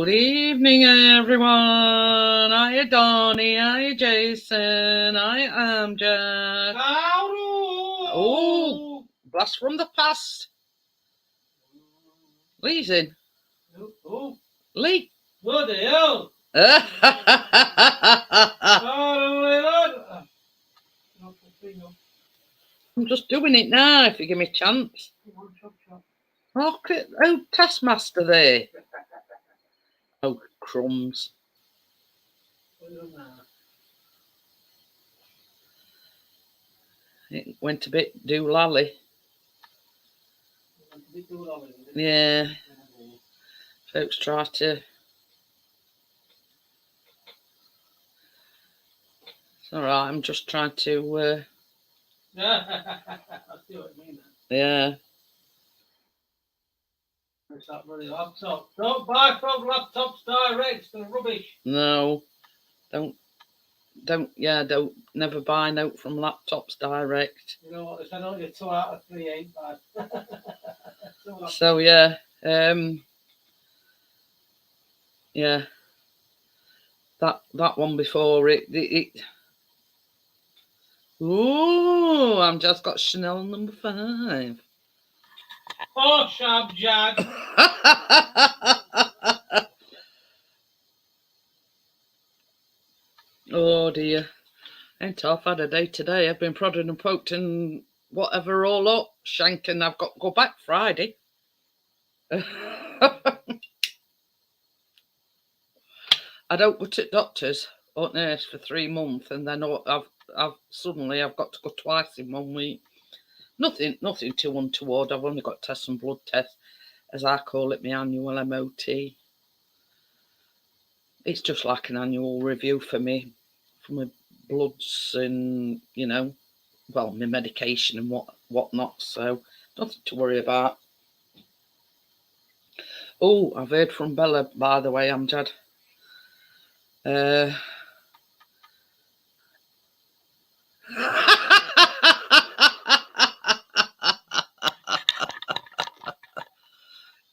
Good evening, everyone. Hiya, Donnie. Hiya, Jason. I am Jack. Oh, blast from the past. Lee's in. Lee. What the hell? I'm just doing it now, if you give me a chance. Oh, Taskmaster there. Oh, crumbs. It went a bit doolally. Yeah. Folks try to... It's all right, I'm just trying to... I see what you mean. Yeah. It's not really laptop. Don't buy from laptops direct. They're rubbish. No. Don't never buy note from laptops direct. You know what? If I don't get 2 out of 3 ain't bad. So yeah. Yeah. That one before it Ooh, I'm just got Chanel number 5. Oh, Shab Jag. Oh dear. Ain't I've had a day today. I've been prodded and poked and whatever all up. Shanking, I've got to go back Friday. I don't go to doctors or nurse for 3 months, and then I've suddenly got to go twice in 1 week. Nothing too untoward. I've only got to test some blood tests, as I call it, my annual MOT. It's just like an annual review for me, for my bloods and, my medication and whatnot. So nothing to worry about. Oh, I've heard from Bella, by the way, Amjad.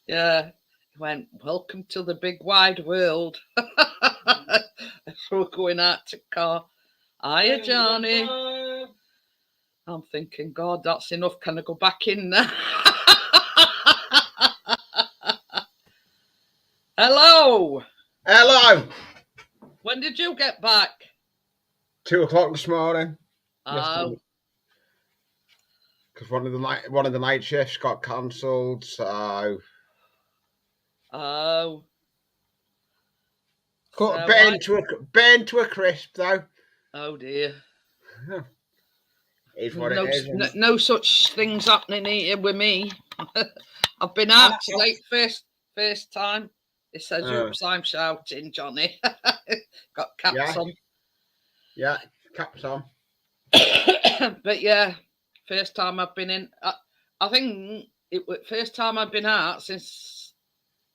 Yeah, he went, welcome to the big wide world. We're going out to car. Hiya, Johnny. I'm thinking, God, that's enough. Can I go back in now? Hello. Hello. When did you get back? 2 o'clock this morning. Oh. Because one of the night shifts got cancelled, so. Oh. Cut burn to a crisp though. Oh dear. Is what it is. No such things happening here with me. I've been out today first time. It says, oops, I'm shouting, Johnny. Got caps on. Yeah, caps on. But yeah, first time I've been in. I think it was first time I've been out since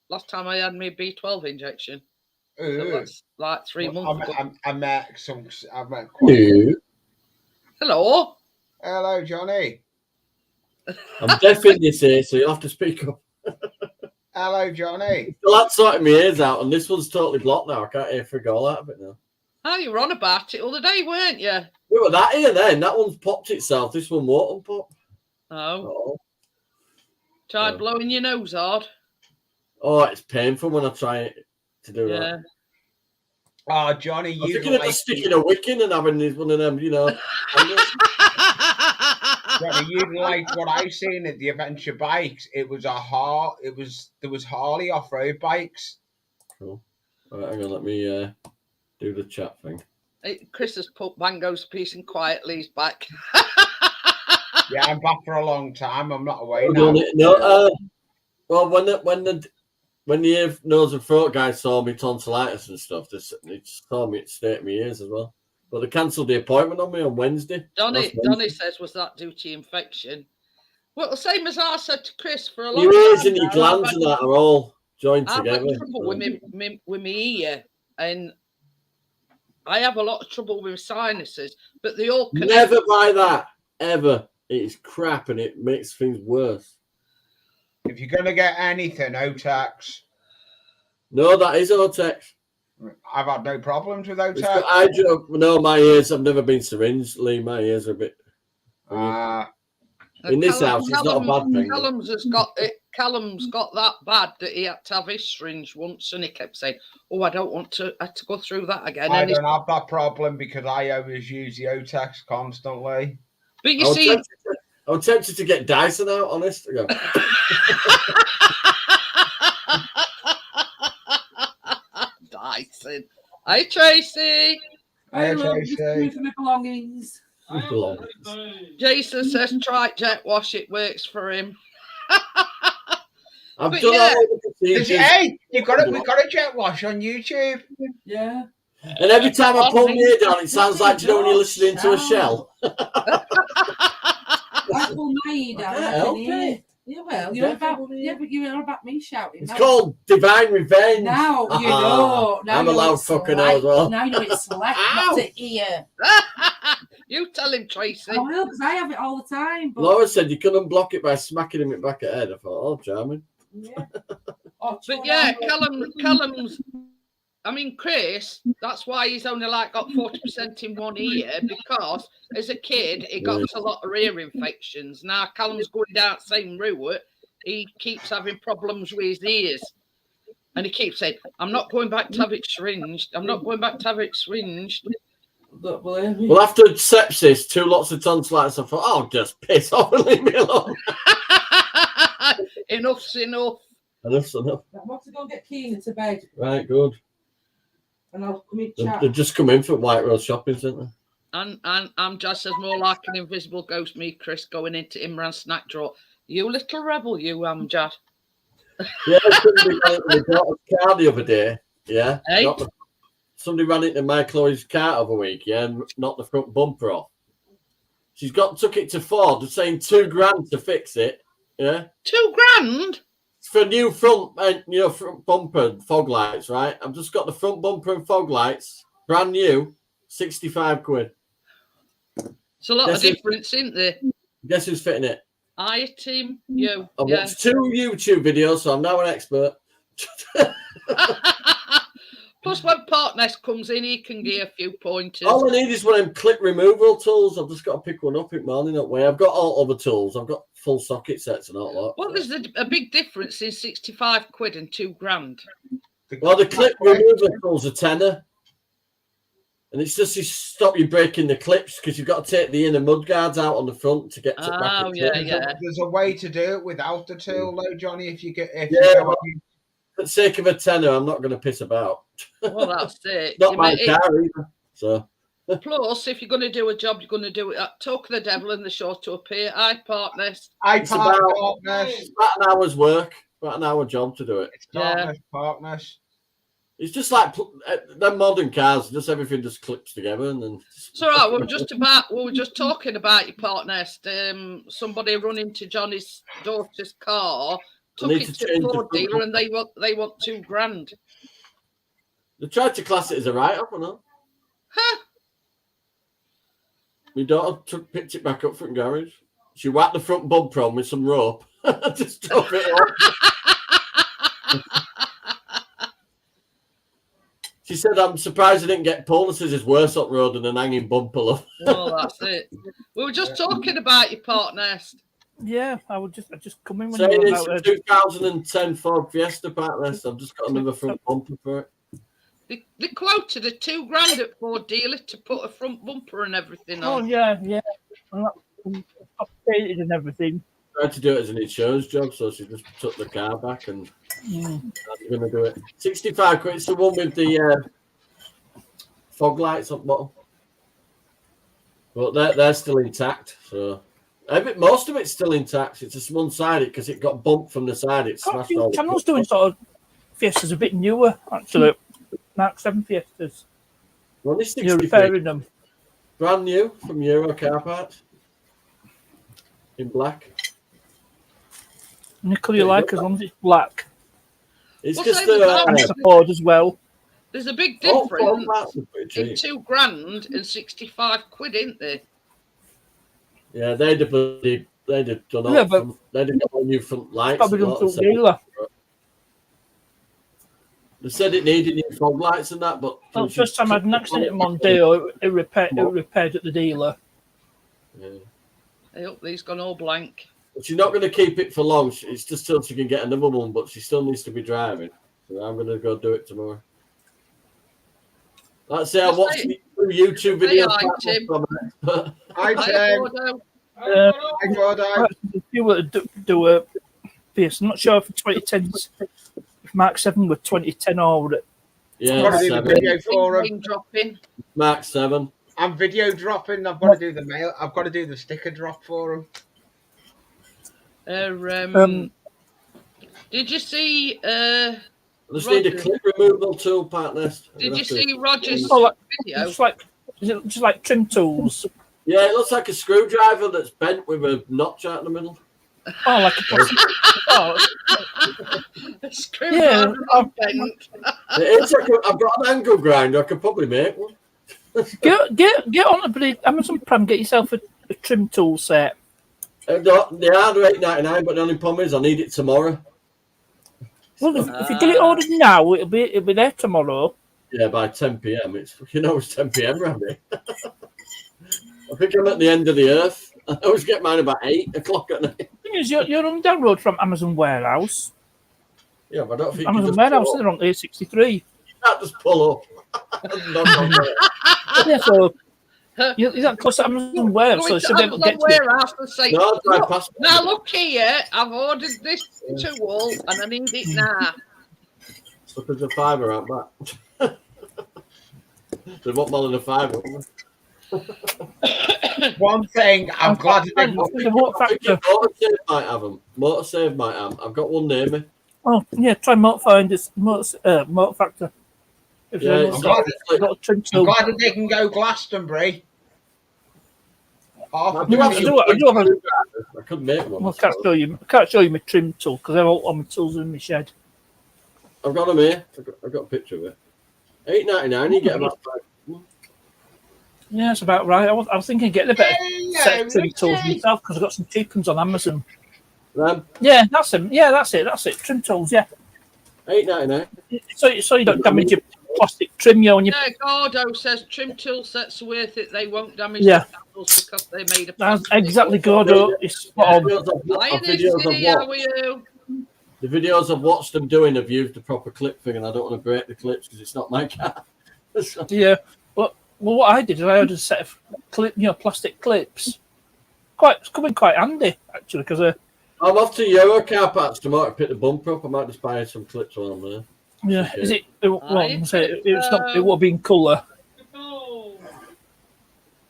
last time I had my B12 injection. So that's like 3 months ago. I met Hello. Hello, Johnny. I'm deaf in this ear, so you'll have to speak up. Hello, Johnny. That's sorting my ears out, and this one's totally blocked now. I can't hear for a goal out of it now. Oh, you were on about it the other day, weren't you? We were that ear then. That one's popped itself. This one won't unpop. Oh. Try blowing your nose hard. Oh, it's painful when I try to do that. Oh, Johnny, you thinking of sticking a wick in and having one of them, Johnny, you like what I seen at the adventure bikes. There was Harley off-road bikes. Cool. All right, hang on, let me do the chat thing. Chris has put Bango's piece and quietly he's back. Yeah, I'm back for a long time. I'm not away now. Well, when the ear, nose and throat guys saw me tonsillitis and stuff, they saw me, it stayed my ears as well. But they cancelled the appointment on me on Wednesday. Donny says, was that due to infection? Well, the same as I said to Chris for a long time. Your ears and your glands and that are all joined together. I've got trouble with my ear, and I have a lot of trouble with sinuses, but they all connect. Never buy that, ever. It's crap and it makes things worse. If you're going to get anything, Otax. No, that is Otex. I've had no problems with It's Otex. got hydro. No, my ears. I've never been syringed. Lee, my ears are a bit. In this house, it's not a bad thing. Callum's has got it. Callum's got that bad that he had to have his syringe once, and he kept saying, "Oh, I don't want to have to go through that again." I And don't have that problem because I always use the Otex constantly. but you see, I was tempted to get Dyson out. Honest. Yeah. Dyson. Hi, Tracy. Hi, Hello, Tracy. just moving my belongings. Jason says try jet wash. It works for him. I've But done yeah. all the procedures. Hey, we've got a jet wash on YouTube. Yeah. And every time I pull my ear down, it sounds like, you know, when you're listening to a shell. I pull my ear down. I help can hear. Yeah, well, you're about, but you're about me shouting. It's Now- called Divine Revenge. Now you know. Now I'm you a know loud it's fucker now select. as well. Now you know it's select, Ow. not to ear. You tell him, Tracy. I will, because I have it all the time. But Laura said you couldn't block it by smacking him in the back of the head. I thought, oh, charming. yeah. Oh, But yeah, Callum's. I mean, Chris. That's why he's only like got 40% in one ear, because as a kid he got a lot of ear infections. Now Callum's going down the same route. He keeps having problems with his ears, and he keeps saying, "I'm not going back to have it syringed. I'm not going back to have it syringed." Don't believe me. Well, after sepsis, 2 lots of tonsillitis, I thought, oh, just piss off and leave me alone. Enough's enough. Enough's enough. I want to go and get Keenan to bed, Right, good. and I'll come in They've chat. just come in for White Rose Shopping Centre. And I'm just as more like an invisible ghost, me, Chris, going into Imran's snack drawer. You little rebel, you Amjad. Yeah, somebody ran into my daughter's car the other day. Yeah. Hey? Somebody ran into my Chloe's car over the week, yeah, and knocked the front bumper off. She's took it to Ford, they're saying $2,000 to fix it. Yeah. $2,000? For new front bumper and fog lights, right? I've just got the front bumper and fog lights, brand new, 65 quid. It's a lot Guess of who's- difference, isn't there? Guess who's fitting it? I team you. I Yeah. watched 2 YouTube videos, so I'm now an expert. Plus, when Partnest comes in, he can give a few pointers. All I need is one of them clip removal tools. I've just got to pick one up in the morning that way. I've got all other tools. I've got full socket sets and all that. Well, there's a big difference in 65 quid and $2,000. Well, the clip removal tools are tenner. And it's just to stop you breaking the clips because you've got to take the inner mud guards out on the front to get to the back. Oh, of the yeah, clip. yeah. There's a way to do it without the tool, though, Johnny. If you Yeah, go well, For the sake of a tenner, I'm not going to piss about. Well, that's it. Not You my may- car either. So, Plus, if you're going to do a job, you're going to do it at Talk of the Devil and the Show to Appear. Aye, Partnest. It's Partners. it's about an hour's work, about an hour job to do it. It's partners. It's just like them modern cars, just everything just clips together and then. It's all right. We were just talking about your Partnest. Somebody run into Johnny's daughter's car, took need it to to change a the Ford front dealer, and they want $2,000. They tried to class it as a write-off or not. Huh? My daughter picked it back up from the garage. She whacked the front bumper on with some rope. Just drove it off. She said, I'm surprised I didn't get pulled. This is worse up road than an hanging bumper. Love. Well, that's it. We were just talking about your Partnest. Yeah, I just come in when Saying you were it's about a 2010 Ford Fiesta Partners. I've just got another front bumper for it. They quoted a $2,000 at Ford dealer to put a front bumper and everything Oh on. yeah. And that updated and everything. Tried to do it as an insurance job, so she just took the car back and I'm going to do it. 65 quid. It's the one with the fog lights up bottom. But they're still intact. So most of it's still intact. It's just one-sided because it got bumped from the side. It smashed all the Channel's doing sort of Fiestas a bit newer, actually. Mark 7 Fiestas. Only You're 60 quid. repairing them. Brand new from Euro Car Parts. In black. Nickel you like as long as it's black. It's What's just that And Yeah. it's a Ford as well. There's a big fog difference lights are pretty in cheap. $2,000 and 65 quid, isn't there? Yeah, they'd have done all. Yeah, but- they'd have got all new front lights. Probably and done all through that dealer. They said it needed new fog lights and that, but Well, first time I had an accident in Mondeo, it repaired at the dealer. Yeah. I hope these gone all blank. But she's not going to keep it for long. It's just till she can get another one, but she still needs to be driving. So I'm going to go do it tomorrow. Let's say I Just watched say- the YouTube say video. hi, Tim. Hi, Hi, Tim. Gordo. Hi, Jordan. If you were to do a PS, I'm not sure if 2010, if Mark 7 were 2010 or Yeah, Got to do the 7. video for him. Name dropping. Mark 7. I'm video dropping. I've got to do the mail. I've got to do the sticker drop for him. Did you see? I just need a Roger. clip removal tool, partners. Did you see Roger's Oh, video? just like trim tools. Yeah, it looks like a screwdriver that's bent with a notch out in the middle. Oh, like a plastic. Oh, Screwdriver Yeah, bent. It's like I've got an angle grinder. I could probably make one. get on the bloody Amazon Prime. Get yourself a trim tool set. They are £8.99, but the only problem is I need it tomorrow. Well, if you get it ordered now, it'll be there tomorrow. Yeah, by 10 p.m. It's 10 p.m. around here. I think I'm at the end of the earth. I always get mine about 8 o'clock at night. Thing is, you're on download from Amazon Warehouse. Yeah, but I don't think you Amazon just Warehouse, pull they're on A63. You can't just pull up. Knock on there. Yeah, so you're that close to Amazon Warehouse, so you should be able to get to it. warehouse and say, No, drive look, past. now look here, I've ordered this tool and I need it now. Slippers of fibre out back. They want more than a fibre. One thing I'm glad to And do. the Water I think Factor. Motorsave might have them. Motorsave might have 'em. I've got one near me. Oh, yeah, try Motor Find this Motor Factor. If Yeah, you've it's glad- got a trim I'm tool. glad that they can go Glastonbury. Half I of do have- them- I do have a- I could make one. Well, I can't show you my trim tool because all my tools are in my shed. I've got them here. I've got a picture of it. £8.99. You get about 5. Yeah, that's about right. I was thinking of getting a better set of trim Richie. tools myself because I've got some cheap ones on Amazon. Them Yeah, that's them. Yeah, that's it. Trim tools. Yeah, £8.99. so you don't damage your plastic trim. You know, when you Yeah, Gordo says trim tool sets are worth it. They won't damage Yeah. the panels because they made a that's plastic. exactly Gordo. It's spot on. Hi, Videos Nicky, how are of you? the videos I've watched them doing have used the proper clip thing, and I don't want to break the clips because it's not my car. So- Yeah. Well, what I did is I ordered a set of plastic clips. It's coming quite handy actually because I'm off to Euro car parts tomorrow to pick the bumper up. I might just buy some clips while I'm there. yeah, Okay. is it? Well, Hi, I'm saying it's not. It will be in colour. Oh,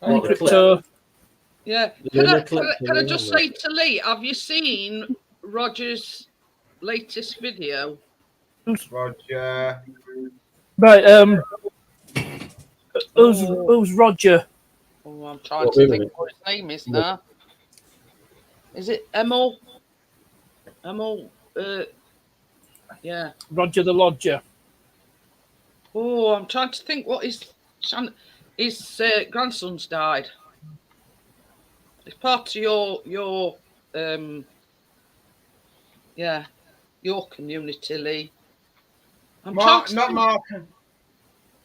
Oh, the Crypto. Yeah. The Can I, clip can I for just me, say to Lee, have you seen Roger's latest video? Roger. Right. Who's Roger? Oh, I'm trying What, to wait a think minute. what his name is now. Is it Emil? Emil, yeah. Roger the Lodger. Oh, I'm trying to think what his grandson's died. It's part of your your community, Lee. I'm Mark, trying to not think- Mark.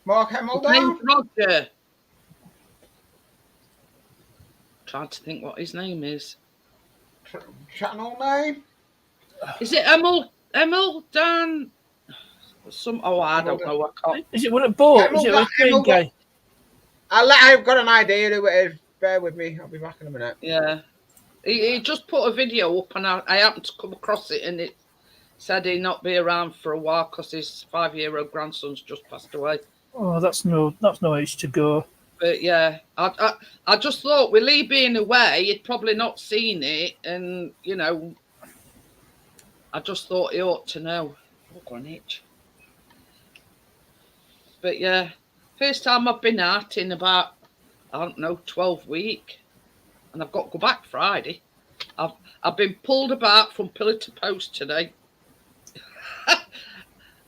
Mark His Hemmeldown. name's Roger. Trying to think what his name is. Channel name. Is it Emil Dan? I don't know. I can't. Is it one at boat? Is it a train Emil- guy? I've got an idea who it is. Bear with me. I'll be back in a minute. Yeah. He just put a video up and I happened to come across it and it said he'd not be around for a while because his 5-year-old grandson's just passed away. Oh, that's no age to go. But yeah, I just thought with Lee being away, he'd probably not seen it, and I just thought he ought to know. Oh, go on, itch. But yeah, first time I've been out in about 12 weeks, and I've got to go back Friday. I've been pulled about from pillar to post today.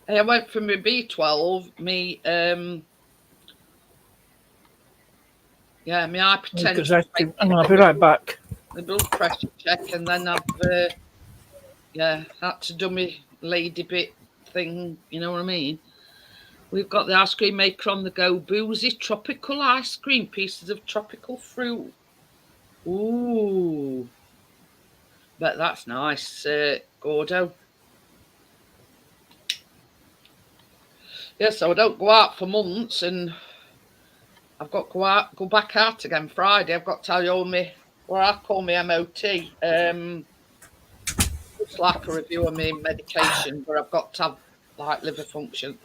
I went for my B12, my hypertension, I'm gonna be right back. the blood pressure check, and then I've had to do my lady bit thing, you know what I mean? We've got the ice cream maker on the go. Boozy tropical ice cream, pieces of tropical fruit. Ooh. Bet that's nice, Gordo. Yeah, so I don't go out for months, and I've got to go back out again Friday. I've got to tell you all my, what I call my MOT. It's like a review of my medication, but I've got to have like liver function.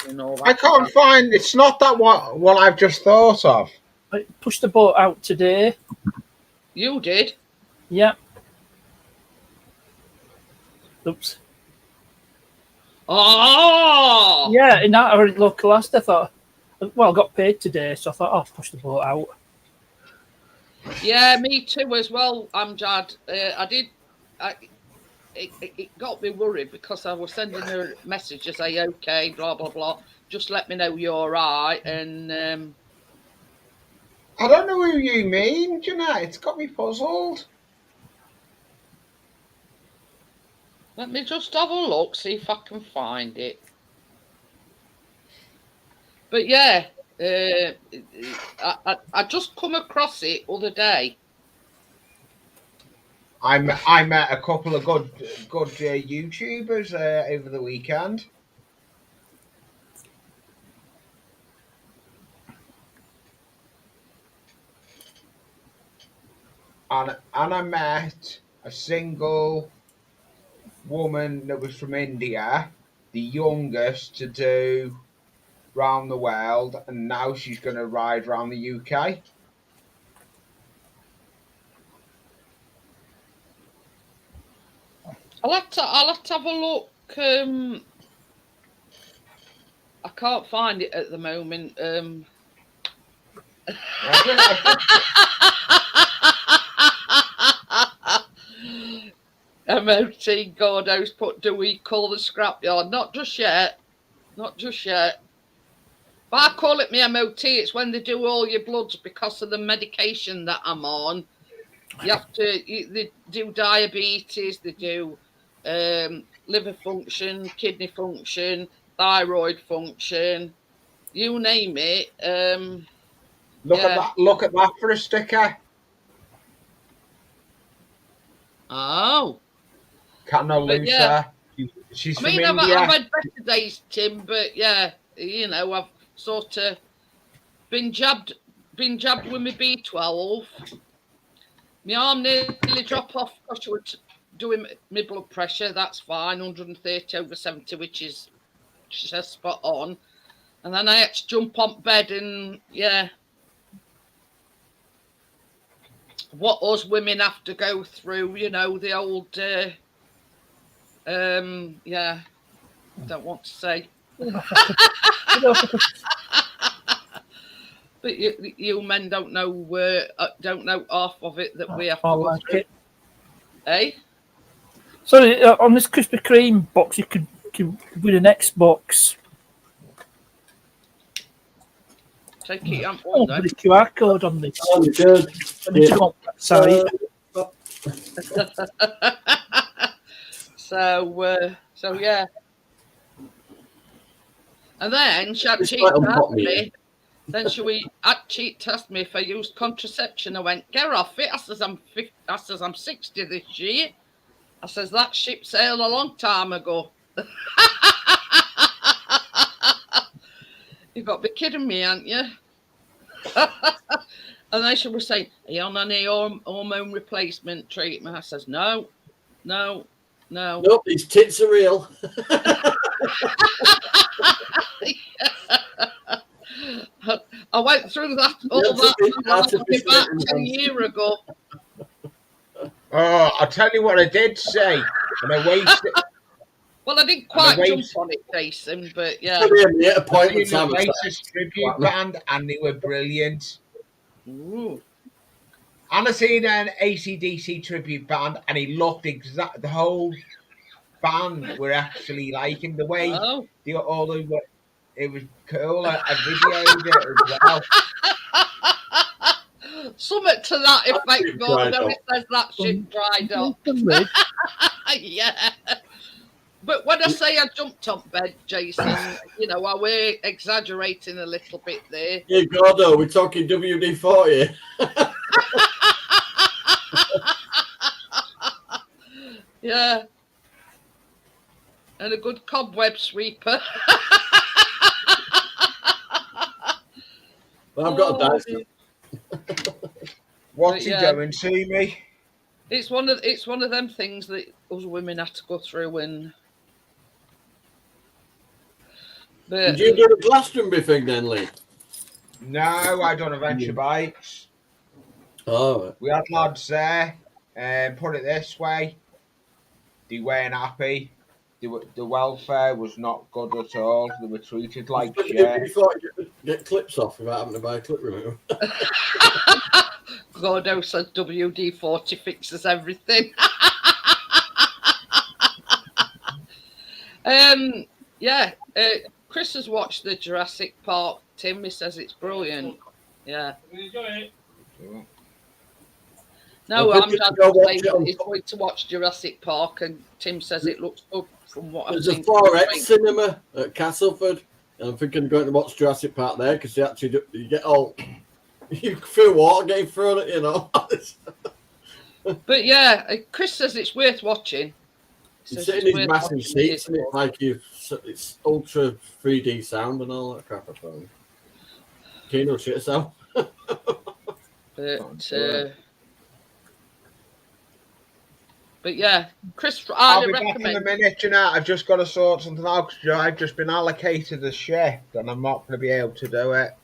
And all that. I can't find. It's not that what I've just thought of. I pushed the boat out today. You did? Yeah. Oops. Oh! Yeah, in that our local last, I thought, well, I got paid today, so I thought, I'll push the boat out. Yeah, me too as well, Amjad. It got me worried because I was sending her a message to say, okay, blah, blah, blah. Just let me know you're all right. And I don't know who you mean, Jeanette. It's got me puzzled. let me just have a look, see if I can find it. But yeah, I just come across it other day. I met a couple of good YouTubers over the weekend. And I met a single woman that was from India, the youngest to do round the world, and now she's going to ride around the UK. I'll have to have a look. I can't find it at the moment. MOT Gordo's put, do we call the scrapyard? Not just yet. Not just yet. But I call it my MOT. It's when they do all your bloods because of the medication that I'm on. You have to, they do diabetes, they do liver function, kidney function, thyroid function, you name it. Look at that for a sticker. Oh. Can't no lose yeah. her. She's I from mean, India. I've had better days, Tim, but yeah, you know, I've sort of been jabbed with my B12. My arm nearly dropped off because she was doing my blood pressure. That's fine, 130/70, which is spot on. And then I had to jump on bed and, yeah. What us women have to go through, you know, the old, yeah, I don't want to say. But you men don't know half of it that we have to go through. Eh? So on this Krispy Kreme box, you could win an Xbox. Take it on Oh, one, the QR code on this. Oh, you could. I need to go on that site. So yeah. And then she It's cheat quite asked unpopular. me. Then she asked me if I used contraception. I went, get off it. I says I'm 60 this year. I says that ship sailed a long time ago. You've got to be kidding me, haven't you? And then she was saying, are you on any hormone replacement treatment? I says, no. Nope, these tits are real. I went through that about 10 years ago. Oh, I'll tell you what I did say. And I wasted. Well, I didn't quite jump on it, Jason, but yeah. A point in The time. latest tribute band, and they were brilliant. Ooh. And I seen an AC/DC tribute band, and he looked exact. The whole band were actually like him. The way Oh. it was cool. I videoed it as well. Something to that effect, ship but dried no, up. it says that shit dried up. Yeah. But when I say I jumped on bed, Jason, you know, I were exaggerating a little bit there. Yeah, Gordo, we're talking WD-40. Yeah. And a good cobweb sweeper. Well, I've got a Dyson. What's he Yeah. doing to me? It's one of them things that us women have to go through. And but Did you do the Glastonbury thing then, Lee? No, I don't adventure bikes. Oh, right. We had lads there, and put it this way, they weren't happy. The welfare was not good at all. They were treated like You shit. thought you could get clips off without having to buy a clip remover. Gordo says WD-40 fixes everything. Yeah. Chris has watched the Jurassic Park. Tim, he says it's brilliant. Yeah. You enjoy it? No, I'm I'm thinking dad to go watch it on- he's going to watch Jurassic Park, and Tim says it looks good from what I've There's a seen. 4X cinema at Castleford. And I'm thinking of going to watch Jurassic Park there because you actually you get all you feel water getting thrown at you, know. But yeah, Chris says it's worth watching. He You says sit it's in these worth massive watching. seats and it's like it's ultra 3D sound and all that crap. I found. Kino shit yourself. But yeah, Chris, I'll I be back in a recommend. minute, you know. I've just got to sort something out because I've just been allocated a shift and I'm not going to be able to do it.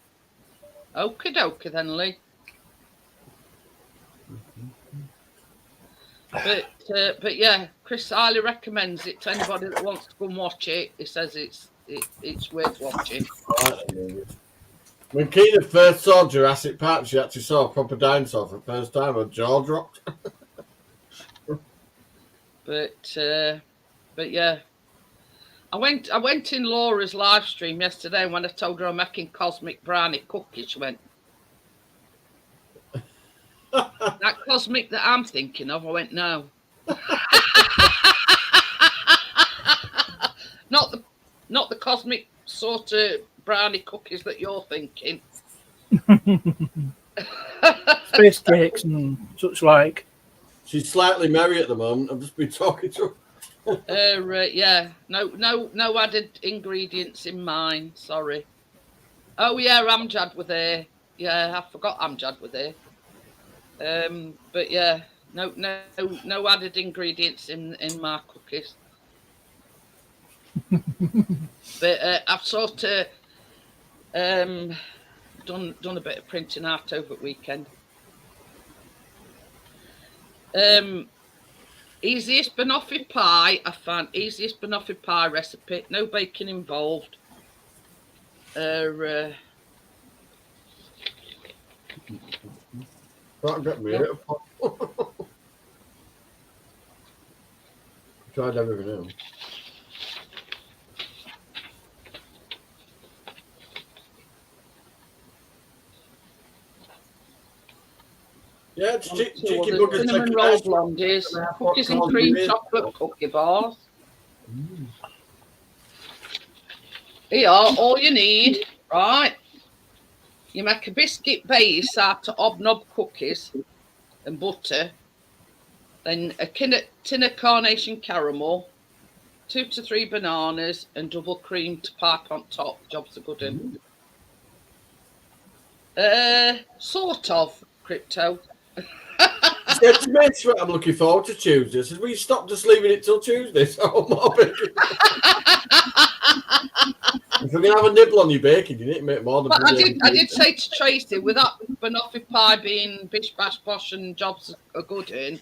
Okie dokie then, Lee. But yeah, Chris highly recommends it to anybody that wants to go and watch it. He says it's worth watching. When Keena first saw Jurassic Park, she actually saw a proper dinosaur for the first time. Her jaw dropped. But yeah, I went in Laura's live stream yesterday, and when I told her I'm making cosmic brownie cookies, she went, "That cosmic that I'm thinking of?" I went, "No." Not the cosmic sort of brownie cookies that you're thinking. Space cakes and such like. She's slightly merry at the moment. I've just been talking to her. Yeah, no added ingredients in mine. Sorry. Oh yeah, Amjad were there. Yeah, I forgot Amjad were there. But yeah, no added ingredients in my cookies. But I've sort of done a bit of printing out over the weekend. Easiest banoffee pie. I found easiest banoffee pie recipe. No bacon involved. Can't get me it. Tried everything else. Yeah, it's chicken buggers. Cinnamon roll blondies, cookies and cream chocolate cookie bars. Here, all you need, right? You make a biscuit base out of hobnob cookies and butter, then a tin of carnation caramel, 2 to 3 bananas, and double cream to pipe on top. Job's a good one. Sort of, Crypto. Yeah, to me, it's what I'm looking forward to Tuesday. I said, will you stop just leaving it till Tuesday? So I'm more baking. If we're going to have a nibble on your bacon, you need to make more than But I did say to Tracy, with that banoffee pie being bish bash bosh and jobs are good in,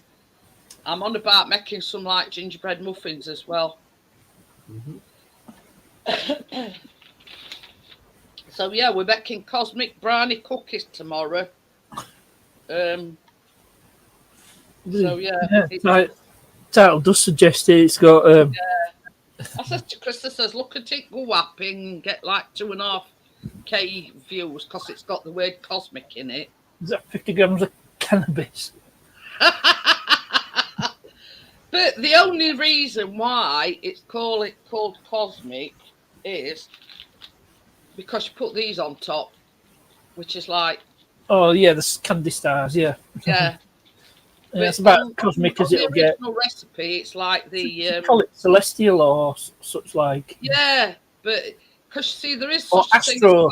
I'm on about making some like gingerbread muffins as well. Mm-hmm. So yeah, we're making cosmic brownie cookies tomorrow. So yeah, Right. Title does suggest it's got. I said to Chris, says, look at it, go up and get like 2.5K views because it's got the word cosmic in it. Is that 50 grams of cannabis? But the only reason why it's called cosmic is because you put these on top, which is like, Oh yeah, the candy stars. Yeah, yeah. yeah it's about on- cosmic on as the it'll get. original recipe, it's like the You call it celestial or such like. yeah, but because see, there is Or such a thing as astro.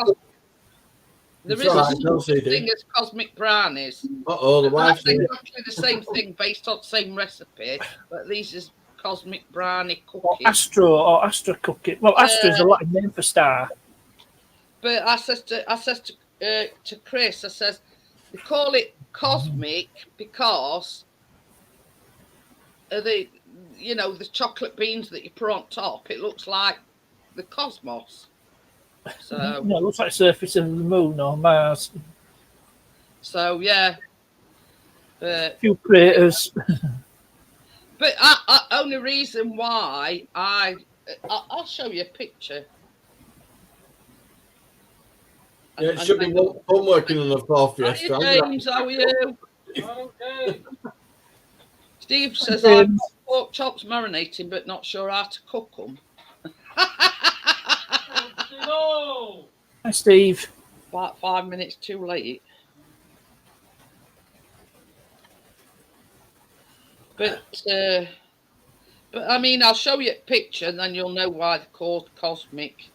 there It's is alright, such don't a say it. thing as cosmic brownies. The wife's That's here. exactly the same thing based on the same recipe, but these is cosmic brownie Or cookies. Astra cookie. Well, Astra is a Latin name for star. But I says to Chris, I says they call it cosmic because of the the chocolate beans that you put on top. It looks like the cosmos. So It looks like the surface of the moon or Mars. yeah. A few craters. But only reason why I'll show you a picture. Yeah, it should be fun working on the 4th Hi, Fiesta. James, how are you? Okay. Steve says I've got pork chops marinating, but not sure how to cook them. No. Hi, Steve. About 5 minutes too late. But I mean, I'll show you a picture, and then you'll know why they're called cosmic.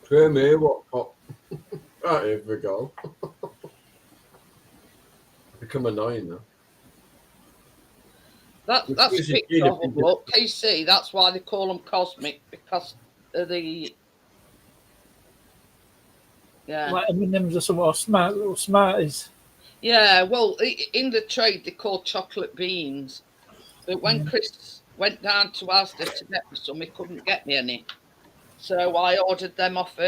Cream here, what? Right, here we go. Become annoying now. That's a picture of them. Look, can you see? That's why they call them cosmic, because of the Like M&M's or some more little smarties. Yeah, well, in the trade they call chocolate beans. But when Chris went down to Asda to get me some, he couldn't get me any. So I ordered them off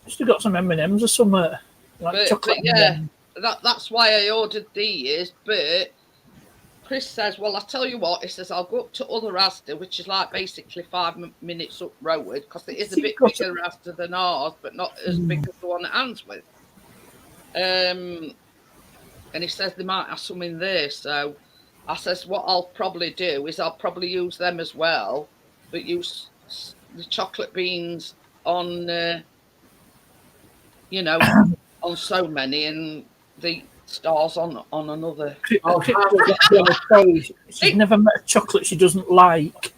Still got some M&M's or something. Like chocolate yeah, M&Ms. that's why I ordered these. But Chris says, well, I tell you what, he says, I'll go up to other Asda, which is like basically 5 minutes up road, because it is a bit bigger Asda than ours, but not as big as the one at Answorth. And he says they might have some in there. So I says, what I'll probably do is I'll probably use them as well, but use the chocolate beans on, on so many, and the stars on another. She's never met a chocolate she doesn't like.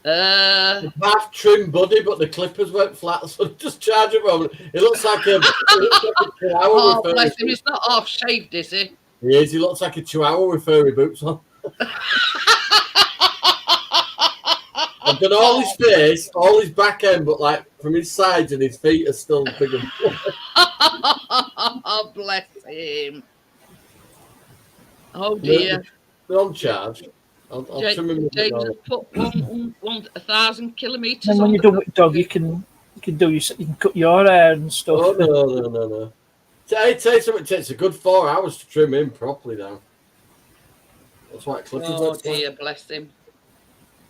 Half trim body, but the clippers went flat, so just charge it over. It looks like a chihuahua. Oh, bless him, he's not half shaved, is he? He is. He looks like a chihuahua with furry boots on. I've done all his face, all his back end, but like from his sides and his feet are still big and Oh, bless him. Oh dear. They're on charge. I'll trim him. James has put 1,000 kilometres And on. when you're done with the dog, you can cut your hair and stuff. Oh no. I tell you something, it takes a good 4 hours to trim him properly now. That's why clippers. Oh dear, bless him.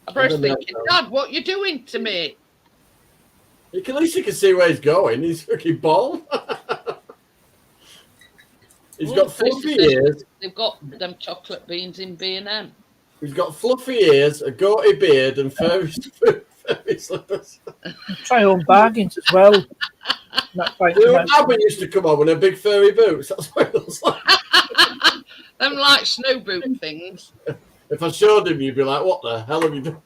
I was thinking, Dad, what you doing to me? At least you can see where he's going. He's fucking bald. He's got fluffy ears. They've got them chocolate beans in B&M. He's got fluffy ears, a goatee beard, and furry slippers. Try on bargains as well. Abba used to come on with her big furry boots. That's what it looks like. Them like snow boot things. If I showed him, you'd be like, "What the hell have you done?"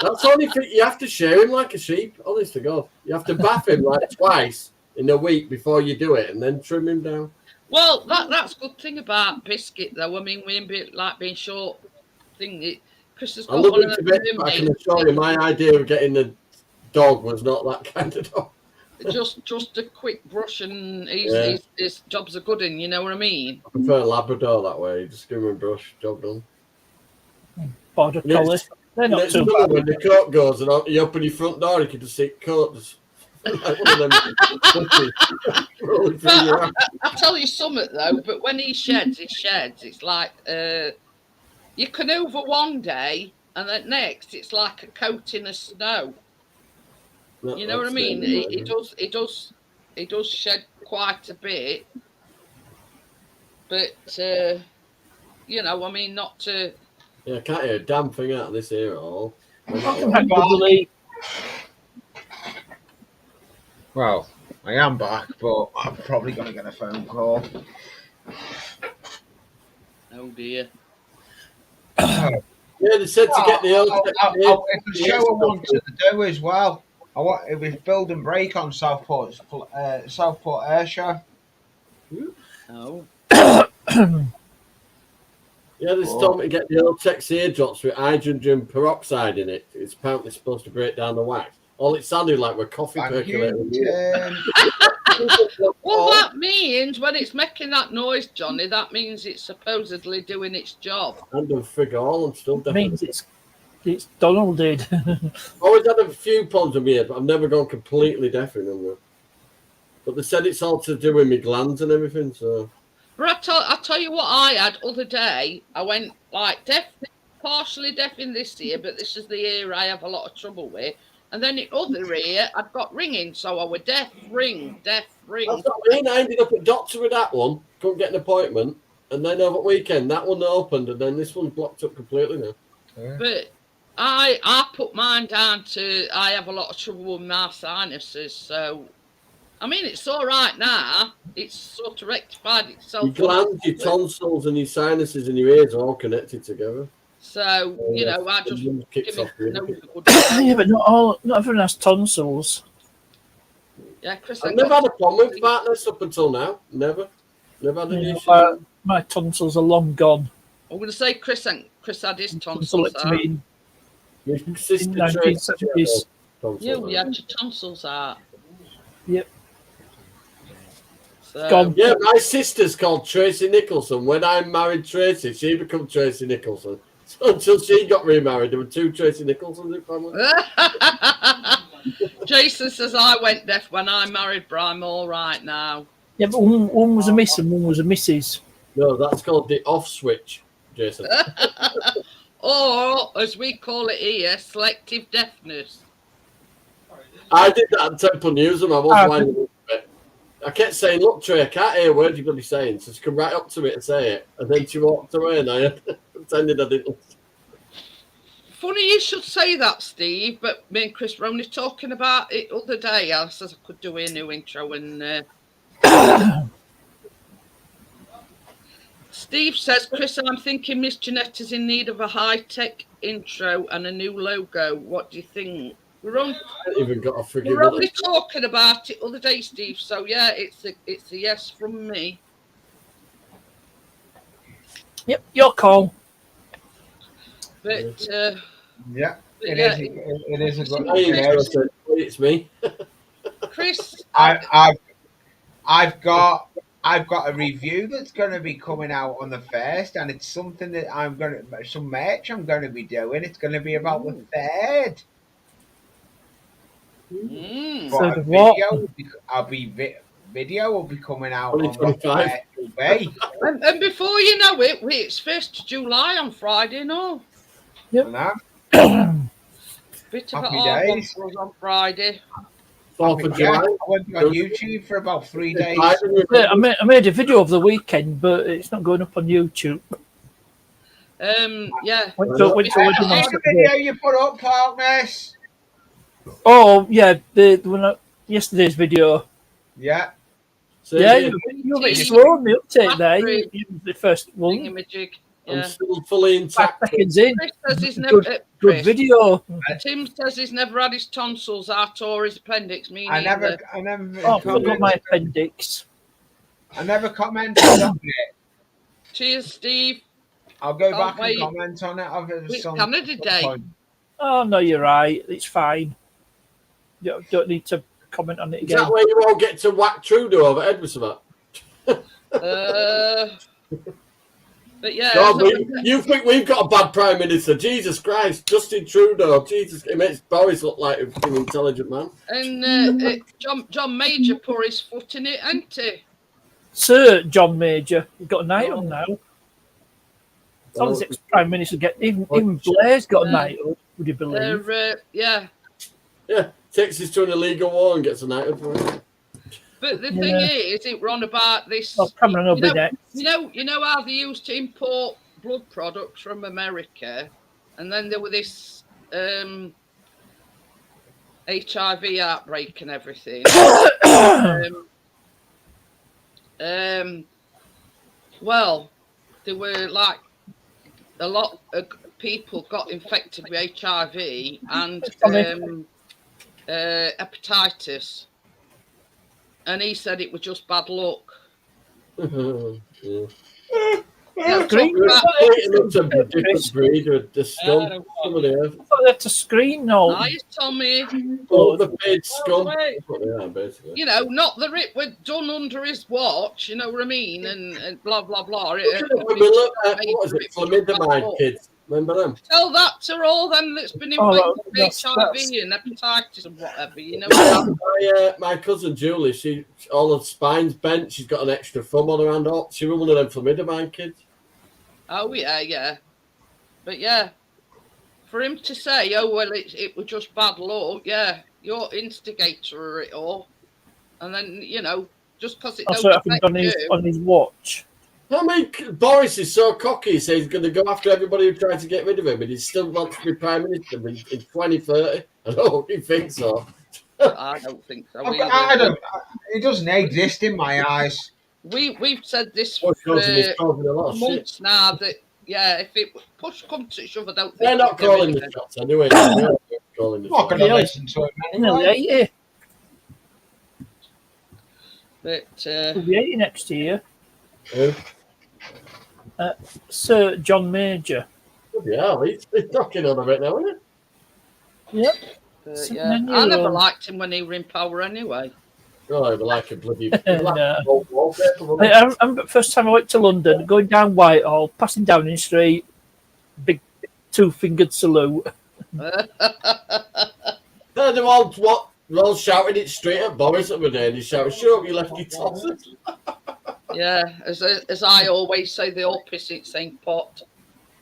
That's the only thing. You have to shear him like a sheep. Honest to God, you have to bath him like twice in a week before you do it, and then trim him down. Well, that's a good thing about Biscuit, though. I mean, we like being short thing. Chris has got I love one him of to them bits, but I can assure you, my idea of getting the dog was not that kind of dog. Just a quick brush and his job's a good one, you know what I mean? I prefer a Labrador that way. Just give him a brush, job done. Border collie. They're not too bad. When the coat goes and you open your front door, you can just see coat just like one of them rolling through your house. I'll tell you something though, but when he sheds, it's like you can over one day and then next it's like a coating of snow. You know what I mean? He does shed quite a bit, but you know, I mean, not to. Yeah, I can't hear a damn thing out of this here at all. Welcome back, Dudley. Well, I am back, but I'm probably going to get a phone call. Oh dear. Yeah, they said to get the old. It's a show I wanted to do as well. It was build and break on Southport Air Show. Oh. Yeah, they told me to get the old Tex eardrops with hydrogen peroxide in it. It's apparently supposed to break down the wax. All it sounded like were coffee percolating. Well, that means when it's making that noise, Johnny, that means it's supposedly doing its job. I'm done frig all. I'm still deaf. Means it's Donald did. Always had a few problems with my ears, but I've never gone completely deaf in them. But they said it's all to do with my glands and everything. So. But I'll tell you what I had other day. I went like deaf, partially deaf in this ear, but this is the ear I have a lot of trouble with. And then the other ear, I've got ringing, so I was deaf ring. That's what I mean. I ended up at doctor with that one. Couldn't get an appointment. And then over the weekend, that one opened, and then this one's blocked up completely now. Yeah. But I put mine down to I have a lot of trouble with my sinuses, so I mean it's all right now. It's sort of rectified itself. Your glands, your tonsils, and your sinuses and your ears are all connected together. So you know, I just give off it really. Yeah, but not everyone has tonsils. Yeah, Chris. I've never had a problem with fatness up until now. Never had an issue. My tonsils are long gone. I'm going to say Chris had his tonsils out. Tonsillectomy in Your sister 1970s. You had your tonsils out. Yep. So, Gone. Yeah, my sister's called Tracy Nicholson. When I married Tracy, she became Tracy Nicholson. So until she got remarried, there were two Tracy Nicholsons in family. Jason says I went deaf when I married Brian. All right now. Yeah, but one was a miss and one was a missus. No, that's called the off switch, Jason. Or, as we call it here, selective deafness. I did that at Temple Newsroom. I was winding up a bit. I kept saying, "Look, Trey, I can't hear a word you're going to be saying." So she come right up to me and say it, and then she walked away, and I pretended I didn't. Funny you should say that, Steve, but me and Chris were only talking about it other day. I said I could do a new intro, and Steve says, Chris, I'm thinking Miss Jeanette is in need of a high-tech intro and a new logo. What do you think? We're only talking about it other day, Steve. So yeah, it's a yes from me. Yep, your call. But yeah, it is a good. It's me, Chris. I've got a review that's going to be coming out on the 1st, and it's something that some merch I'm going to be doing. It's going to be about the 3rd. So what? Video will be coming out on 2025. And before you know it, it's 1st of July on Friday, no? Yep. Bit of Happy a hard one days. for us on Friday. 4th of Yeah, July. I went on YouTube for about 3 days. Yeah, I made a video over the weekend, but it's not going up on YouTube. Yeah. Went to What's the video you put up, Parkness? Oh yeah, the one yesterday's video. Yeah. So Yeah, you're a bit slow on the uptake there. Battery. You was the first one. Thingamajig. I'm Yeah. still fully 5 intact. seconds in. Chris says he's Good- never. Good video. Tim says he's never had his tonsils out or his appendix. Me I neither. never Oh, I forgot my appendix. I never commented on it. Cheers, Steve. I'll go Oh, back wait. and comment on it. It's Canada Day. Oh no, you're right. It's fine. You don't need to comment on it Is again. that where you all get to whack Trudeau over head with something? But yeah. God, so- you think we've got a bad Prime Minister? Jesus Christ. Justin Trudeau. Jesus. It makes Boris look like an intelligent man. and John Major put his foot in it, ain't he? Sir John Major, he's got a knighthood now. It's on his ex-prime minister. Even Blair's got a knighthood. Would you believe? Yeah. Yeah. takes us to an illegal war and gets a knighthood for it. But the thing is, it run about this. Well, Cameron will you be know, next. you know how they used to import blood products from America, and then there were this HIV outbreak and everything. Well, there were like a lot of people got infected with HIV and hepatitis, and he said it was just bad luck. Yeah. Yeah, Screen. It's a different breed of the scum. Some of the earth. I thought they had to screen now. Nice, Tommy. Overpaid scum. That's what they are, basically. You know, not that it was done under his watch, you know what I mean, and blah blah blah. When we look at what is it, thalidomide kids? Remember them? Tell that to all them that's been Oh, infected with that's- HIV and hepatitis and whatever. You know. My cousin Julie, she all her spine's bent. She's got an extra thumb on her hand. Oh, she was one of them thalidomide kids. Oh yeah. But yeah, for him to say, "Oh well, it was just bad luck," yeah, you're instigator of it all, and then you know, just because it That's don't what happened affect you. on his watch. I mean, Boris is so cocky. He says he's going to go after everybody who tried to get rid of him, and he still wants to be prime minister in 2030. I don't think so. I don't think so. I don't. It doesn't exist in my eyes. We've said this Well, for he's causing a lot of shit. months now that if it push comes to shove, I don't think They're not they'll get calling rid the of it. shots anyway. They're not calling the I'm not shots. going to Yeah. listen to him Nearly anyway. 80. But He'll be 80 next year. Who? Sir John Major. Yeah, he's knocking on a bit now, isn't Yep. yeah, I never liked him when he were in power anyway. he? Oh, they like a bloody. No. Old wallpaper, wouldn't they? I remember the first time I went to London, going down Whitehall, passing Downing Street, big two-fingered salute. They're the all shouting it straight at Boris the other day, and he shouted, "Shut up, you lefty tossers!" Yeah, as I always say, they all piss in the same pot.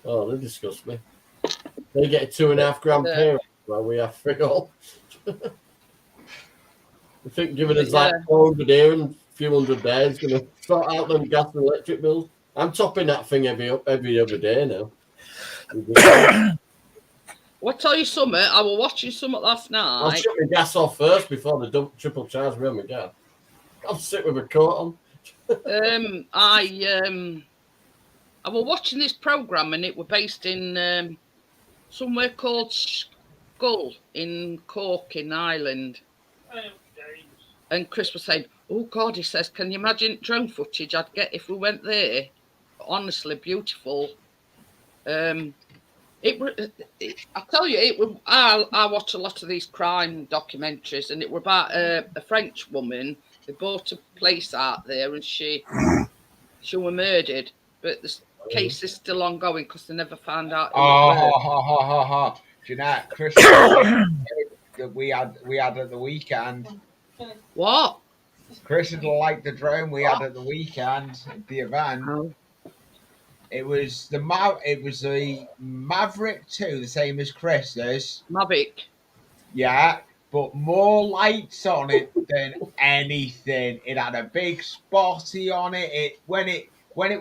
Oh, they disgust me. They get a 2.5 grand pay, while we have 3 all. I think giving us like 400 here and a few hundred there is going to sort out them gas and electric bills. I'm topping that thing every other day now. Well, I tell you something, I was watching something last I'll night. shut my gas off first before they don't triple charge me on my gas. I'll sit with a coat on. I was watching this program and it was based in somewhere called Skull in Cork in Ireland. And Chris was saying, "Oh God," he says, "can you imagine drone footage I'd get if we went there? Honestly, beautiful." I tell you, I watch a lot of these crime documentaries, and it were about a French woman. They bought a place out there, and she was murdered, but the case is still ongoing because they never found out. Who it was. Do you know Christmas that we had at the weekend? What? Chris had liked the drone we had at the weekend at the event. Oh. It was the Maverick 2, the same as Chris's. Mavic. Yeah, but more lights on it than anything. It had a big spotty on it. When it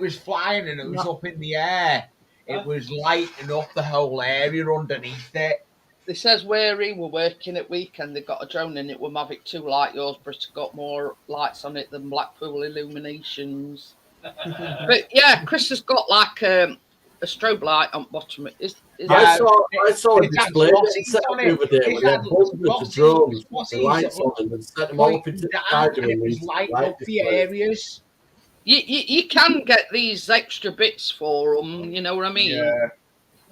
was flying and it was up in the air, it was lighting up the whole area underneath it. They says where he were working at weekend, they got a drone and it were Mavic 2 like yours, but it's got more lights on it than Blackpool Illuminations. But yeah, Chris has got like a strobe light on bottom. I saw a It had display spotties set up on the other day It where they had had hundreds of drones with the spotties lights on them and set them all up into the sky and it doing was these lighting light up the displays. areas. You can get these extra bits for them, you know what I mean? Yeah.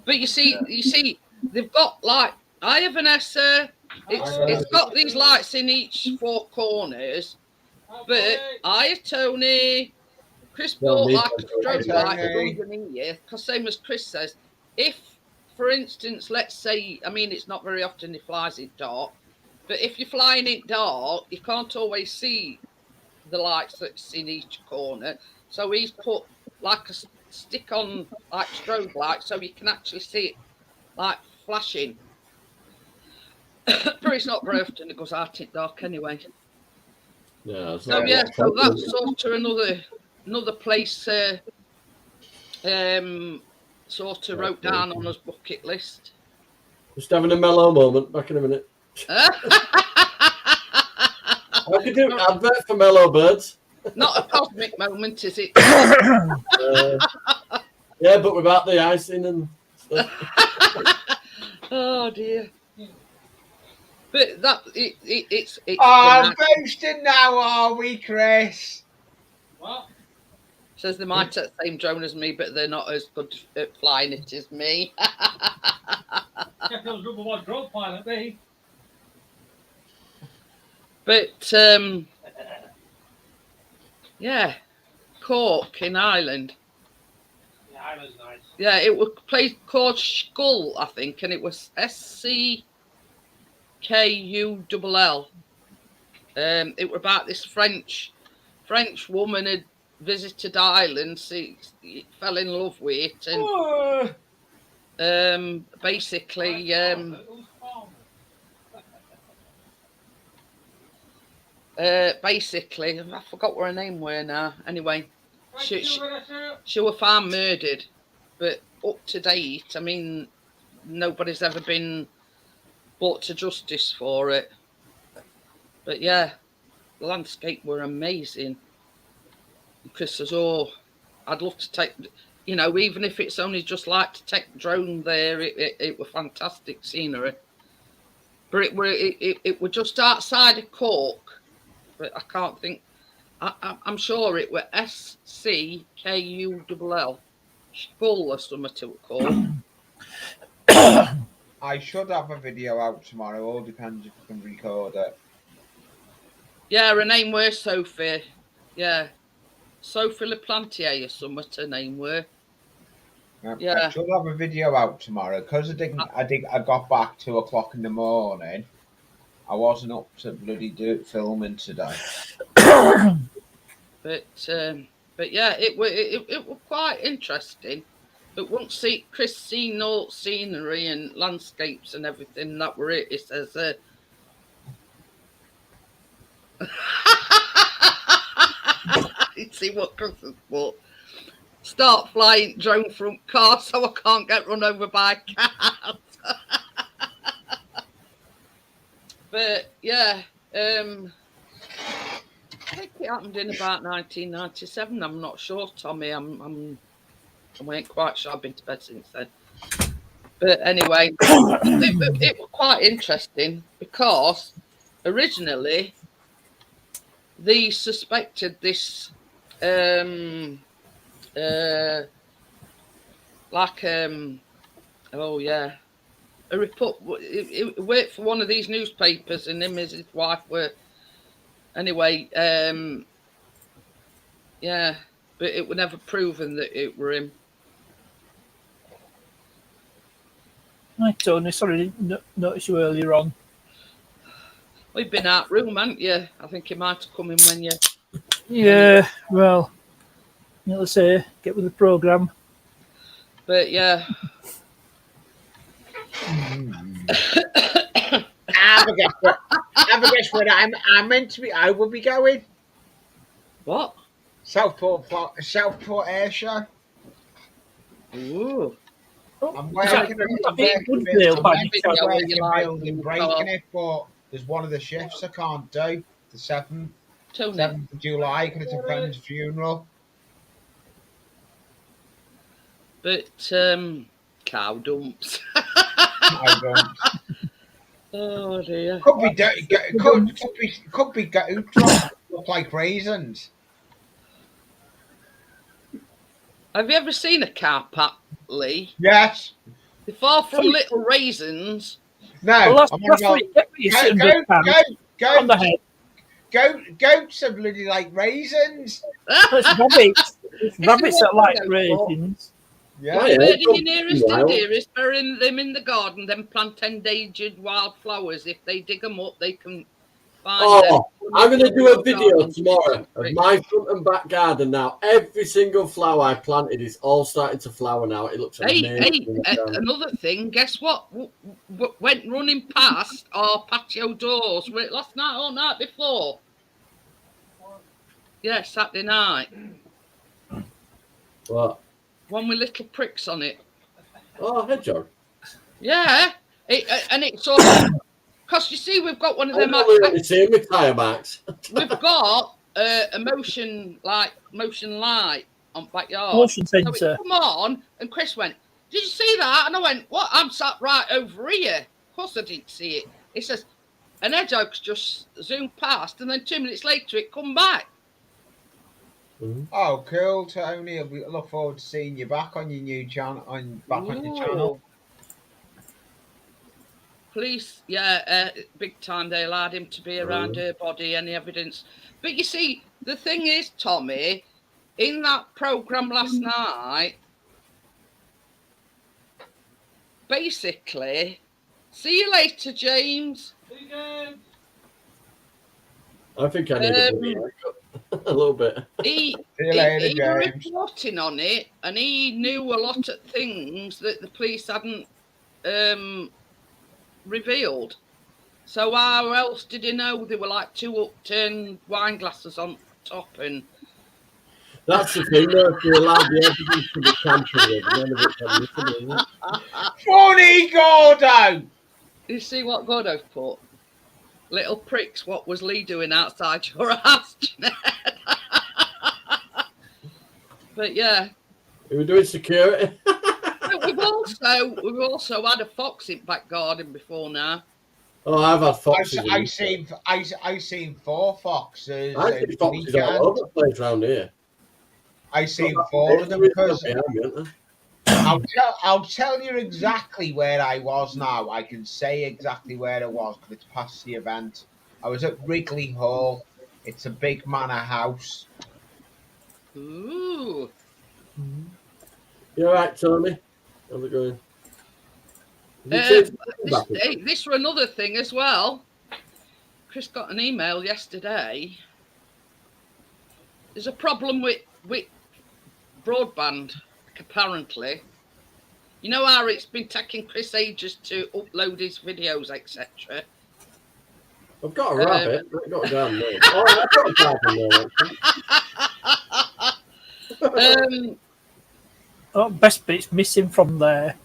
But you see, they've got like I have an Essa. It's got these lights in each 4 corners. But Tony, Chris Well, bought me like a too. strobe Hi, light Tony. underneath. Because same as Chris says, if, for instance, let's say, I mean, it's not very often he flies in dark, but if you're flying in dark, you can't always see the lights that's in each corner. So he's put like a stick on like strobe light so you can actually see it like flashing. For it's not very often it goes out in dark anyway. Yeah. It's So not yeah, much so problem. that's sort of another place sort of wrote down on his bucket list. Just having a mellow moment. Back in a minute. I could do advert for Mellow Birds. Not a cosmic moment, is it? Yeah, but without the icing and stuff. Oh dear. But that it's Oh, boasting now, are we, Chris? What? says they might have the same drone as me, but they're not as good at flying it as me. Check those number one drone pilot, me. But yeah, Cork in Ireland. The island's nice. Yeah, it was place called Skull, I think, and it was SCKULL. It was about this French woman had visited Ireland, fell in love with it, and basically basically, I forgot what her name were now. Anyway, she was found murdered, but up to date, I mean, nobody's ever been brought to justice for it. But yeah, the landscape were amazing. Chris says, "Oh, I'd love to take, you know, even if it's only just like to take drone there. It were fantastic scenery, but it were just outside of Cork." But I can't think. I'm sure it were SCKULL, Skull or something it was called. I should have a video out tomorrow. All depends if I can record it. Yeah, her name were Sophie. Yeah, Sophie Laplantier or something her name were. Yeah. I should have a video out tomorrow because I got back 2 o'clock in the morning. I wasn't up to bloody filming today. But yeah, it was quite interesting. But once Chris seen all scenery and landscapes and everything, that were it. It says you see what Chris has put. Start flying drone from car so I can't get run over by cars. But yeah, I think it happened in about 1997. I'm not sure, Tommy. I ain't quite sure. I've been to bed since then. But anyway, it was quite interesting because originally they suspected this oh yeah, a report. It worked for one of these newspapers, and him and his wife were anyway. Yeah, but it was never proven that it were him. Hi, Tony. Sorry, didn't notice you earlier on. We've been out room, haven't you? I think he might have come in when you. Yeah, well, you know, let's say get with the programme. But yeah. Have a guess where I'm meant to be. I will be going. What? Southport Air Show. Ooh. I'm working on breaking it, but there's one of the shifts I can't do. The 7th of July, because it's a friend's funeral. But cow dumps. Oh dear. Could be goat drops look like raisins. Have you ever seen a cow pat, Lee? Yes. They're far from little raisins. No. Well, that's what you get when you sit under a pan on the head. Goats are bloody like raisins. It's rabbits. It's rabbits that like raisins. Yeah. Bird in your nearest and dearest, burying them in the garden, then plant endangered wildflowers. If they dig them up, they can find them I'm going to do a video tomorrow of my front and back garden now. Every single flower I planted is all starting to flower now. It looks amazing. Another thing, guess what? Went running past our patio doors last night or night before. Yeah, Saturday night. What? One with little pricks on it. Oh, hedgehog. Yeah, and it's all because you see we've got one of them. See me tire marks. We've got a motion light on backyard. Motion So sensor. it come on, and Chris went, "Did you see that?" And I went, "What? I'm sat right over here." Of course, I didn't see it. He says, "An hedgehog's just zoomed past, and then 2 minutes later, it come back." Oh, cool, Tony. I look forward to seeing you back on your new channel. On your channel. Police, big time. They allowed him to be around her body, any evidence. But you see, the thing is, Tommy, in that programme last night, basically, see you later, James. See you again. I think I need a little bit. He See you later, he was James. reporting on it, and he knew a lot of things that the police hadn't revealed. So how else did he know there were like 2 upturned wine glasses on top? And That's the thing, though. If you allow the evidence to be tampered with, none of it's admissible, isn't it? Funny, Gordo. you see what Gordo put? Little pricks, what was Lee doing outside your house, Jeanette? But yeah. We were doing security. But we've also had a fox in back garden before now. Oh, I've had foxes. I seen 4 foxes. I see foxes all over the place around here. I seen 4 of them. Because I'll tell you exactly where I was now. I can say exactly where I was because it's past the event. I was at Wrigley Hall. It's a big manor house. Ooh. You all right, Tony? How's it going? This was another thing as well. Chris got an email yesterday. There's a problem with broadband, apparently. You know how it's been taking Chris ages to upload his videos, etc. I've got a rabbit. I've got a damn name. Oh, I've got a rabbit there. Oh, best bit's missing from there.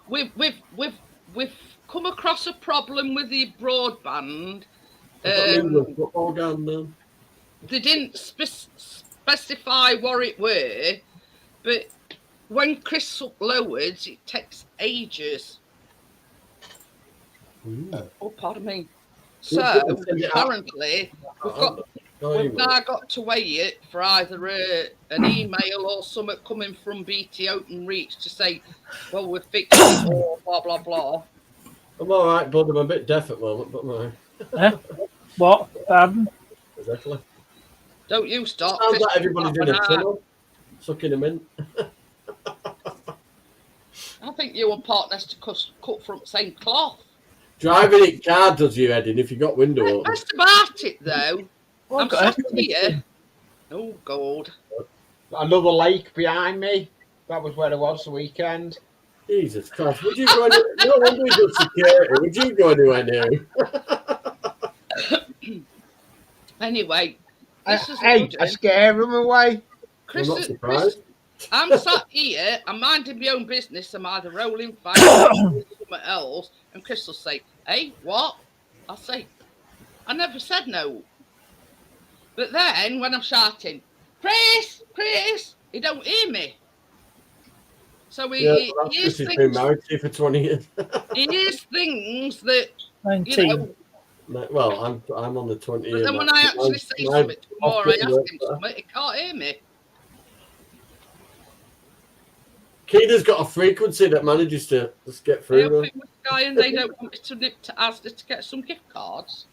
We've come across a problem with the broadband. Football game, man. They didn't specify what it were, but when Chris uploads, it takes ages. Oh, pardon me. So apparently, we've now got to wait for either an email or something coming from BT Openreach to say, well, we've fixed it or blah, blah, blah. I'm all right, bud. I'm a bit deaf at the moment, but no. What? Exactly. Don't you stop. Sounds like everybody's in a tunnel, sucking them in. I think you and partners to cut from the same cloth. Driving it car does you, Eddie, if you got window open. Best about it, though. I'm sat here. Oh, God. Another lake behind me. That was where I was the weekend. Jesus Christ. Would you go anywhere? No wonder you do security. Would you go anywhere new? Anyway. I scare him away. Chris, I'm not surprised. I'm sat here, I'm minding my own business. I'm either rolling fast or doing something else. And Chris will say, hey, what? I'll say, I never said no. But then when I'm shouting, Chris, he don't hear me. So he hears he's things. been married to you for 20 years. He hears things that 19. you know. Well, I'm on the 20 year. But then when I actually say something to him or I ask him something, he can't hear me. Keda's got a frequency that manages to just get I through. hope it was a guy and they don't want me to nip to Asda to get some gift cards.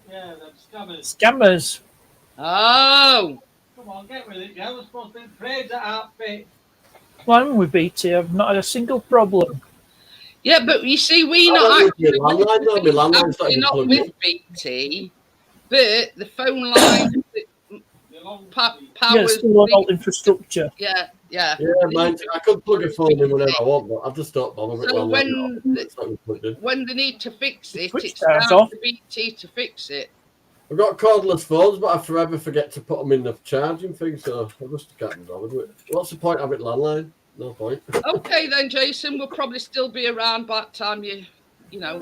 Yeah, that's scammers. Scammers. Oh! Come on, get with it. You haven't supposed to praise that outfit. Well, I'm with BT. I've not had a single problem. Yeah, but you see, we I not went with actually, my landline, though. My landline's not actually even not plugged with in. BT, but the phone line Yeah, powers. still on old infrastructure. Yeah. Yeah, mine. I could plug a phone in whenever I want, but I've just don't bother with So landline. It's not even plugged in. when they need to fix it, Switch it's stars down off. to BT to fix it. I've got cordless phones, but I forever forget to put them in the charging thing, so I just can't be bothered with it. What's the point of it landline? No point. Okay then, Jason, we'll probably still be around by the time you know.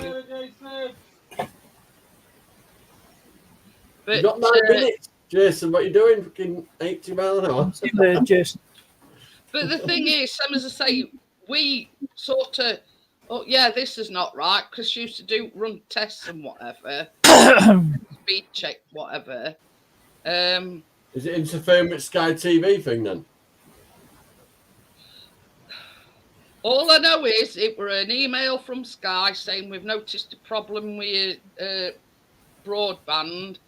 But You've got 9 minutes, Jason. What are you doing? Fucking 80 miles an hour? See you later, Jason. But the thing is, Sam, as I say, we sort of, oh yeah, this is not right, because she used to run tests and whatever, speed check, whatever. Is it interfering with Sky TV thing then? All I know is it were an email from Sky saying we've noticed a problem with broadband.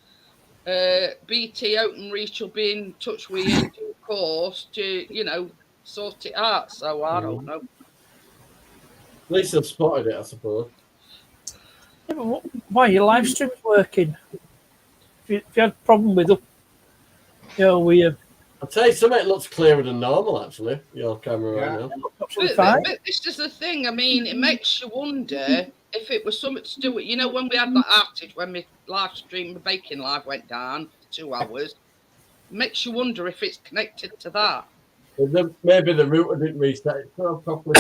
BT Openreach will be in touch with you in due course to, sort it out. So I don't know. At least I've spotted it, I suppose. Yeah, but why are your live streams working? If you had a problem with them, I'll tell you something, it looks clearer than normal, actually, your camera right now. absolutely fine. But this is the thing. I mean, it makes you wonder if it was something to do with, when we had that outage, when my live stream, the baking live went down for 2 hours, it makes you wonder if it's connected to that. Maybe the router didn't reset itself properly.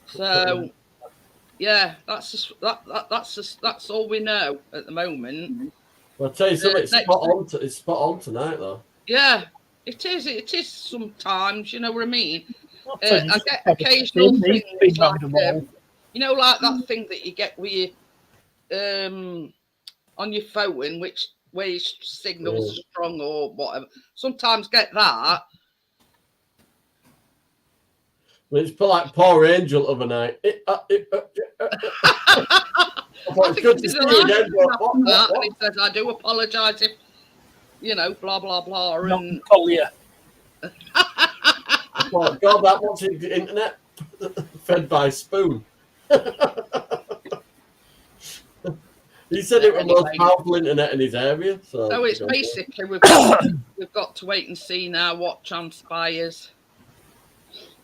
So, yeah, that's all we know at the moment. Well, I'll tell you something, it's spot on tonight, though. Yeah, it is. It is sometimes, you know what I mean? So you I just get have a occasional thing, things been like, round the wall. like that thing that you get with on your phone, where your signals are strong or whatever. Sometimes get that. Well, it's like Poor Angel of a night. I It's think good to it's see the you last again. one But after that, and he says, I do apologise if, blah, blah, blah. Not And Collier. oh, God, that wants the internet fed by spoon. He said it was the most powerful internet in his area. So it's basically we've got to wait and see now what transpires.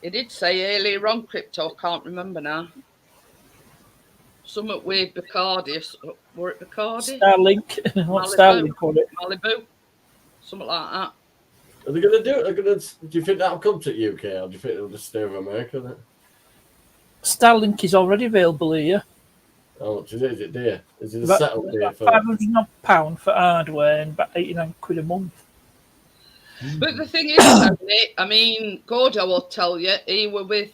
It did say earlier on crypto, I can't remember now. Something with Bacardi. Were it Bacardi? Starlink. What Starlink called it? Malibu. Something like that. Are they going to do it? Do you think that'll come to the UK, or do you think it'll just stay with America then? Starlink is already available here. How much is it? Is it dear? Is it a About settled dear for £500 for hardware and about £89 a month. But the thing is, Tony, I mean, Gordo will tell you he were with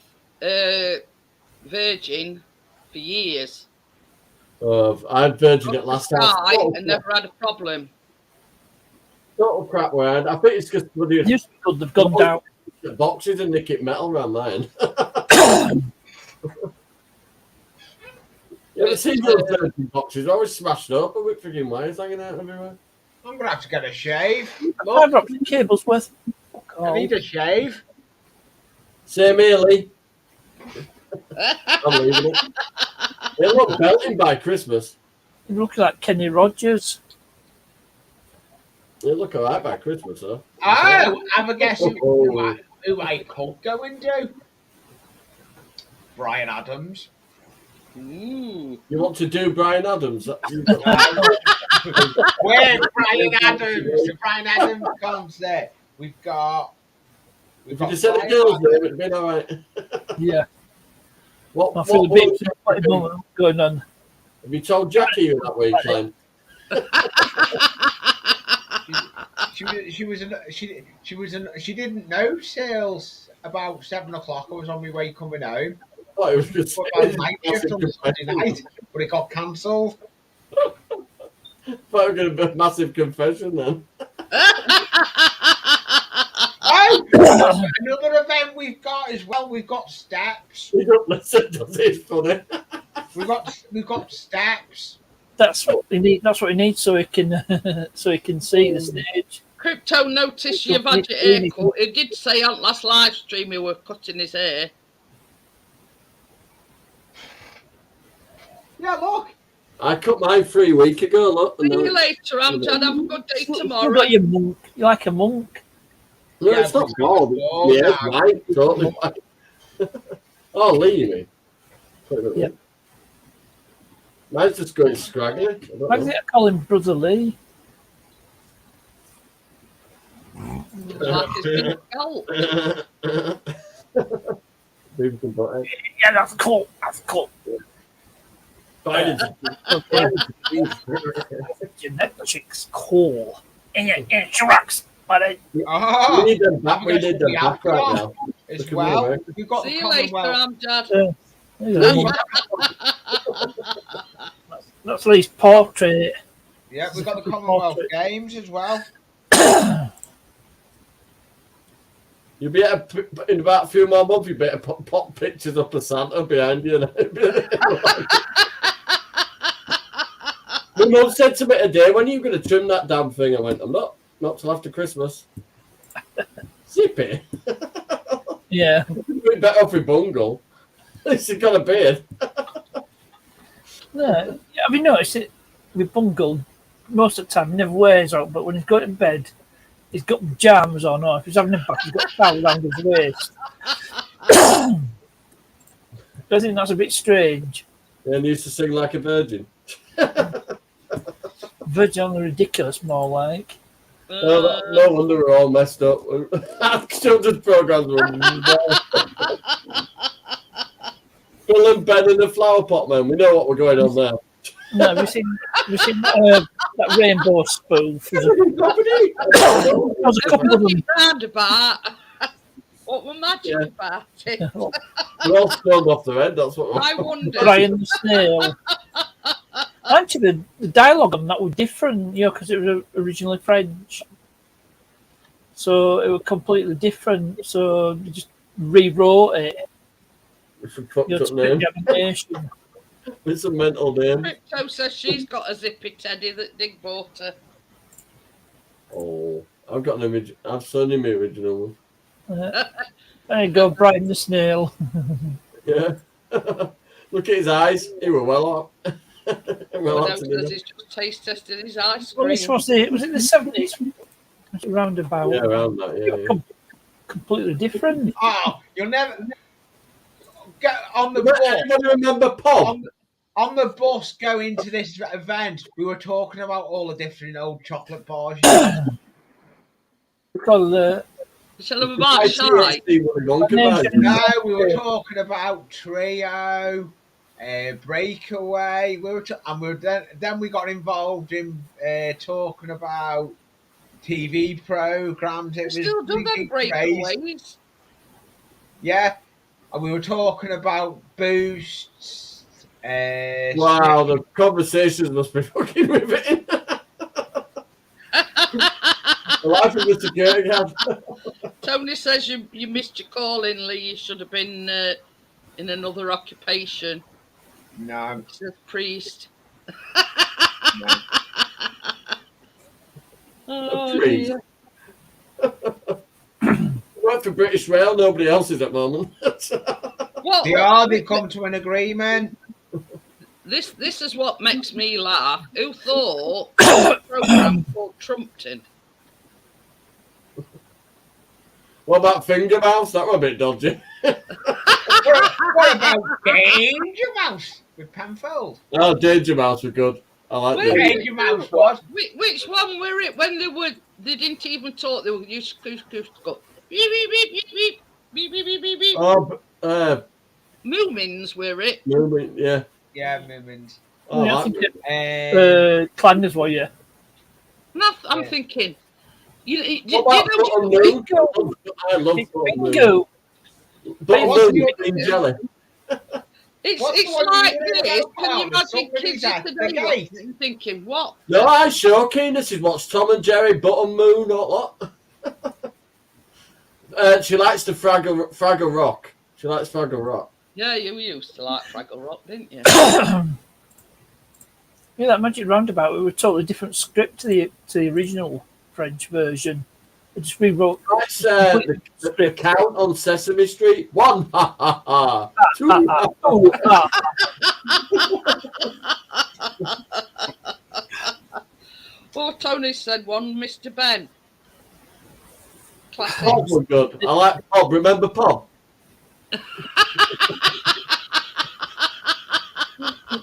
Virgin for years. I had Virgin at last time. And never had a problem. Total crap word. I think it's because It used to be good, they've gone down. the boxes and nick it metal around mine. You ever seen those Virgin boxes? They're always smashed up with freaking wires hanging out everywhere. I'm gonna have to get a shave. Five optic cables worth. I need a shave. Same here, Lee. I'm leaving it. They look belting by Christmas. You're looking like Kenny Rogers. They look alright by Christmas, though. Oh, have a guess who I could go and do? Brian Adams. Ooh. You want to do Brian Adams? Where Brian Adams? Brian Adams concert. We've got. If you just said the girls' name, it'd been alright. Yeah. What I feel a bit have moment going on. you told Jackie you were that way, Glenn? She didn't know sales about 7 o'clock. I was on my way coming home. Oh, it was just Night shift on Sunday night, but it got cancelled. thought we were going to be a massive confession then. Oh, another event we've got as well. We've got steps. You don't listen, does it? It's funny. We've got steps. That's what he needs. That's what he needs so he can see the stage. Crypto noticed you've had your hair cut. It did say on last live stream he were cutting his hair. look. I cut mine 3 weeks ago. Look. See you later, Amjad. Have a good day Still tomorrow. got your monk. You're like a monk. No, Yeah, it's not but bald. it's bald Yeah, now. white, totally white. Oh, Lee, you mean? Yep. Mine's just going scraggly. I don't Why do know. they call him Brother Lee? Like it's been scalped. Boobs and butt. Yeah, that's cool. That's cool. Genetics cool. Yeah, Shrugs. But We Oh, need them back. We Have you need them got back right the now. as Look at me, well. mate. We've got See the you later, Commonwealth. Amjad. that's Lee's portrait. Yeah, we've got the Commonwealth Games as well. You'll be able to, in about a few more months, you better pop pictures up of Santa behind you. My mum said to me today, when are you going to trim that damn thing? I went, I'm not till after Christmas. Zippy. Yeah. We'd better off with Bungle. At least he's got a beard. No, have you noticed it with Bungle? Most of the time, he never wears out, but when he's going to bed, he's got pajamas on, or if he's having a bath, he's got a towel around his waist. I think that's a bit strange. And he used to sing like a virgin. Virgin on the ridiculous, more like. No wonder we're all messed up. Our children's programs were Bill and Ben in the flower pot, man. We know what we're going on there. No, we've seen that rainbow spoof. There's a couple of them. Magic roundabout. What were magic Yeah. about it? We're all stoned off the head. That's what I we're wonder. Brian the Snail. Actually, the dialogue on that was different, because it was originally French. So it was completely different. So they just rewrote it. It's a fucked To up fit name. the animation. It's a mental name. Crypto says she's got a zippy teddy that Dig bought her. Oh, I've got an image. I've seen him original one. There you go, Brian the Snail. Yeah. Look at his eyes. He were well off. well Crypto off to says dinner. he's just taste tested his ice Well, cream. this was it the 70s? Was it roundabout? Yeah, around that. Yeah. Completely different. Oh, you'll never get on the But bus. anybody remember Pop? On the bus going to this event, we were talking about all the different old chocolate bars. Because Tell them about Shy. No, we were talking about Trio, Breakaway. Then we got involved in talking about TV programs. It was Still done them really crazy. breakaways. Yeah, and we were talking about boosts. Wow, the conversations must be fucking riveting. The life of the security guard. Tony says you missed your call in, Lee. You should have been in another occupation. No, He says priest. no. Oh, priest. dear. Work for British Rail, nobody else is at the moment. They've come to an agreement. This is what makes me laugh. Who thought a program called Trumpton? What about Finger Mouse? That was a bit dodgy. What about Danger Mouse with Penfold? Oh, Danger Mouse was good. I like Wait, that. Danger Mouse was. Which one were it when they didn't even talk? They were used to go beep beep beep beep beep beep beep beep beep beep. Oh, Moomins were it? movement, yeah. Yeah, Moomins. Oh, Yeah, I I think like it, Clangers were, yeah. And I'm Yeah. thinking, you What about Button Moon? Bingo. I love Button Moon. Bingo. Button What's Moon the with other green jelly. It's What's the one like you hear this. about Can you now? imagine Somebody's kids at of the today gate. watching and thinking, what? No, I'm sure, Keen. This is what's Tom and Jerry, Button Moon, or what? She likes the Fraggle Rock. She likes Fraggle Rock. Yeah, you used to like Fraggle Rock, didn't you? Yeah, that Magic Roundabout, it was a totally different script to the original French version. They just rewrote That's the count on Sesame Street. 1, ha ha ha. 2, ha ha. Tony said one, Mr. Ben. Classic. Pop was good. I like Pop. Remember Pop?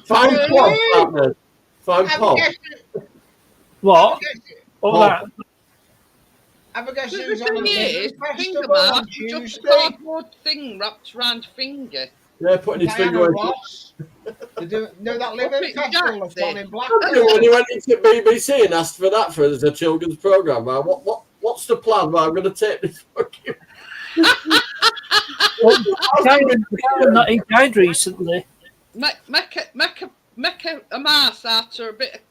Find Pop, partner. Find Pop. What? What was that? Have a guess The who's on the thing is, Living think Festival about on it, just a Tuesday? cardboard thing wrapped around your finger. Yeah, putting his Diana finger in. Ross. They do, no, that Living Puppet Festival that's on in Jackson. Blackpool. When he went into BBC and asked for that for as a children's programme, what's the plan? Well, I'm going to take this fucking. He died recently. Make a mask out of a bit of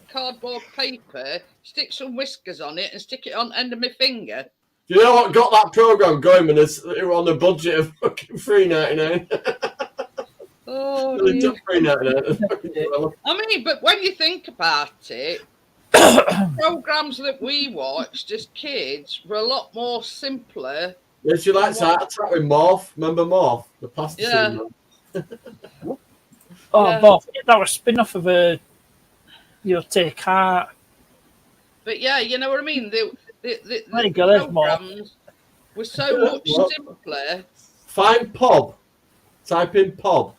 cardboard paper, stick some whiskers on it, and stick it on the end of my finger. Do you know what got that programme going when they were on a budget of fucking $3.99? Oh, They dear. took $3.99. I mean, but when you think about it, programs that we watched as kids were a lot more simpler. Yeah, she likes Heart Attack with Morph. Remember Morph? The pasta Yeah. Oh, Yeah. Bob, that was a spin-off of Take Heart. But yeah, you know what I mean. The There you go, there's more. programs were so much What? simpler. Find Pob. Type in Pob.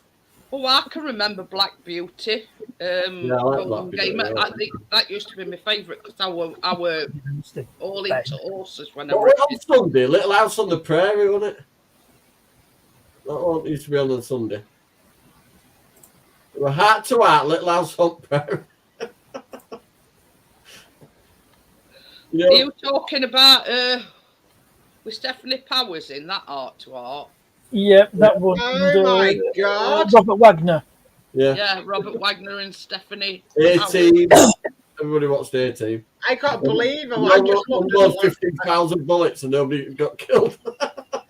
Oh, I can remember Black Beauty. I like Golden Black Beauty, Game. yeah. I think that used to be my favourite because I were all into horses when I What was was on Sunday? Little House on the Prairie, wasn't it? That one used to be on Sunday. They were Heart to Heart, Little House on the Prairie. You know, Are you talking about with Stephanie Powers in that Art to Art? Yeah, that one. Oh my God. Robert Wagner. yeah. Yeah, Robert Wagner and Stephanie. A-Team. Everybody watched A-Team. I can't believe it. I just looked at the 15,000 bullets and nobody got killed.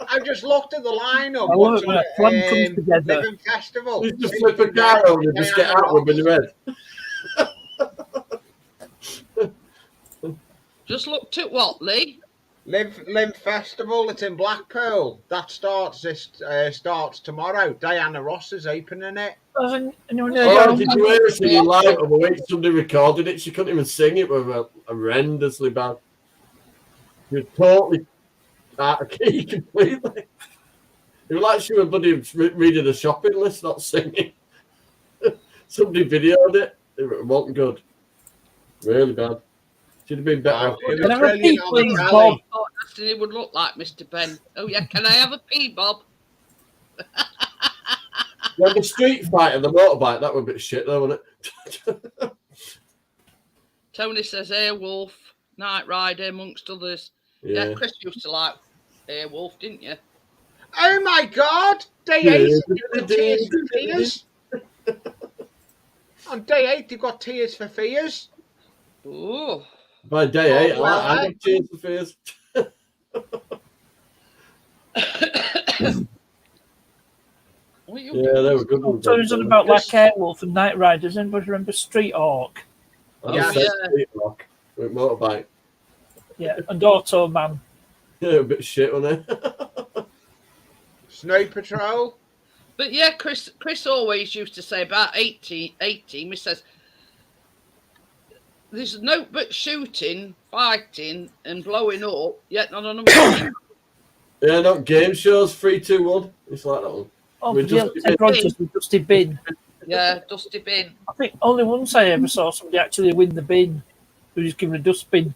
I just looked at the lineup. I love it when a plan comes together. Living Festival. You just flip a car over and just get out with the red. Just looked at what, Lee? Live Festival. It's in Blackpool. That starts tomorrow. Diana Ross is opening it. Anyone Oh, did you hear her singing live on the week somebody recorded it? She couldn't even sing it. It was horrendously bad. You're totally out of key completely. It was like she was bloody reading a shopping list, not singing. Somebody videoed it. It wasn't good. Really bad. Should have been better. It Can I was have a brilliant peek, on the please, telly. Bob? Oh, Destiny would look like Mr. Ben. Oh yeah, can I have a pee, Bob? Yeah, the Street Fighter, the motorbike, that was a bit shit though, wasn't it? Tony says Airwolf, Night Rider, amongst others. Yeah, Chris used to like Airwolf, didn't you? Oh my God! Day 8, you've got Tears for Fears. On day 8, you've got Tears for Fears. Ooh. By day 8, Oh, well, I like Tears for Fears. What are you Yeah, they were good ones. So it was on about like Airwolf and Night Riders. Anybody remember Street Hawk? Yeah, Street Rock with motorbike. Yeah, and Auto Man. Yeah, a bit shit, wasn't it? Snow Patrol. But yeah, Chris always used to say about 18, he says, there's no but shooting, fighting, and blowing up, yet not on a Yeah, not game shows, 3, 2, 1. It's like that one. Oh, We for just- the Ted Rogers with Dusty Bin. Yeah, Dusty Bin. I think only once I ever saw somebody actually win the bin. Who was given a dustbin.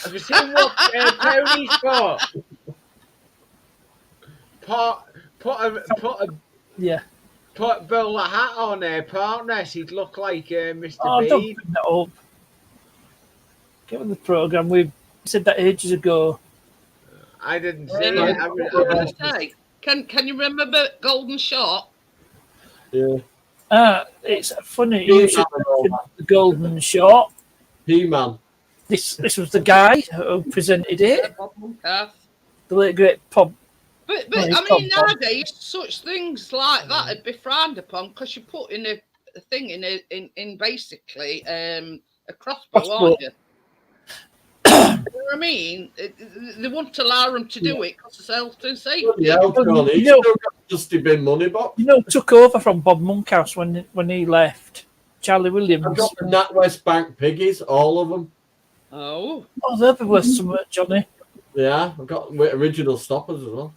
Have you seen what Tony's got? Yeah. Put Bill the hat on her partner. He'd look like Mr. Oh, don't Bean. bring that up. Get on the programme. We said that ages ago. I didn't see I it. was going to say, can you remember Golden Shot? Yeah. It's funny. You should mention the Golden Shot. He-Man. This was the guy who presented it. Bob Moncalf. The late great Bob. But Well, I he's mean, Bob. nowadays, such things like that would be frowned upon because you put in a thing in basically a crossbow, Crossbow. aren't you? You know what I mean? They won't allow them to do it because it's health and safety. Yeah, Tony. He's You know- still got Dusty Bin money box. You know, took over from Bob Monkhouse when he left. Charlie I've Williams. got the NatWest Bank piggies, all of them. Oh, Oh, they'll be worth some work, Johnny. Yeah, I've got original stoppers as well.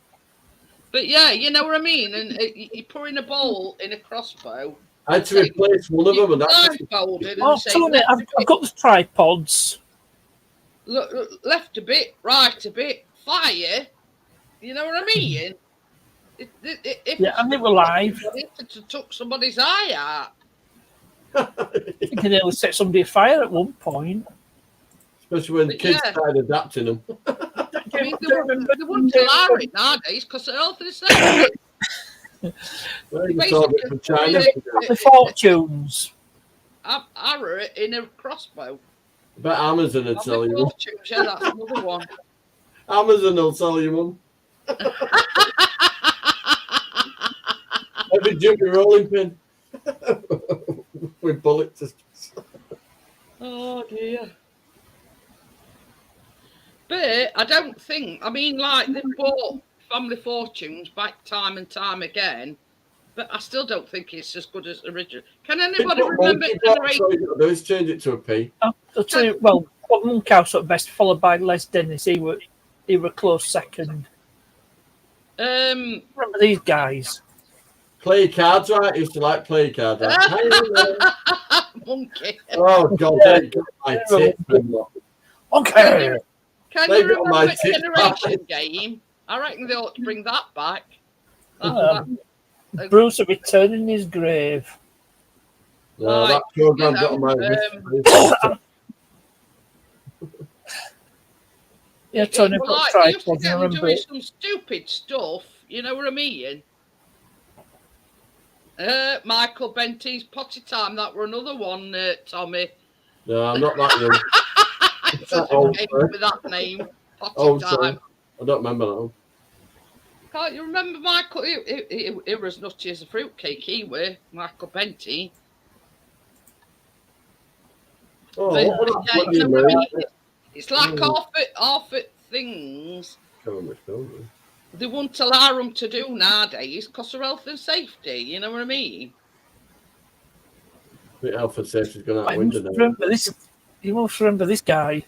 but yeah, you know what I mean. And you pour in a bowl in a crossbow. I had to replace one of them, and that's blindfolded Oh, and say Tony, left, I've got the tripods. look, left a bit, right a bit, fire. You know what I mean? If Yeah, and they were live. it took somebody's eye out. You can nearly set somebody afire at one point. especially when But kids yeah. started adapting them. I mean, they wouldn't allow it nowadays because of health and safety. Well, you saw it from China. The fortunes. Arrow in a crossbow. But Amazon would sell you one. Fortunes, yeah, that's another one. Amazon will sell you one. Every jumpy rolling pin with bullets. Oh dear. But I don't think, I mean, like they bought Family Fortunes back time and time again, but I still don't think it's as good as the original. Can anybody remember Generation? Let's change it to a P. I'll tell you, well, Monkhouse at best, followed by Les Dennis. He were close second. Remember these guys? Play your cards right. I used to like play your cards right. Monkey. Oh God, they got my tip. Okay. Can They you got my remember tip Generation game? I reckon they ought to bring that back. Bruce will be turning his grave. No, that program's got on my list. Yeah, Tony, Well, got like, you used to tripods. I get them remember doing it. some stupid stuff, you know what I mean? Michael Benty's Potty Time, that were another one, Tommy. No, I'm not that young. It's a old, game sir. with that name, Potty Oh, Time. sorry. I don't remember that one. Can't you remember Michael? He was nutty as a fruitcake, he were, Michael Benty. Oh, But, what was yeah, that you know bloody what I name? mean? It's like half it things Can't remember which film. they won't allow them to do nowadays because of health and safety, you know what I mean? I think Health and Safety's gone out the You window must now. remember this. You must remember this guy,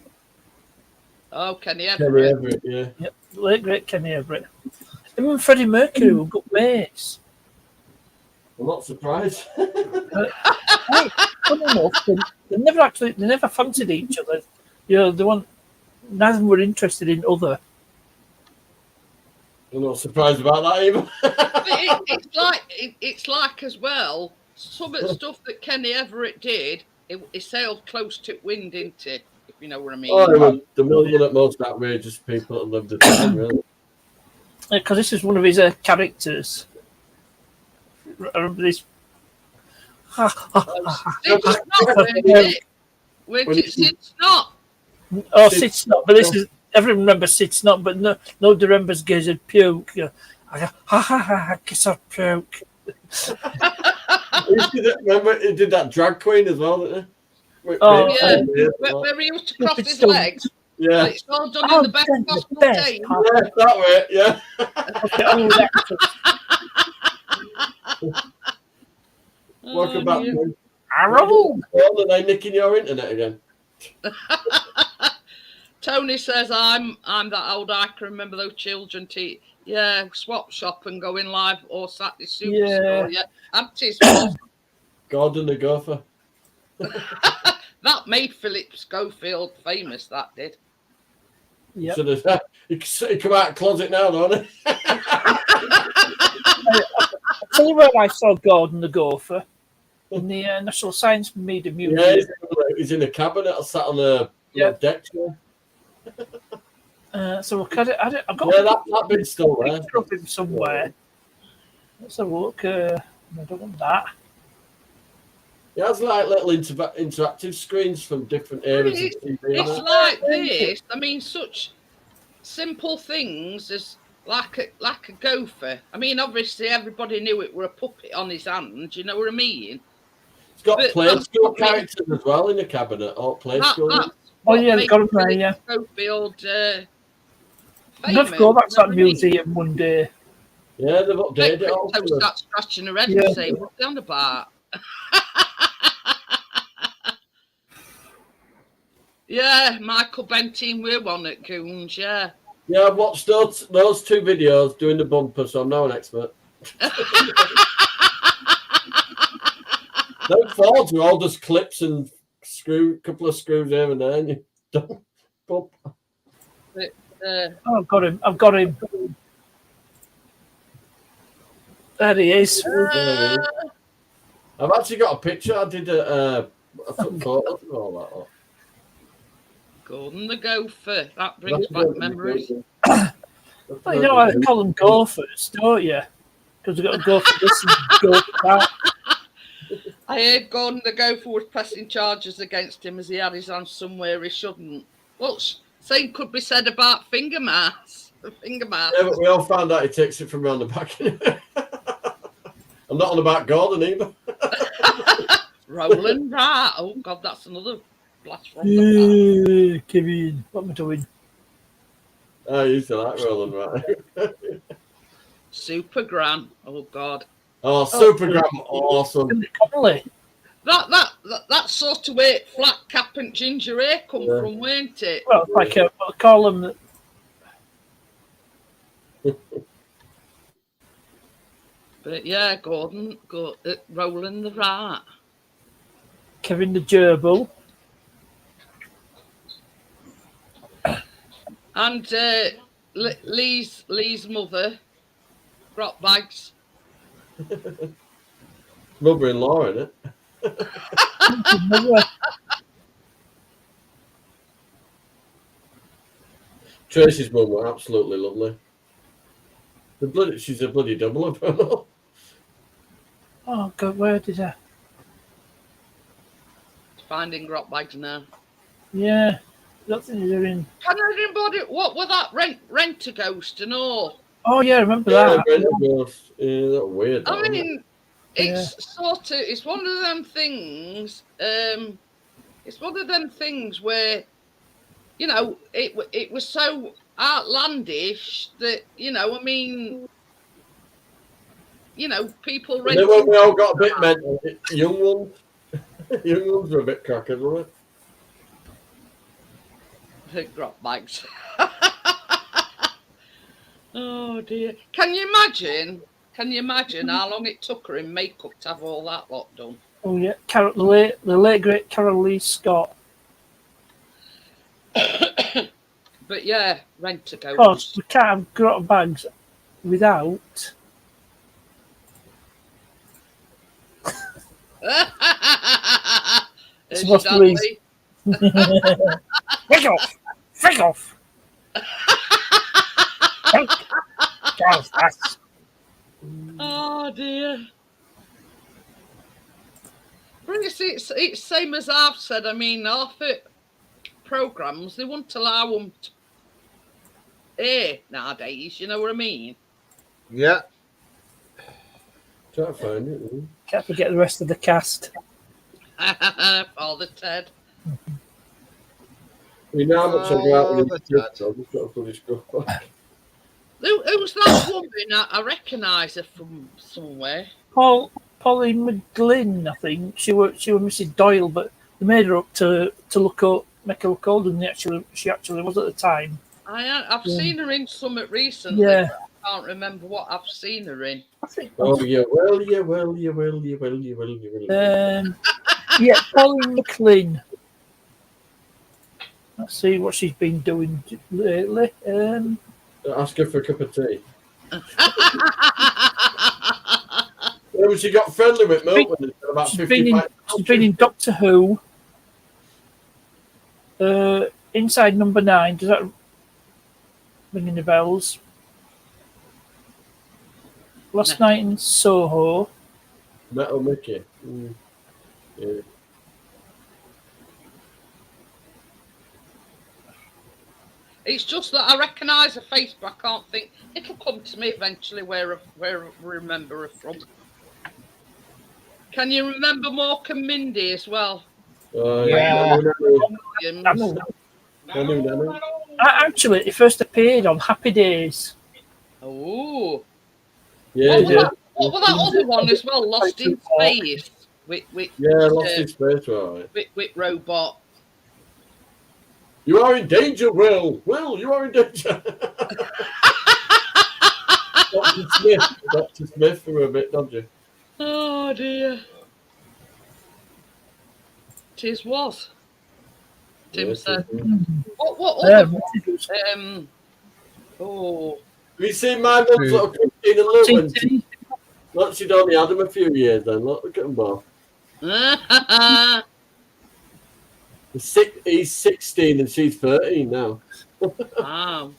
Oh, Kenny Kenny Everett. Everett, yeah. late great Kenny Everett. Him and Freddie Mercury were good mates. I'm not surprised. Hey, funny enough, they never fancied each other. You know, neither of them were interested in other. I'm not surprised about that either. But it's like as well, some of the stuff that Kenny Everett did, it sailed close to wind, didn't it? If you know what I mean. Oh, they were the million at most outrageous people that lived at the time, really. Because this is one of his characters. I remember this. It's not, wasn't it? It's not. Oh, Sid Snot, but this is everyone remembers Sid Snot, but nobody remembers Gizzard Puke. I guess I puke. Remember, he did that drag queen as well, didn't he? Oh, Yeah, yeah, where he used to cross his Stupid legs. yeah. It's all done in the best possible day. Yeah, that way, yeah. Welcome back. dear. man. Arrow. Well, are they nicking your internet again? Tony says I'm that old I can remember those children swap shop and going live or Saturday super store. Yeah. Auntie's was. Gordon the Gopher. That made Philip Schofield famous, that did. Yep. Should have, he come out of the closet now, don't he? I'll tell you where I saw Gordon the Gopher. In the National Science Media Museum. Yeah, he's in a cabinet. I sat on the deck chair. So I've got that bit's still there. picture of him somewhere. Let's have a look. I don't want that. He has like little interactive screens from different areas of TV. It's like this. I mean, such simple things as like a gopher. I mean, obviously everybody knew it were a puppet on his hand. You know what I mean? It's got But play that's school what we- characters as well in the cabinet. Or play school. That's Oh what yeah, made got him there. Philip Yeah, Schofield I'd have to go back to that museum one day. Yeah, they've updated it all. Don't start scratching her head Yeah. and say, "What's he on about?" Yeah, Michael Benteen, we're one at Goons, yeah. Yeah, I've watched those 2 videos doing the bumper, so I'm now an expert. Them Fords are all just clips and couple of screws here and there, and you don't bump. Oh, I've got him. There he is. I've actually got a picture. I did I took photos and all that. Gordon the Gopher. That brings back memories. Well, you know why they call them gophers, don't you? Because they've got to go for this and go for that. I heard Gordon the Gopher was pressing charges against him as he had his hand somewhere he shouldn't. Well, same could be said about Finger Mass. Yeah, but we all found out he takes it from around the back. I'm not on about Gordon either. Roland Wright. Oh, God, that's another blast from the Yeah, Kevin, what am I doing? I used to like Roland Wright. Super Gran. Oh, God. Oh, Supergram, awesome. Connolly. That sort of way flat cap and ginger hair come from, weren't it? Well, it's like I call them. But yeah, Gordon, Roland the Rat. Kevin the Gerbil. And Lee's mother, Grot Bags. Mother-in-law, isn't it? Tracy's mum were absolutely lovely. She's a bloody double of her. Oh God, where did I? Finding Grot Bags now. Yeah, that's in doing. Can anybody? What were that rent a ghost and all? Oh yeah, I remember that. Yeah, that weird. I mean, it's it's one of them things. It's one of them things where, you know, it was so outlandish that, you know, I mean, you know, people. And then when we all got a bit mental, young ones were a bit crackers, weren't they? Grot Bags. Oh dear! Can you imagine how long it took her in makeup to have all that lot done? Oh yeah, the late great Carol Lee Scott. But yeah, rent a ghost. Of course, we can't have Grot Bags without. It's supposed to be. Fig off! Fig off! Oh dear. But it's same as I've said. I mean, half it programs they won't allow them to air nowadays. You know what I mean? Yeah. Try to find it. Can't forget the rest of the cast. Father Ted. We know how much I go out with the kids, so I've just got to put his stuff back. Who's that woman? I recognise her from somewhere. Polly McGlynn, I think. She was Mrs. Doyle, but they made her up to make her look older than she actually was at the time. I've seen her in something recently. Yeah. But I can't remember what I've seen her in. I think. Oh yeah, well. Yeah, Polly McLean. Let's see what she's been doing lately. Ask her for a cup of tea. Yeah, she got friendly with Milton about 55. She's been in Doctor Who. Inside Number 9. Does that ring any bells? Last Night in Soho. Metal Mickey. Yeah. It's just that I recognise her face, but I can't think. It'll come to me eventually where I remember her from. Can you remember Mork and Mindy as well? Yeah. Actually, it first appeared on Happy Days. Oh. Yeah, what was that other one as well? Lost in Space. With Lost in Space, right. With Robot. You are in danger, Will. Will, you are in danger. Dr. Smith for a bit, don't you? Oh dear. Tis was. Tim Yes, said. it is. What other Oh, Have you seen my mum's little Christine and Luke? When look, she'd only had them a few years then. Look at them both. He's 16 and she's 13 now. wow.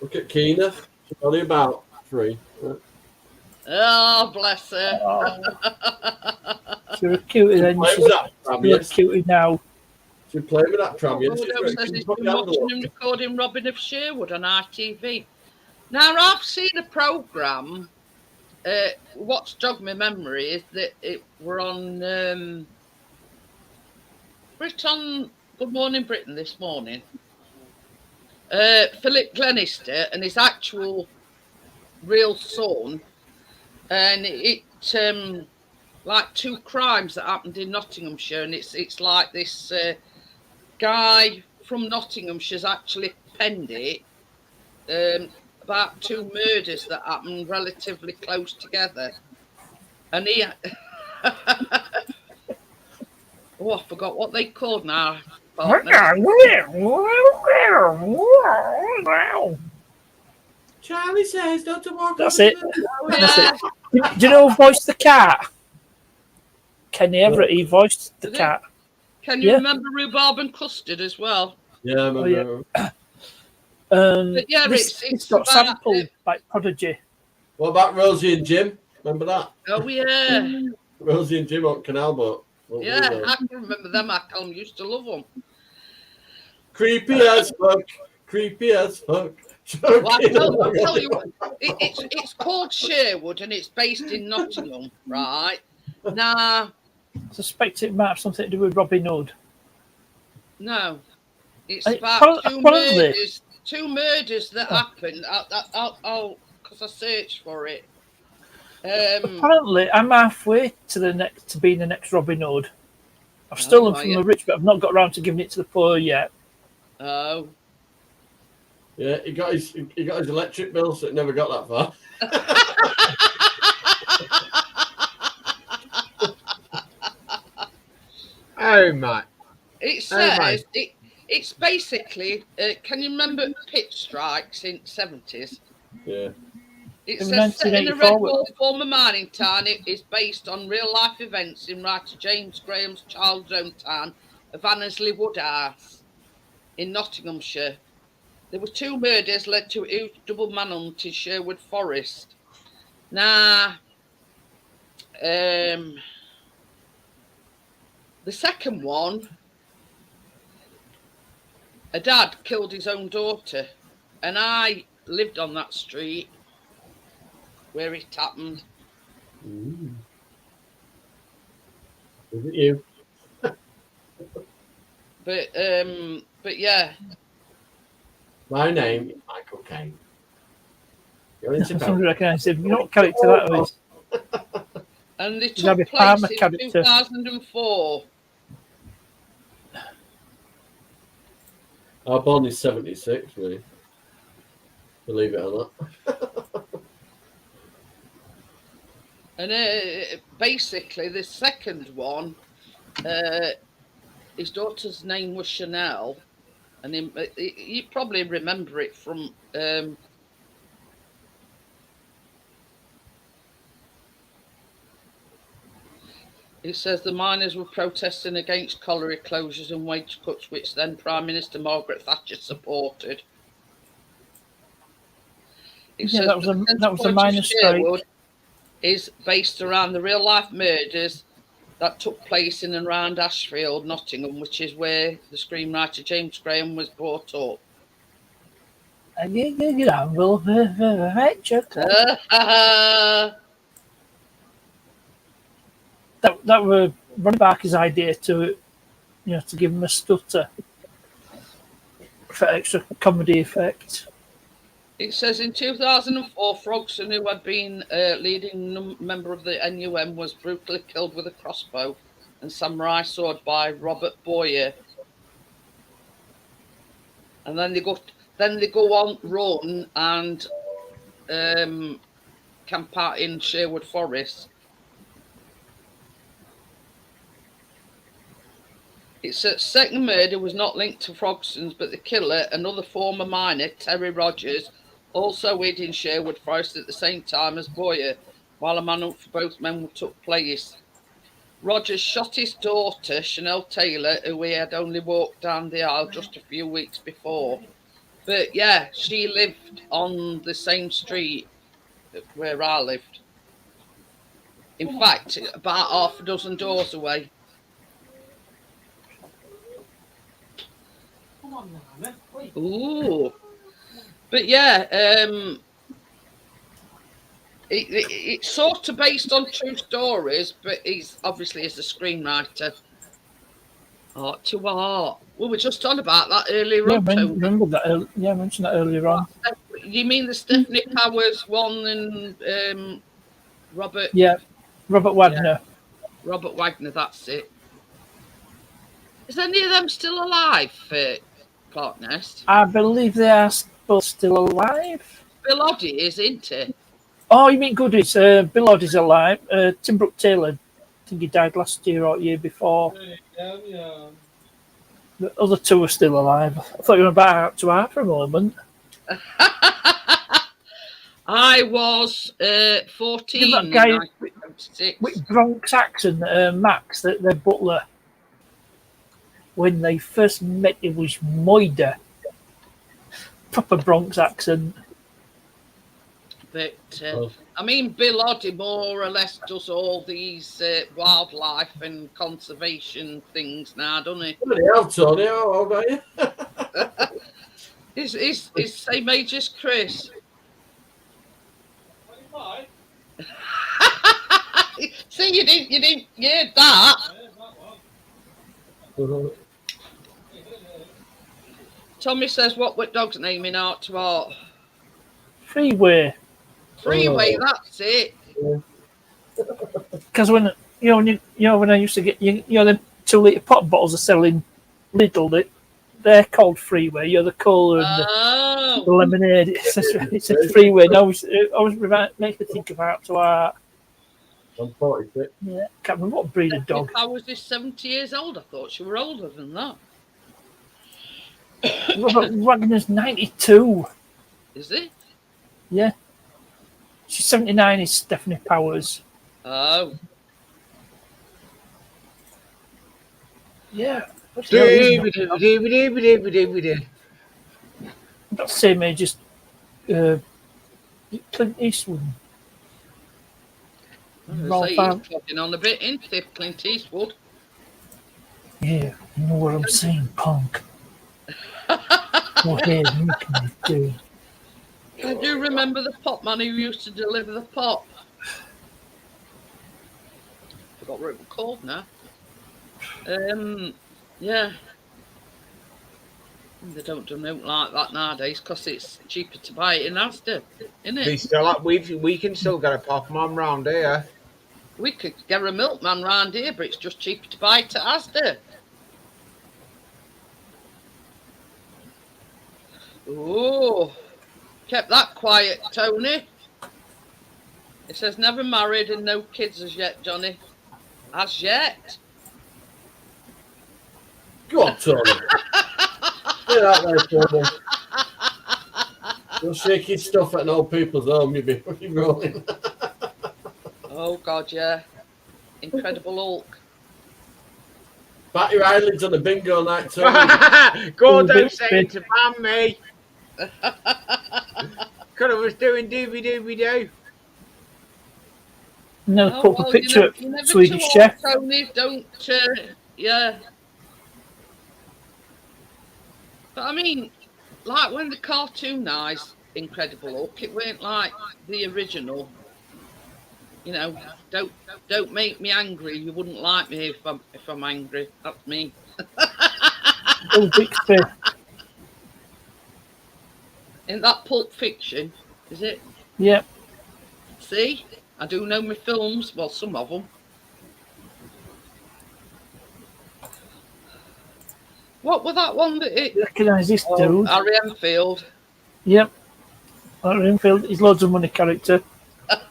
Look at Keena. She's only about 3. Oh, bless her. she was cuter then. Play She's with that tram, yes. cuter now. She played with that tram, yes. Bordeaux says he's been watching and recording Robin of Sherwood on ITV. Now, I've seen a programme, what's jogged my memory is that it were on Good Morning Britain this morning. Philip Glenister and his actual real son, and it like 2 crimes that happened in Nottinghamshire, and it's like this guy from Nottinghamshire's actually penned it about 2 murders that happened relatively close together, and he oh, I forgot what they called now. Charlie says not to walk. That's it. Oh, That's yeah. it. Do you know who voiced the cat? Kenny Everett. He voiced the Did he? cat. Can you Yeah. remember rhubarb and custard as well? Yeah, I remember. But yeah, this it's got about sampled by Prodigy. What about Rosie and Jim? Remember that? Oh yeah, Rosie and Jim on Canal Boat. yeah. I can remember them. I used to love them. Creepy as fuck. Creepy as fuck. Well, I'll tell you what. It's called Sherwood and it's based in Nottingham, right? Now, I suspect it might have something to do with Robin Hood. no, it's Hey, about apparently- two murders that happened. I'll because I searched for it. Apparently, I'm halfway to being the next Robin Hood. I've stolen Oh, from yeah. the rich, but I've not got around to giving it to the poor yet. Oh, Yeah, he got his electric bill, so it never got that far. Oh my! it Oh, my. says it's basically. Can you remember pit strikes in the 70s? Yeah. It In says set in a 1984, red wall former mining town. It is based on real life events in writer James Graham's childhood hometown of Annesley Woodhouse in Nottinghamshire. There were 2 murders led to a huge double manhunt in Sherwood Forest. Now, the second one, a dad killed his own daughter, and I lived on that street where it happened. Is it you? But yeah, My name is Michael Caine. You're into Somebody recognised him. You know what character that was? and they He's gonna took be Palmer place in character. 2004. Our bond is 76, really. Believe it or not. And basically, the second one, his daughter's name was Chanel, and you probably remember it from. It says the miners were protesting against colliery closures and wage cuts, which then Prime Minister Margaret Thatcher supported. It Yeah, says that was a Centre miners' Point of strike. Sherwood is based around the real life murders that took place in and around Ashfield, Nottingham, which is where the screenwriter James Graham was brought up. That were Ronnie Barker's idea to give him a stutter for extra comedy effect. It says in 2004, Frogson, who had been leading member of the NUM, was brutally killed with a crossbow. and Samurai Sword by Robert Boyer. And then they go on run and camp out in Sherwood Forest. It's a second murder was not linked to Frogson's, but the killer, another former miner, Terry Rogers, also hid in Sherwood Forest at the same time as Boyer, while a manhunt for both men took place. Rogers shot his daughter, Chanel Taylor, who he had only walked down the aisle just a few weeks before. But yeah, she lived on the same street where I lived. In fact, about half a dozen doors away. Come on now, man. Wait. Ooh. But yeah, it's sort of based on true stories, but he's obviously is a screenwriter. Heart to heart. We were just on about that earlier Yeah, on. Tony. remember that? I mentioned that earlier on. You mean the Stephanie Powers one and Robert? Yeah, Robert Wagner. Yeah. Robert Wagner, that's it. Is any of them still alive, Clark Nest? I believe they are both still alive. Bill Oddie is, isn't he? Oh, you mean Goodies? Bill Oddie's alive. Tim Brooke Taylor, I think he died last year or year before. Yeah. The other two are still alive. I thought you were about out to art for a moment. I was 14. That guy with Bronx accent, Max, their butler. When they first met, it was Moida. Proper Bronx accent. But I mean, Bill Oddie more or less does all these wildlife and conservation things now, doesn't he? Yeah, Tony, how old are you? He's same age as Chris. 25. See, you didn't hear that. Tommy says, "What dog's naming Art to Art?" Freeway. Freeway, that's it. Because when I used to get the 2 litre pop bottles are selling Lidl, they're called Freeway. The cola and the lemonade. It's a Freeway. And I always makes me think about to Art. I'm 46. Yeah, can't remember what breed of dog. I was just 70 years old. I thought she were older than that. Robert Wagner's 92. Is it? Yeah. She's 79 is Stephanie Powers. Oh. Yeah. About the same age as Clint Eastwood. He's talking on a bit, isn't he, Clint Eastwood? Yeah, you know what I'm saying, punk. Go ahead, what can I do? I do remember the pop man who used to deliver the pop. Forgot what it was called now. Yeah. They don't do nothing like that nowadays because it's cheaper to buy it in Asda, isn't it? We can still get a pop man round here. We could get a milkman round here, but it's just cheaper to buy it at Asda. Oh, kept that quiet, Tony. It says never married and no kids as yet, Johnny. As yet. Go on, Tony. Get out there, Tony. You're shaking stuff at an old people's home, you'd be fucking rolling. Oh, God, yeah. Incredible Hulk. Bat your eyelids on a bingo night, Tony. Gordon saying to ban me. Could have was doing doobie-doobie-doo. No, put a picture of Swedish chef. Tony, don't, yeah. But I mean, like when the cartoonized Incredible Hulk, it weren't like the original. You know, don't make me angry. You wouldn't like me if I'm angry. That's me. Oh, Bixby. Isn't that Pulp Fiction? Is it? Yeah. See, I do know my films. Well, some of them. What was that one that it? You recognise this Oh, dude? Harry Enfield. Yep. Larry Enfield, he's loads of money character.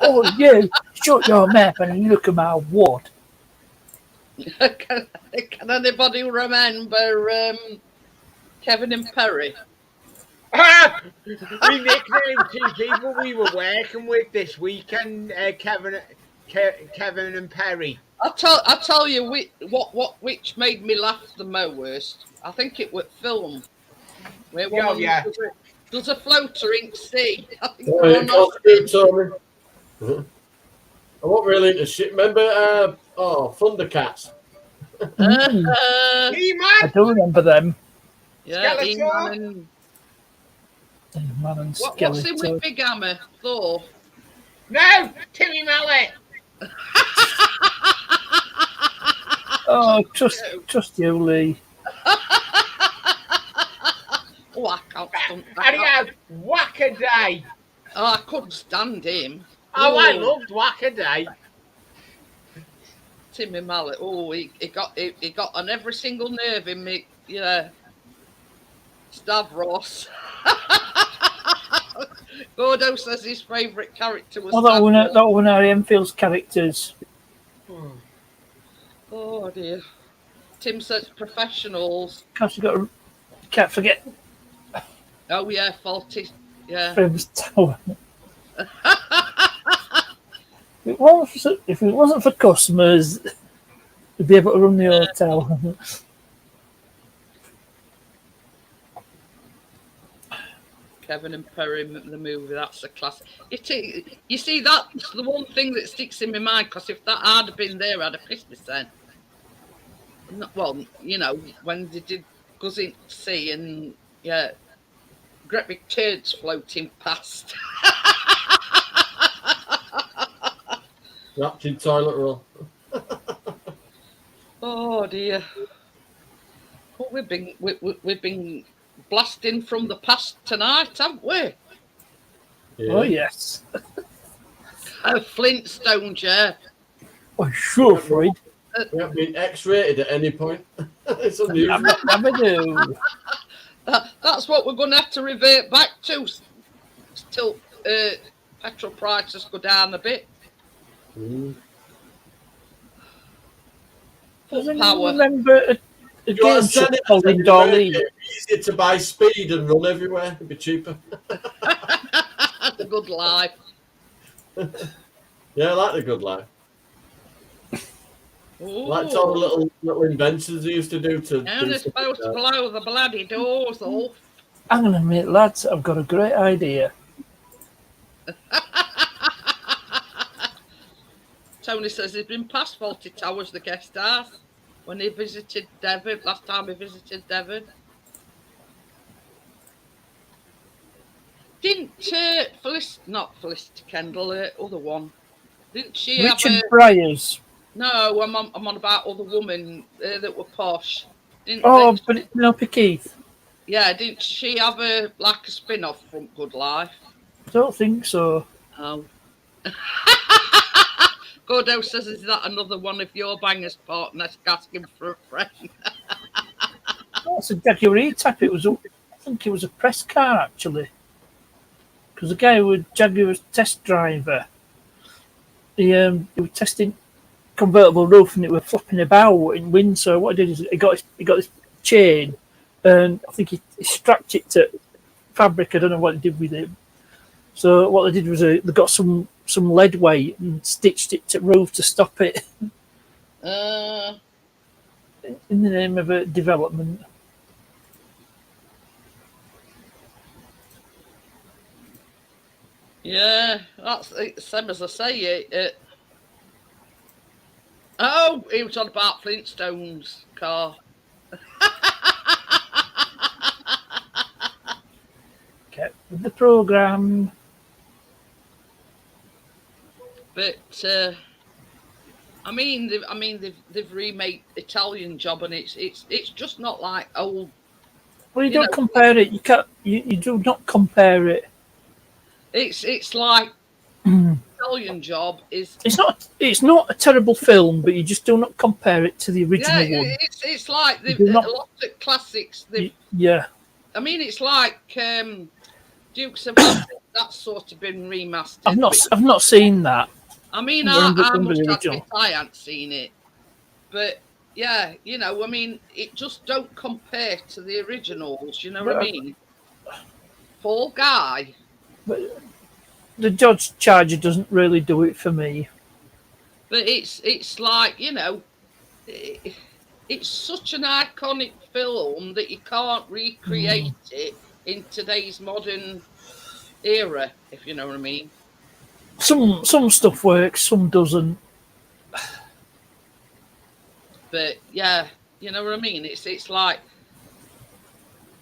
Oh, you, shut your mouth and look at my wad. Can anybody remember Kevin and Perry? We nicknamed two people we were working with this weekend, Kevin and Perry. I tell you which made me laugh the most. I think it was film. Where one of them yeah. does a floater in sea. I think Oh, they're yeah, on costume, Tommy. I wasn't really into shit. Remember, Thundercats? Uh, He-Man! I do remember them. yeah, Skeletor. He-Man and Man and what's in Skeletor. with Big Hammer? Thor. No! Timmy Mallet! Oh, trust you, Lee. Oh, I can't stand And he that. had Whack-A-Day. Oh, I couldn't stand him. Oh, I Ooh, loved Whack-A-Day. Timmy Mallet. Oh, he got on every single nerve in me. Yeah, Stavros. Gordo says his favourite character was Oh, that Stavros. one Harry Enfield's characters. Oh dear. Tim says professionals. Because can't forget Oh yeah, faulty. Yeah. Friends Tower. If it wasn't for customers, we'd be able to run the hotel. Kevin and Perry, the movie, that's a classic. You see, that's the one thing that sticks in my mind, because if that had been there, I'd have pissed myself. Well, you know, when they did Cousin Sea and, yeah, great big turds floating past. Wrapped in toilet roll. Oh dear. Well, we've been blasting from the past tonight, haven't we? Yeah. Oh, yes. Flintstones, yeah. Oh, sure, Freud. We haven't been X-rated at any point. It's unusual. Never do. That's what we're going to have to revert back to till petrol prices go down a bit. Mm. Does Full anyone power. remember a If you want game to show send it, called Indoor League? it'd be easier to buy speed and run everywhere. It'd be cheaper. The good life. Yeah, I like the good life. Ooh. Like all the little inventions they used to do to. Now do they're stuff supposed to like blow the bloody doors off. Hang on a minute, lads. I've got a great idea. Tony says he's been past Faulty Towers, the guest house, when he visited Devon, last time he visited Devon. Didn't not Felicity Kendall, other one, didn't she Richard have a... Bryars. No, I'm on about other woman that were posh. Oh, but it's Penelope Keith. Yeah, didn't she have a spin-off from Good Life? I don't think so. Oh. Gordo says, is that another one of your bangers partners asking for a friend? Oh, it's a Jaguar E-Type. I think it was a press car, actually. Because the guy who was Jaguar's test driver, he was testing convertible roof and it was flopping about in wind. So what he did is he got this chain and I think he strapped it to fabric. I don't know what he did with it. So what they did was they got some lead weight and stitched it to roof to stop it in the name of a development. Yeah, that's the same as I say. Oh, he was on about Flintstones car. Okay, with the programme. But they've remade Italian Job, and it's just not like old. Well, you don't compare it. You can't. You do not compare it. It's like tell you, Job, is It's not a terrible film, but you just do not compare it to the original one. it's like You do not- a lot of classics. Yeah. I mean, it's like Dukes of Hazzard. That's sort of been remastered. I've not seen that. I mean, Yeah, I under the must original. admit I hadn't seen it, but yeah, you know, I mean, it just don't compare to the originals. You know what I mean? Poor guy. But the Dodge Charger doesn't really do it for me. But it's like, you know, it's such an iconic film that you can't recreate it in today's modern era, if you know what I mean. Some stuff works, some doesn't. But yeah, you know what I mean. It's like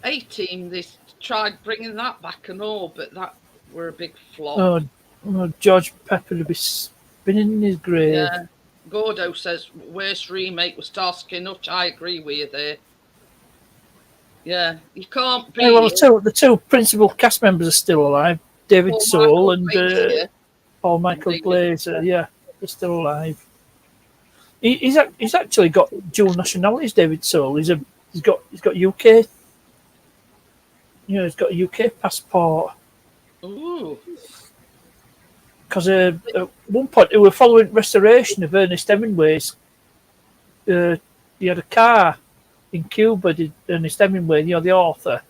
A-Team. They tried bringing that back and all, but that were a big flop. George Pepper would be spinning in his grave. Yeah. Gordo says worst remake was Starsky and Hutch. I agree with you there. Yeah, you can't be. Yeah, well, the two principal cast members are still alive. David Paul Soule Michael and Glazer. Paul Michael David. Glazer. Yeah, they're still alive. He's actually got dual nationalities. David Soule. He's got UK. You know, he's got a UK passport. Ooh. Because at one point they were following restoration of Ernest Hemingway's. He had a car in Cuba. Did Ernest Hemingway, you know, the author?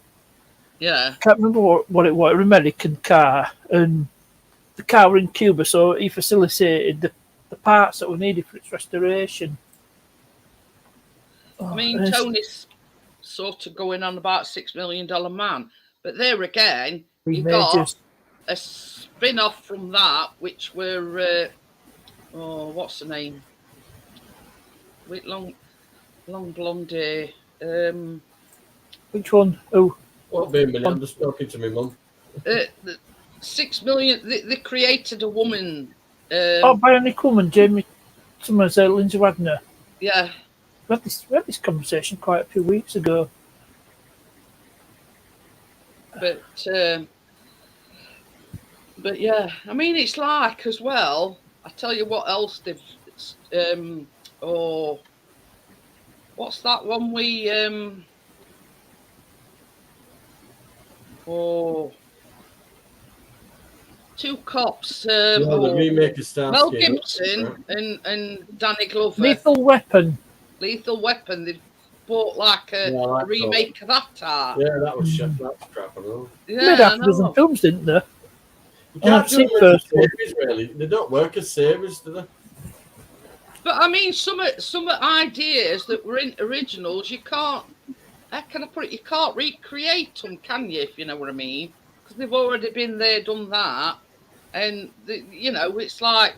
Yeah. Can't remember what it was. An American car, and the car were in Cuba, so he facilitated the parts that were needed for its restoration. I mean, and Tony's sort of going on about $6 million man, but there again, he you made got just- a spin-off from that, which were what's the name? With long blonde hair. which one? Oh, Won't be a minute. I'm just talking to my mum. The 6 million. They created a woman. Bionic Woman, Jamie Summers, Lindsay Wagner. Yeah, We had this conversation quite a few weeks ago. but yeah, I mean, it's like as well. I tell you what else they've. What's that one we two cops. The remake of Starsky Mel and Hutch, Gibson right? and Danny Glover. Lethal Weapon. Lethal Weapon. They've bought like a Yeah, remake of that art. Yeah, that was shit. That's crap. I know. They Yeah, made I half a dozen know. films, didn't they? You I've can't do seen them as first one. series, really. They don't work as series, do they? But I mean, some ideas that were in originals, you can't. How can I put it? You can't recreate them, can you? If you know what I mean? Because they've already been there, done that, and you know, it's like,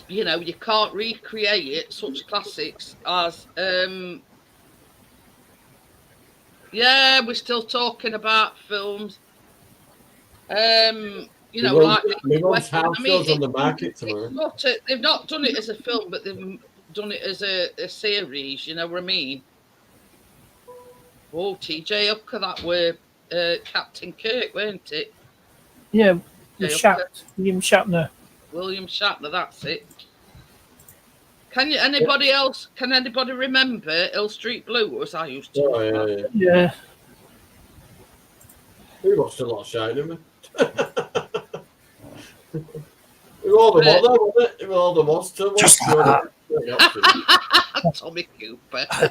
you know, you can't recreate it. Such classics as, yeah, we're still talking about films. You know, like my mum's Weapon. house goes on the market tomorrow. they've not done it as a film, but they've done it as a series. You know what I mean? Oh, TJ Hooker, that were Captain Kirk, weren't it? Yeah, Yeah, William Shatner. William Shatner, that's it. Can anybody else? Can anybody remember Hill Street Blues? I used to. Oh, love that. yeah. Yeah. We watched a lot of Shine, didn't we? It was all there was, though, wasn't it? It was all there was to watch. Just Tommy Cooper. I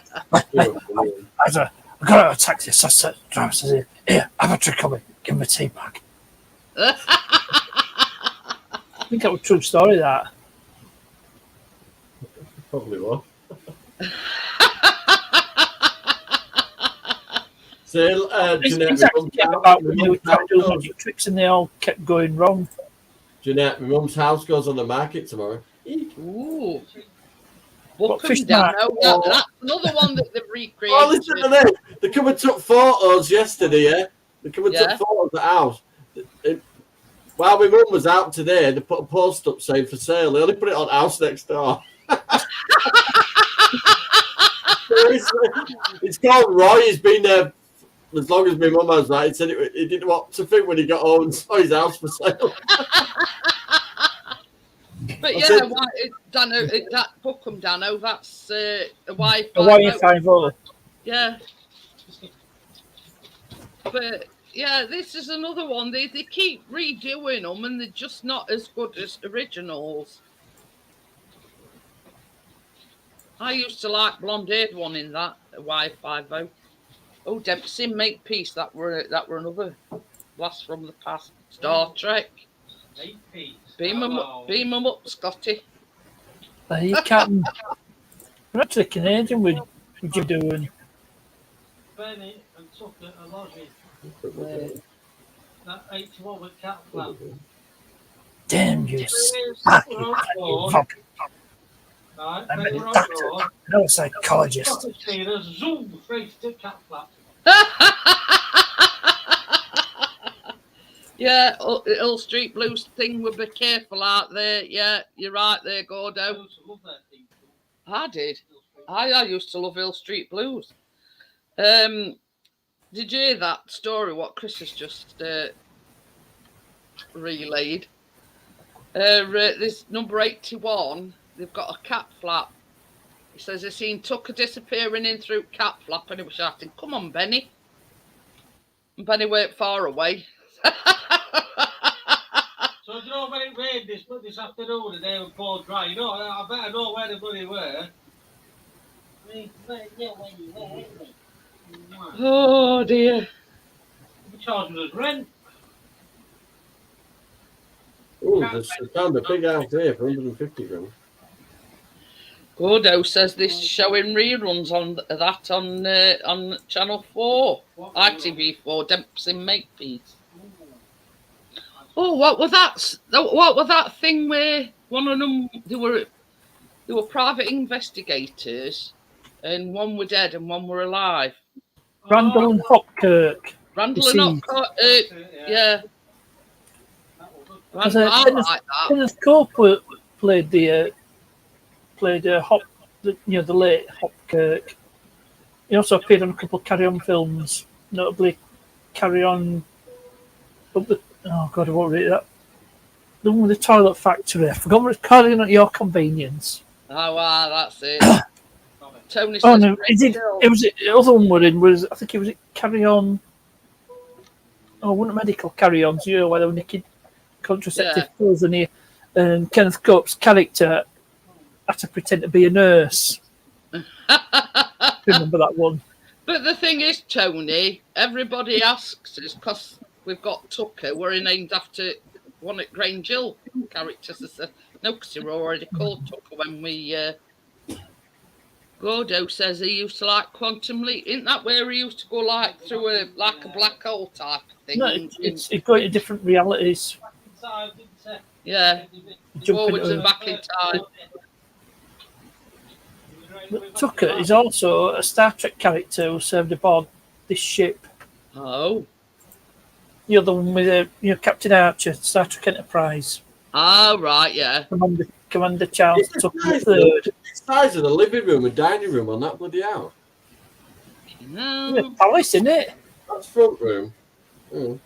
got out of a taxi, so the driver says, "Here, have a drink of it. Give him a tea bag." I think that was a true story, that. Probably was. So, Jeanette, It's my actually mum's about house- when my they were mum's trying to do house magic tricks and they all kept going wrong. Jeanette, my mum's house goes on the market tomorrow. Ooh. What, Book Fish 'em down. Market? No, that's another one that they've recreated. Oh, listen to this. They come and took photos yesterday, yeah? They come and Yeah. took photos of the house. While my mum was out today, they put a post up saying for sale. They only put it on House Next Door. Seriously. It's called Roy. He's been there as long as my mum was right, he said he didn't want to think when he got home and saw his house for sale. But I yeah, said- Dano, that Bookham Dano, that's a Wi-Fi. Hawaii 5-0. Yeah. But yeah, this is another one. They keep redoing them, and they're just not as good as originals. I used to like blonde-haired one in that Wi-Fi though. Oh, Dempsey Makepeace. That were another blast from the past. Star Trek. 8-piece. Beam 'em up, Scotty. You can't. We're actually Canadian with you doing. Benny and Tucker are lodging. That 81 with cat flap. Damn you. We're on board. Fuck. Right, I'm Benny, a we're on doctor, board. not a psychologist. Scottish cleaners, zoom, straight to cat flap. Yeah, Hill Street Blues thing. We'll be careful out there. Yeah, you're right there, I Gordo. used to love that thing. I did. I used to love Hill Street Blues. Did you hear that story? What Chris has just relayed? This number 81. They've got a cat flap. He says they seen Tucker disappearing in through cat flap, and he was shouting, "Come on, Benny!" And Benny weren't far away. So do you know when it rained this afternoon and they were both dry? You know, I better know where the bloody were. Oh dear. We charged us rent. Oh, there's found a big house here for 150 grand. Gordo says this showing reruns on that on Channel 4, ITV4, Dempsey Makepeace. Oh, what was that? What was that thing where one of them they were private investigators, and one were dead and one were alive. Randall and Hopkirk. Randall and Hopkirk, yeah. Because I like that. Kenneth Cope played the late Hopkirk. He also appeared on a couple of Carry On films, notably Carry On. Oh God, what was it? The one with the toilet factory. I forgot what it's called. At Your Convenience. Oh wow, that's it. Tony says, Oh no, it was the other one we're in was, I think it was Carry On. Oh, one of medical Carry-Ons, you know, where they were nicking contraceptive pills, and Kenneth Cope's character had to pretend to be a nurse. Remember that one? But the thing is, Tony, everybody asks us because we've got Tucker. We're named after one at Grange Hill characters. I said, no, because they were already called Tucker when we. Gordo says he used to like Quantum Leap. Isn't that where he used to go like through a black hole type of thing? No, it's going to different realities. Yeah, Jump forwards into and back in time. But Tucker is also a Star Trek character who served aboard this ship. Oh. The other one with Captain Archer, Star Trek Enterprise. Oh, right, yeah. Commander Charles It's Tucker the III. size of the living room and dining room on that bloody house. No. Palace, isn't it? That's front room. Mm.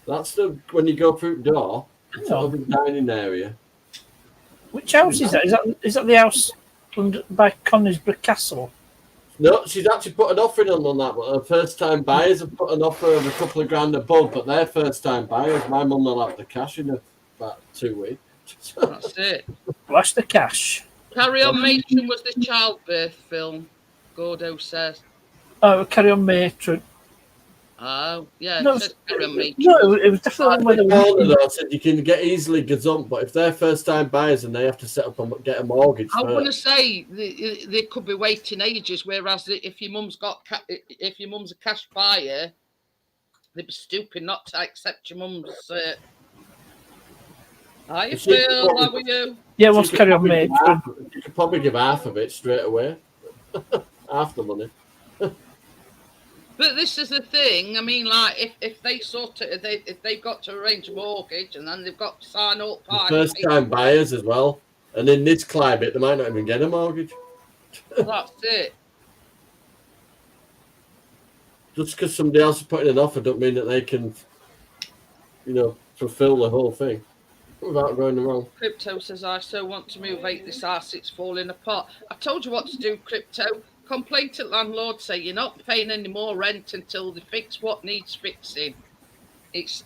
That's when you go through the door. It's Oh. over the dining area. Which house is that? Is that the house by Conisbrough Castle? No, she's actually put an offering on that, but her first time buyers have put an offer of a couple of grand above, but they're first time buyers. My mum will have the cash in about 2 weeks. That's it. Flash the cash. Carry On Matron was the childbirth film, Gordo says. Oh, Carry On Matron. Oh, yeah, No, it says Carry On Matron. No, it was definitely one where they Warner, were. though, said you can get easily gazumped, but if they're first time buyers and they have to set up and get a mortgage I first. want to say they could be waiting ages, whereas if your mum's a cash buyer, they'd be stupid not to accept your mum's. How you She- feel? How are you? Yeah, it You was could Carry On probably give Matron. half- You could probably give half of it straight away. Half the money. But this is the thing. I mean, like if they if they've got to arrange a mortgage and then they've got to sign up. First time buyers as well. And in this climate, they might not even get a mortgage. That's it. just because somebody else is putting an offer, don't mean that they can, fulfill the whole thing without going wrong. Crypto says, I so want to move out. This house, it's falling apart. I told you what to do, Crypto. Complain to landlord, say you're not paying any more rent until they fix what needs fixing. It's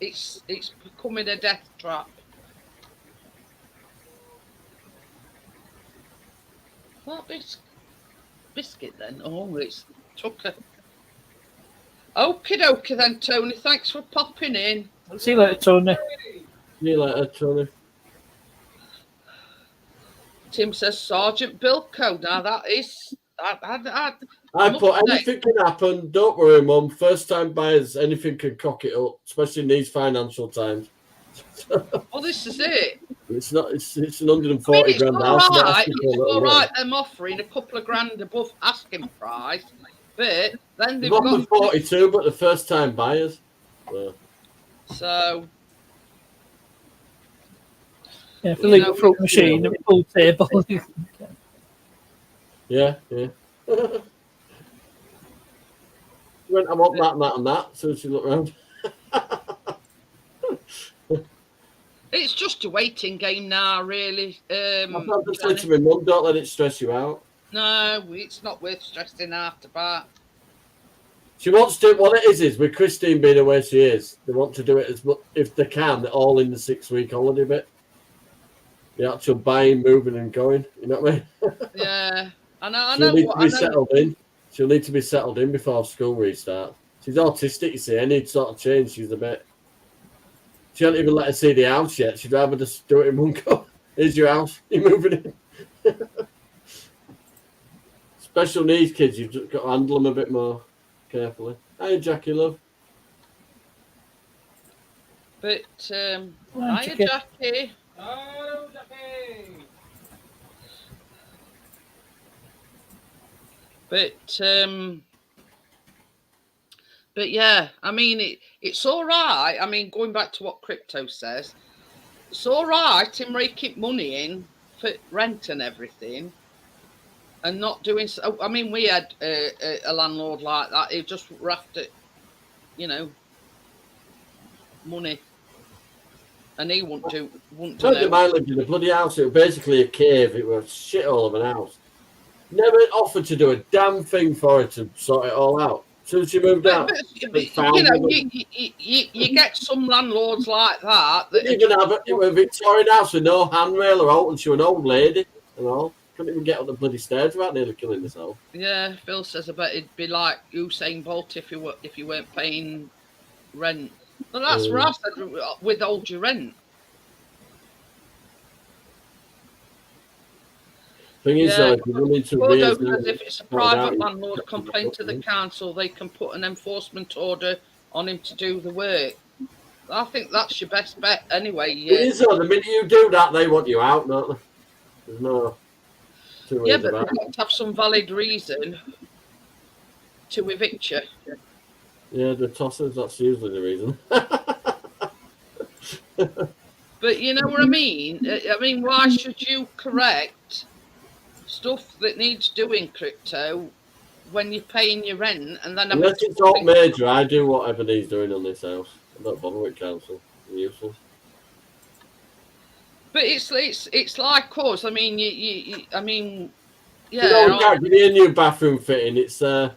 becoming a death trap. What biscuit then? Oh, it's Tucker. Okie dokie then, Tony. Thanks for popping in. See you later, Tony. See you later, Tony. Tim says Sergeant Bilko. Now that is I put anything can happen. Don't worry, Mum. First time buyers, anything can cock it up, especially in these financial times. Well, this is it. It's not. It's 140 it's grand all house. right. It's all right. Them offering a couple of grand above asking price, but then they've got 42, but the first time buyers. So. Yeah, if you leave a fruit machine, a pool table. Yeah. Went, I want that, and that. So she looked around. It's just a waiting game now, really. I'm just saying to my mum, don't let it stress you out. No, it's not worth stressing out about. She wants to. What it is with Christine being away, she is. They want to do it as much if they can, all in the 6-week holiday bit. The actual buying, moving, and going. You know what I mean? Yeah, I know. She'll need to be settled in. She'll need to be settled in before school restart. She's autistic, you see. Any sort of change, she's a bit. She don't even let her see the house yet. She'd rather just do it in one go. Here's your house. You're moving in. Special needs kids, you've just got to handle them a bit more carefully. Hi, Jackie, love. But, Hi, hiya, Jackie. Oh, Jackie! But yeah, I mean, it's all right. I mean, going back to what Crypto says, it's all right in raking money in for rent and everything and not doing so. I mean, we had a landlord like that. He just raffed it, money. And he wouldn't do I lived in a bloody house. It was basically a cave. It was a shithole of an house. Never offered to do a damn thing for her to sort it all out. As soon as she moved out, you get some landlords like that. Didn't even have it. It was a Victorian house with no handrail or out, and she was an old lady and all. Couldn't even get up the bloody stairs without nearly killing herself. Yeah, Phil says I bet it'd be like Usain Bolt if you weren't paying rent. Well, that's what I said. Withhold your rent. Thing is, if you run into if it's a private landlord, complain to the council. They can put an enforcement order on him to do the work. I think that's your best bet, anyway. It is though. The minute you do that, they want you out, don't they? There's no. Yeah, but they've got to have some valid reason to evict you. Yeah, the tossers. That's usually the reason. But you know what I mean? I mean, why should you correct stuff that needs doing, Crypto, when you're paying your rent and then unless it's all major, I do whatever he's doing on this house. I don't bother with council. They're useless. But it's like us. I mean, I mean, yeah. Give me a new bathroom fitting. It's they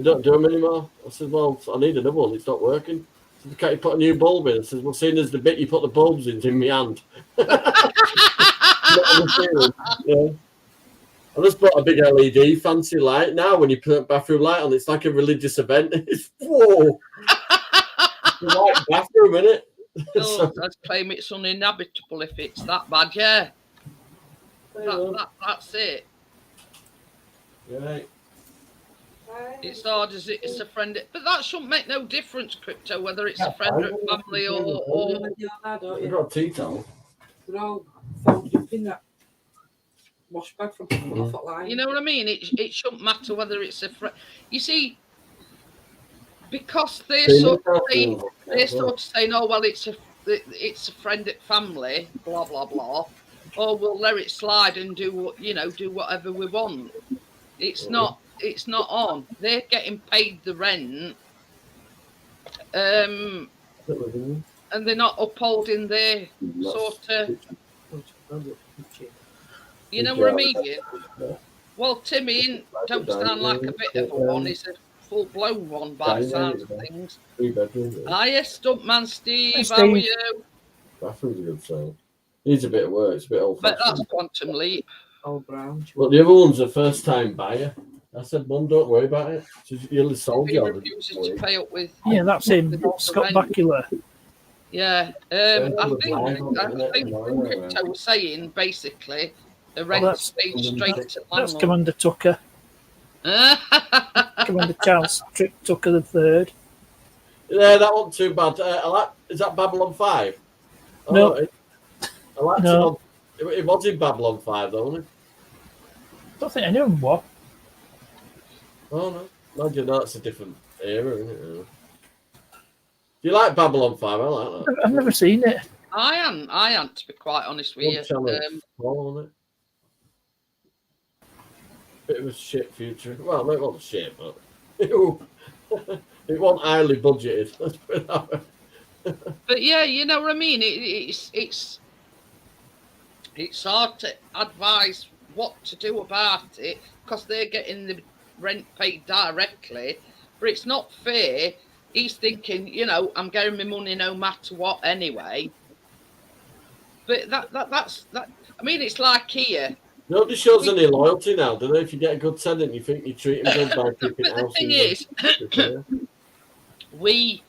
don't do them anymore. I said, well, I need another one. It's not working. I said, can't you put a new bulb in? I said, well, seeing as the bit you put the bulbs in my hand. Yeah. I just bought a big LED fancy light now. When you put a bathroom light on, it's like a religious event. It's whoa. It's a white bathroom, isn't it? I'd claim it's uninhabitable if it's that bad. Yeah, that's it. Right. It's hard as it's a friend, but that shouldn't make no difference, Crypto, whether it's a friend or family or. You've got a tea towel. They're all folded up in that wash bag from off line. You know what I mean? It shouldn't matter whether it's a friend. You see, because they're sort of saying, oh well, it's a friend at family, blah blah blah. Oh, we'll let it slide and do whatever we want. It's not on. They're getting paid the rent and they're not upholding their sort of, you know what I mean? Well, Timmy don't sound like a bit of a one. He's a full-blown one by the sounds of things. 3 bedrooms. Hiya, Stumpman Steve. Hey, How are Steve. you? Bathroom's a good size. Needs a bit of work. It's a bit old But fashioned. that's Quantum Leap. Oh, brown. But the other one's a first time buyer. I said, Mum, don't worry about it. You'll solve He you. refuses to pay up with. Yeah, that's him, with the Scott rent. Bakula. Yeah, I think Crypto was saying basically the rent that's- paid straight to That's landlord. Commander Tucker. Commander Charles Tucker the Third. Yeah, that wasn't too bad. Is that Babylon 5? Oh, No. I liked No. it was in Babylon 5, though, wasn't it? Don't think any of them were. Oh, no. Imagine that's a different era, isn't it? Do you like Babylon 5? I like that. I've never seen it. I am to be quite honest with One you. channel 4, wasn't it? Bit of a shit future. Well, it wasn't shit, but it wasn't highly budgeted. Let's put it that way. But yeah, you know what I mean. It's hard to advise what to do about it because they're getting the rent paid directly, but it's not fair. He's thinking, you know, I'm getting my money no matter what anyway. But that's that. I mean, it's like here. Nobody shows any loyalty now, do they? If you get a good tenant, you think you treat him good by keeping But the houses. thing is, we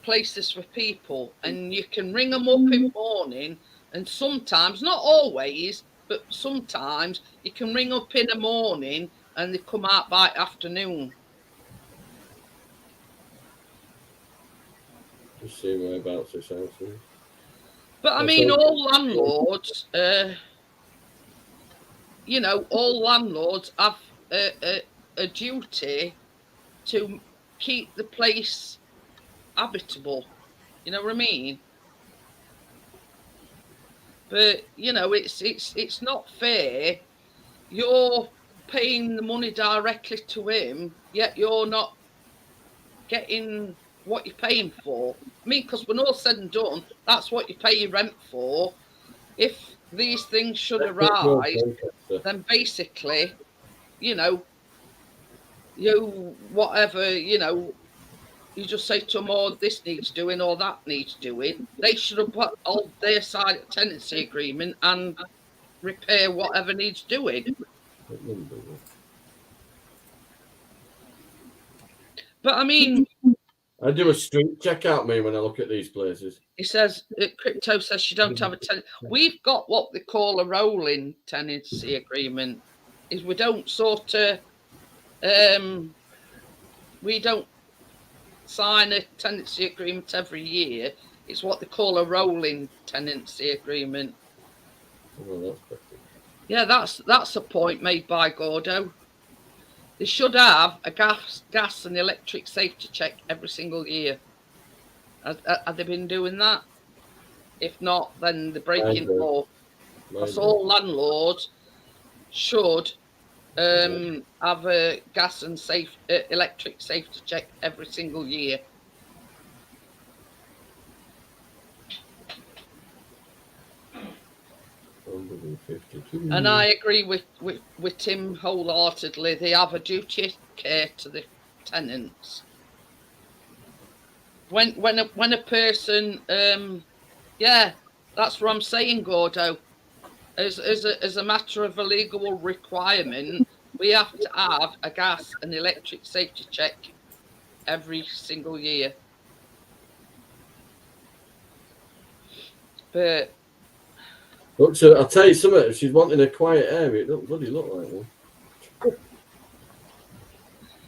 place this for people, and you can ring them up in the morning, and sometimes, not always, but sometimes you can ring up in the morning and they come out by afternoon. Just see whereabouts this house is. But I mean, all landlords, you know, all landlords have a duty to keep the place habitable. You know what I mean? But you know, it's not fair. You're paying the money directly to him, yet you're not getting what you're paying for. I mean, because when all said and done, that's what you pay your rent for. If these things should arise, then basically, you know, you whatever, you know, you just say to them, oh, this needs doing or that needs doing. They should have put on their side of tenancy agreement and repair whatever needs doing. But I mean, I do a street check out me when I look at these places. he says, Crypto says you don't have a tenant. We've got what they call a rolling tenancy agreement. Is we don't sort of, we don't sign a tenancy agreement every year. It's what they call a rolling tenancy agreement. Oh, that's perfect. Yeah, that's a point made by Gordo. They should have a gas and electric safety check every single year. Have they been doing that? If not, then they're breaking law. Because all landlords should have a gas and electric safety check every single year. And I agree with Tim wholeheartedly. They have a duty of care to the tenants. When a person, yeah, that's what I'm saying, Gordo. As a matter of a legal requirement, we have to have a gas and electric safety check every single year. But so I'll tell you something. If she's wanting a quiet area, it doesn't bloody look like one.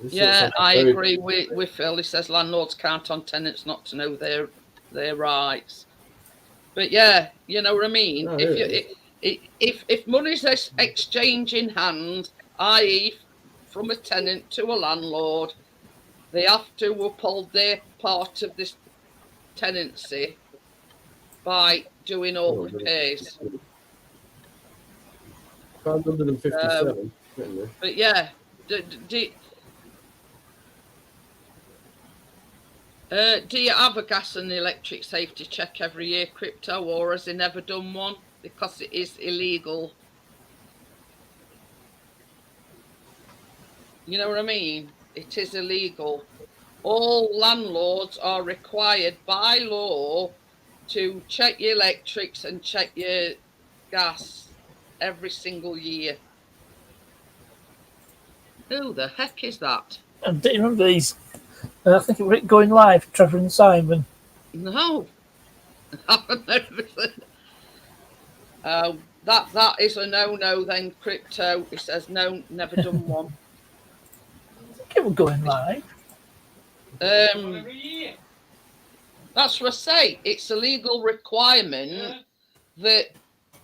Yeah, I agree with Phil. He says landlords count on tenants not to know their rights. But yeah, you know what I mean. Oh, If money's exchanging hands, i.e., from a tenant to a landlord, they have to uphold their part of this tenancy by doing all repairs. 557. But yeah, Do you have a gas and electric safety check every year, Crypto, or has he never done one? Because it is illegal. You know what I mean? It is illegal. All landlords are required by law to check your electrics and check your gas every single year. Who the heck is that? And do you remember these? I think it was Going Live, Trevor and Simon. No. That is a no then, Crypto. It says no, never done one. I think it was Going Live. Every year. That's what I say. It's a legal requirement that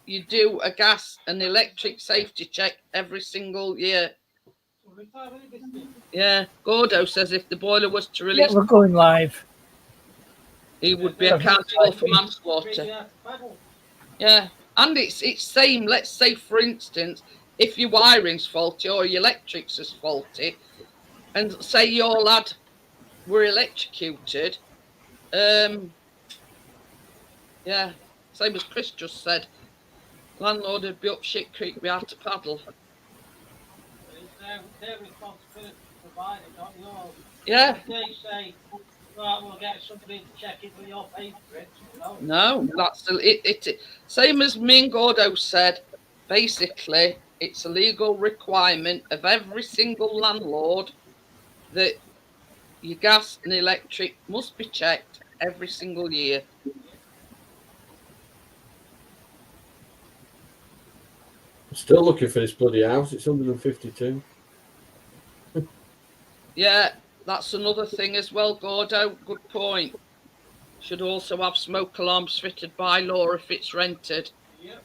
you do a gas and electric safety check every single year. Yeah, Gordo says if the boiler was to Yeah, release, we're Going Live. he would be accountable for manslaughter. Yeah, and it's same. Let's say, for instance, if your wiring's faulty or your electrics is faulty, and say your lad were electrocuted, yeah, same as Chris just said, landlord would be up shit creek, be hard to paddle. It's their responsibility to provide it, not yours. Yeah. If they say, right, we'll get somebody to check it, but you're paying for it. No, that's it. Same as me and Gordo said. Basically, it's a legal requirement of every single landlord that your gas and electric must be checked every single year. Still looking for this bloody house. It's 152. Yeah, that's another thing as well, Gordo. Good point. Should also have smoke alarms fitted by law if it's rented. Yep.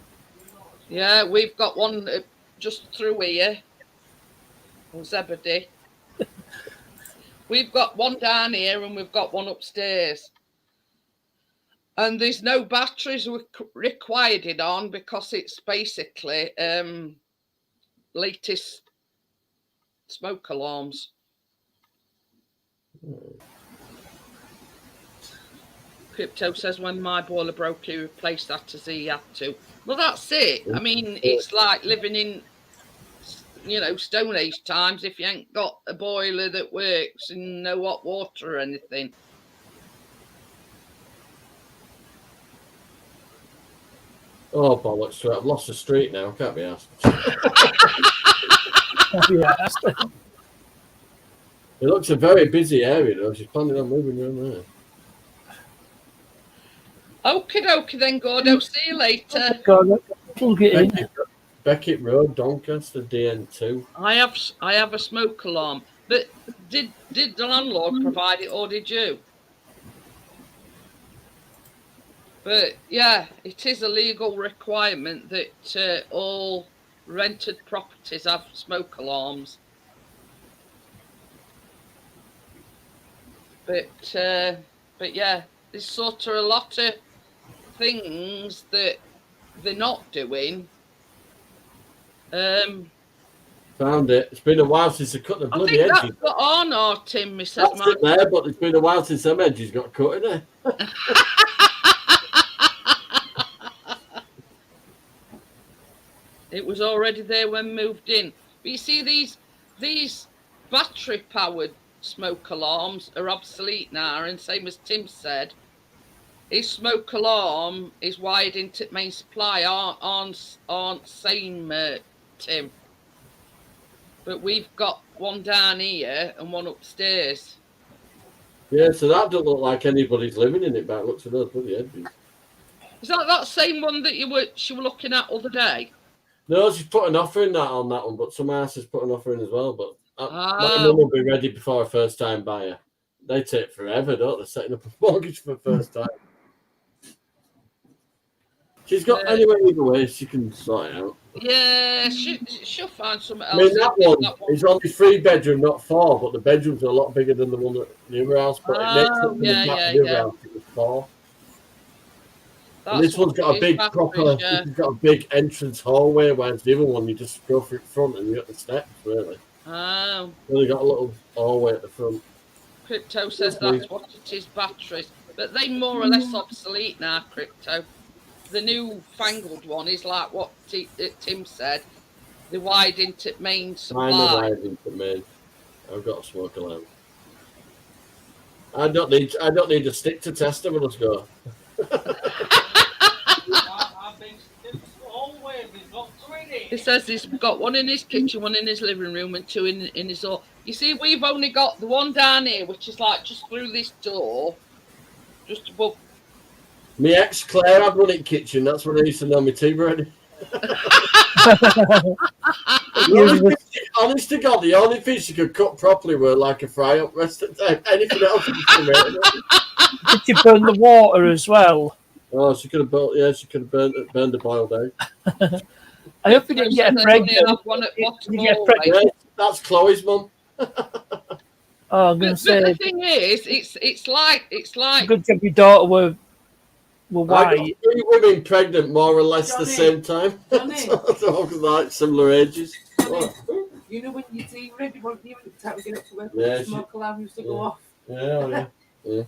Yeah, we've got one just through here. Zebedee. We've got one down here and we've got one upstairs. And there's no batteries required it on because it's basically latest smoke alarms. Crypto says when my boiler broke, he replaced that as he had to. Well, that's it. I mean, it's like living in, Stone Age times if you ain't got a boiler that works and no hot water or anything. Oh, bollocks. I've lost the street now. Can't be asked. Yeah. It looks a very busy area, though. She's planning on moving around there. Okie dokie then, Gordo. See you later. Plug it in. Beckett Road, Doncaster, DN2. I have a smoke alarm. But did the landlord provide it or did you? But yeah, it is a legal requirement that all rented properties have smoke alarms. But yeah, there's sort of a lot of things that they're not doing. Found it. It's been a while since they cut the I bloody think edges. that's got on our Tim, Mrs. That's it there, but it's been a while since them edges got cut, isn't it? It was already there when moved in. But you see, these battery-powered smoke alarms are obsolete now, and same as Tim said, his smoke alarm is wired into main supply. Aren't same, Tim. But we've got one down here and one upstairs. Yeah, so that doesn't look like anybody's living in it, by the looks of those bloody edges. Is that same one that she were looking at other day? No, she's put an offer in that on that one, but some ass has put an offer in as well. But my Oh. mum will be ready before a first-time buyer. They take forever, don't they? Setting up a mortgage for the first time. She's got anyway, either way, she can sort it out. Yeah, she'll find something else. I mean, that one is only 3-bedroom, not 4, but the bedrooms are a lot bigger than the one at the other house. But it makes it the other house, it was 4. And this one's got a big proper, this has got a big entrance hallway, whereas the other one you just go through the front and you got the steps, really. Oh. Really got a little hallway at the front. Crypto says Yes, please. that's what it is, batteries. But they more or less obsolete now, Crypto. The new fangled one is like what Tim said, the wide into main Mine are supply. wired into main. I've got a smoke alarm. I don't need a stick to test them. Let's go. I've been always got three in He it. says he's got one in his kitchen, one in his living room, and two in his hall. You see, we've only got the one down here, which is like just through this door, just above. My ex Claire had one in kitchen. That's what I used to know my tea bread. Honest to God, the only thing she could cut properly were like a fry up rest of the time. Anything else? Did you burn the water as well? Oh, she could have burnt. Yeah, she could have burned a boiled egg. I hope you didn't get They only pregnant. have one at bottom Did you get hall, pregnant? right? Yeah, that's Chloe's mum. Oh, I'm going But to say, the thing is, it's like good job your daughter were I got white. 3 women pregnant more or less the Johnny. same time. Johnny. So, like similar ages. Johnny, Oh, you know when you tea ready, weren't you? At the time we get up to work, Yeah, the smoke alarm used to go yeah. off. yeah.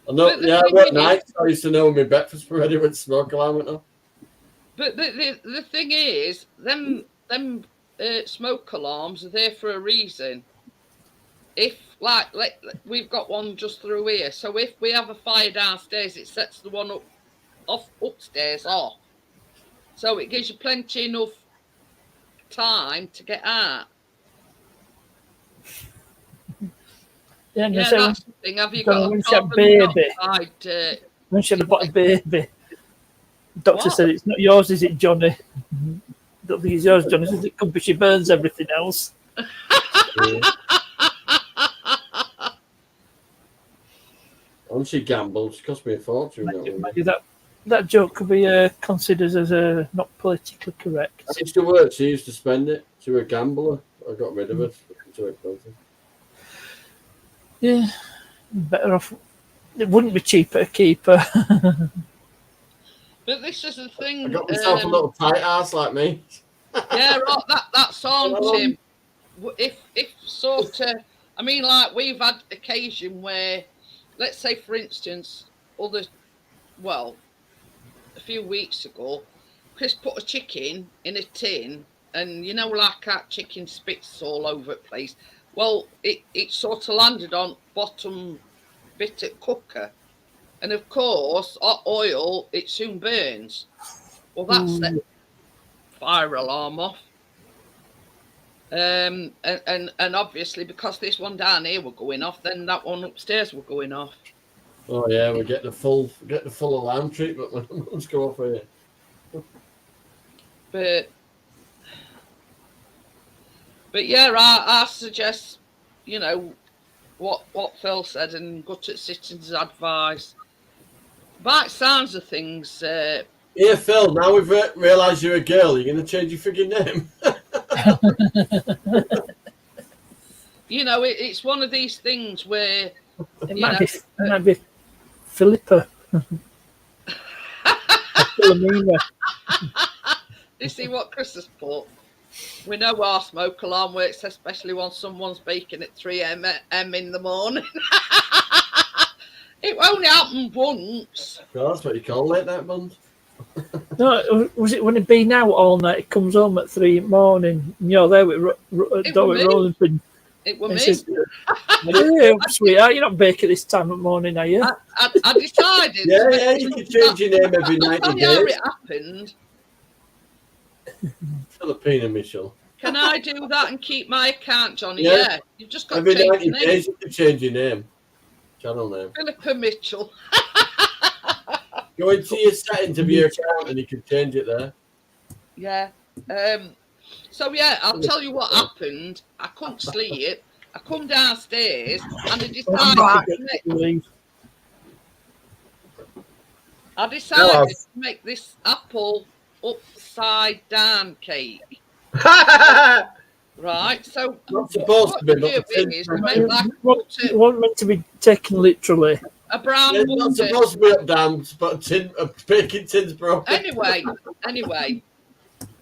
I know. But the Yeah, I thing worked is- nights. I used to know when my breakfast was ready when smoke alarm went off. But the thing is, them smoke alarms are there for a reason. If we've got one just through here, so if we have a fire downstairs, it sets the one upstairs off. So it gives you plenty enough time to get out. Yeah, I'm Yeah, gonna say, that's the thing. Have you Don't got a want to have carbon baby. monoxide? when she had a baby, doctor What? said it's not yours, is it, Johnny? Don't think it's yours, Johnny. Says it could be she burns everything else. And she gambled. She cost me a fortune. That woman. Maybe that joke could be considered as not politically correct. I used to work. She used to spend it. She was a gambler. I got rid of her. It's too expensive. Yeah, better off. It wouldn't be cheaper to keep her. But this is the thing. I got myself a little tight ass like me. Yeah, right. That's on Tim. If sort of, I mean, like we've had occasion where, let's say, for instance, a few weeks ago, Chris put a chicken in a tin, and you know, like that chicken spits all over the place. Well, it sort of landed on bottom bit of cooker, and of course, hot oil it soon burns. Well, that's the fire alarm off. And obviously because this one down here were going off, then that one upstairs were going off. Oh yeah, we get the full alarm treatment when the ones go off here. But yeah, I suggest, you know, what Phil said and go to Sitting's advice. By sounds of things, Here, Phil. Now we've realised you're a girl. You're going to change your frigging name. you know, it's one of these things where It You might be Philippa. Philomena. you see what Chris has put. We know our smoke alarm works, especially when someone's baking at 3 a.m. in the morning. It only happened once. Well, that's what you call late night buns. No, was it when it been out all night? It comes home at 3 in the morning. And you're there with It Dorrit was me. rolling pin. It was And me. says, "Hey, sweetheart, you're not baking this time of morning, are you?" I decided. Yeah, you can change your name every I'll 90 tell you how days. it happened. Filipina Mitchell. Can I do that and keep my account, Johnny? Yeah. Yeah. You've just got Every to change 90 your name. days you can change your name. Channel name. Philippa Mitchell. Go into your settings of your account and you can change it there. Yeah. So yeah, I'll tell you what happened. I couldn't sleep. I come downstairs and I decided to make this apple upside down cake. Right. So Not supposed to be, what but you do the is tin- to make like It wasn't meant to be taken literally. a brown It's not butter. supposed to be up down, but a baking tin's broken. Anyway,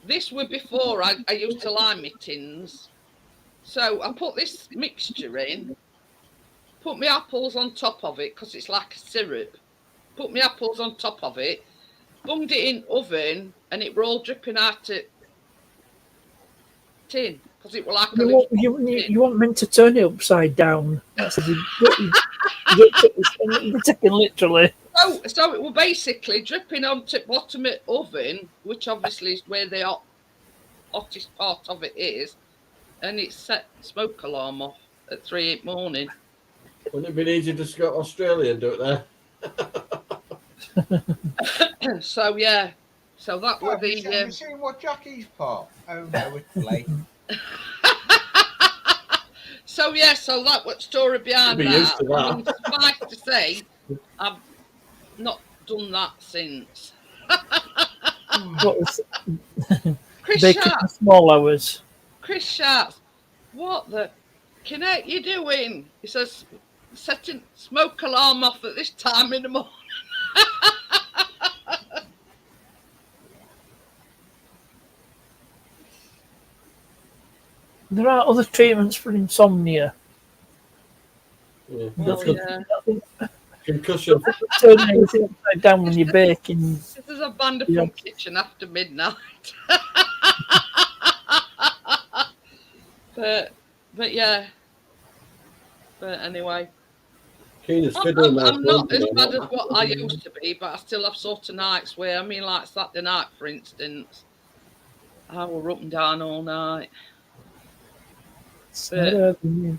this was before I used to lime my tins. So I put this mixture in, put my apples on top of it because it's like a syrup. Put my apples on top of it, bunged it in oven, and it were all dripping out of tin because it were like a little You weren't meant to turn it upside down. That's you're taking literally. So it were basically dripping onto the bottom of the oven, which obviously is where the hottest part of it is, and it set smoke alarm off at 3 in the morning. Wouldn't it be easy to just go to Australia and do it there? So yeah, so that Well, was the. have you seen what Jackie's put? Oh no, it's late. So yeah, so that was the story behind You'll be used to that. I mean, suffice to say, I've not done that since. What was Chris bacon Sharp, in small hours? Chris Sharp, what the Kinect you doing? He says, setting smoke alarm off at this time in the morning. There are other treatments for insomnia. Yeah. Well, yeah. Concussion. Turn everything upside down when you're baking. This is a band Yeah. from kitchen after midnight. but yeah. But anyway. Keen as fiddle in I'm my not phone as bad today. as what I used to be, but I still have sort of nights where, I mean, like Saturday night, for instance, I were up and down all night. Saturday.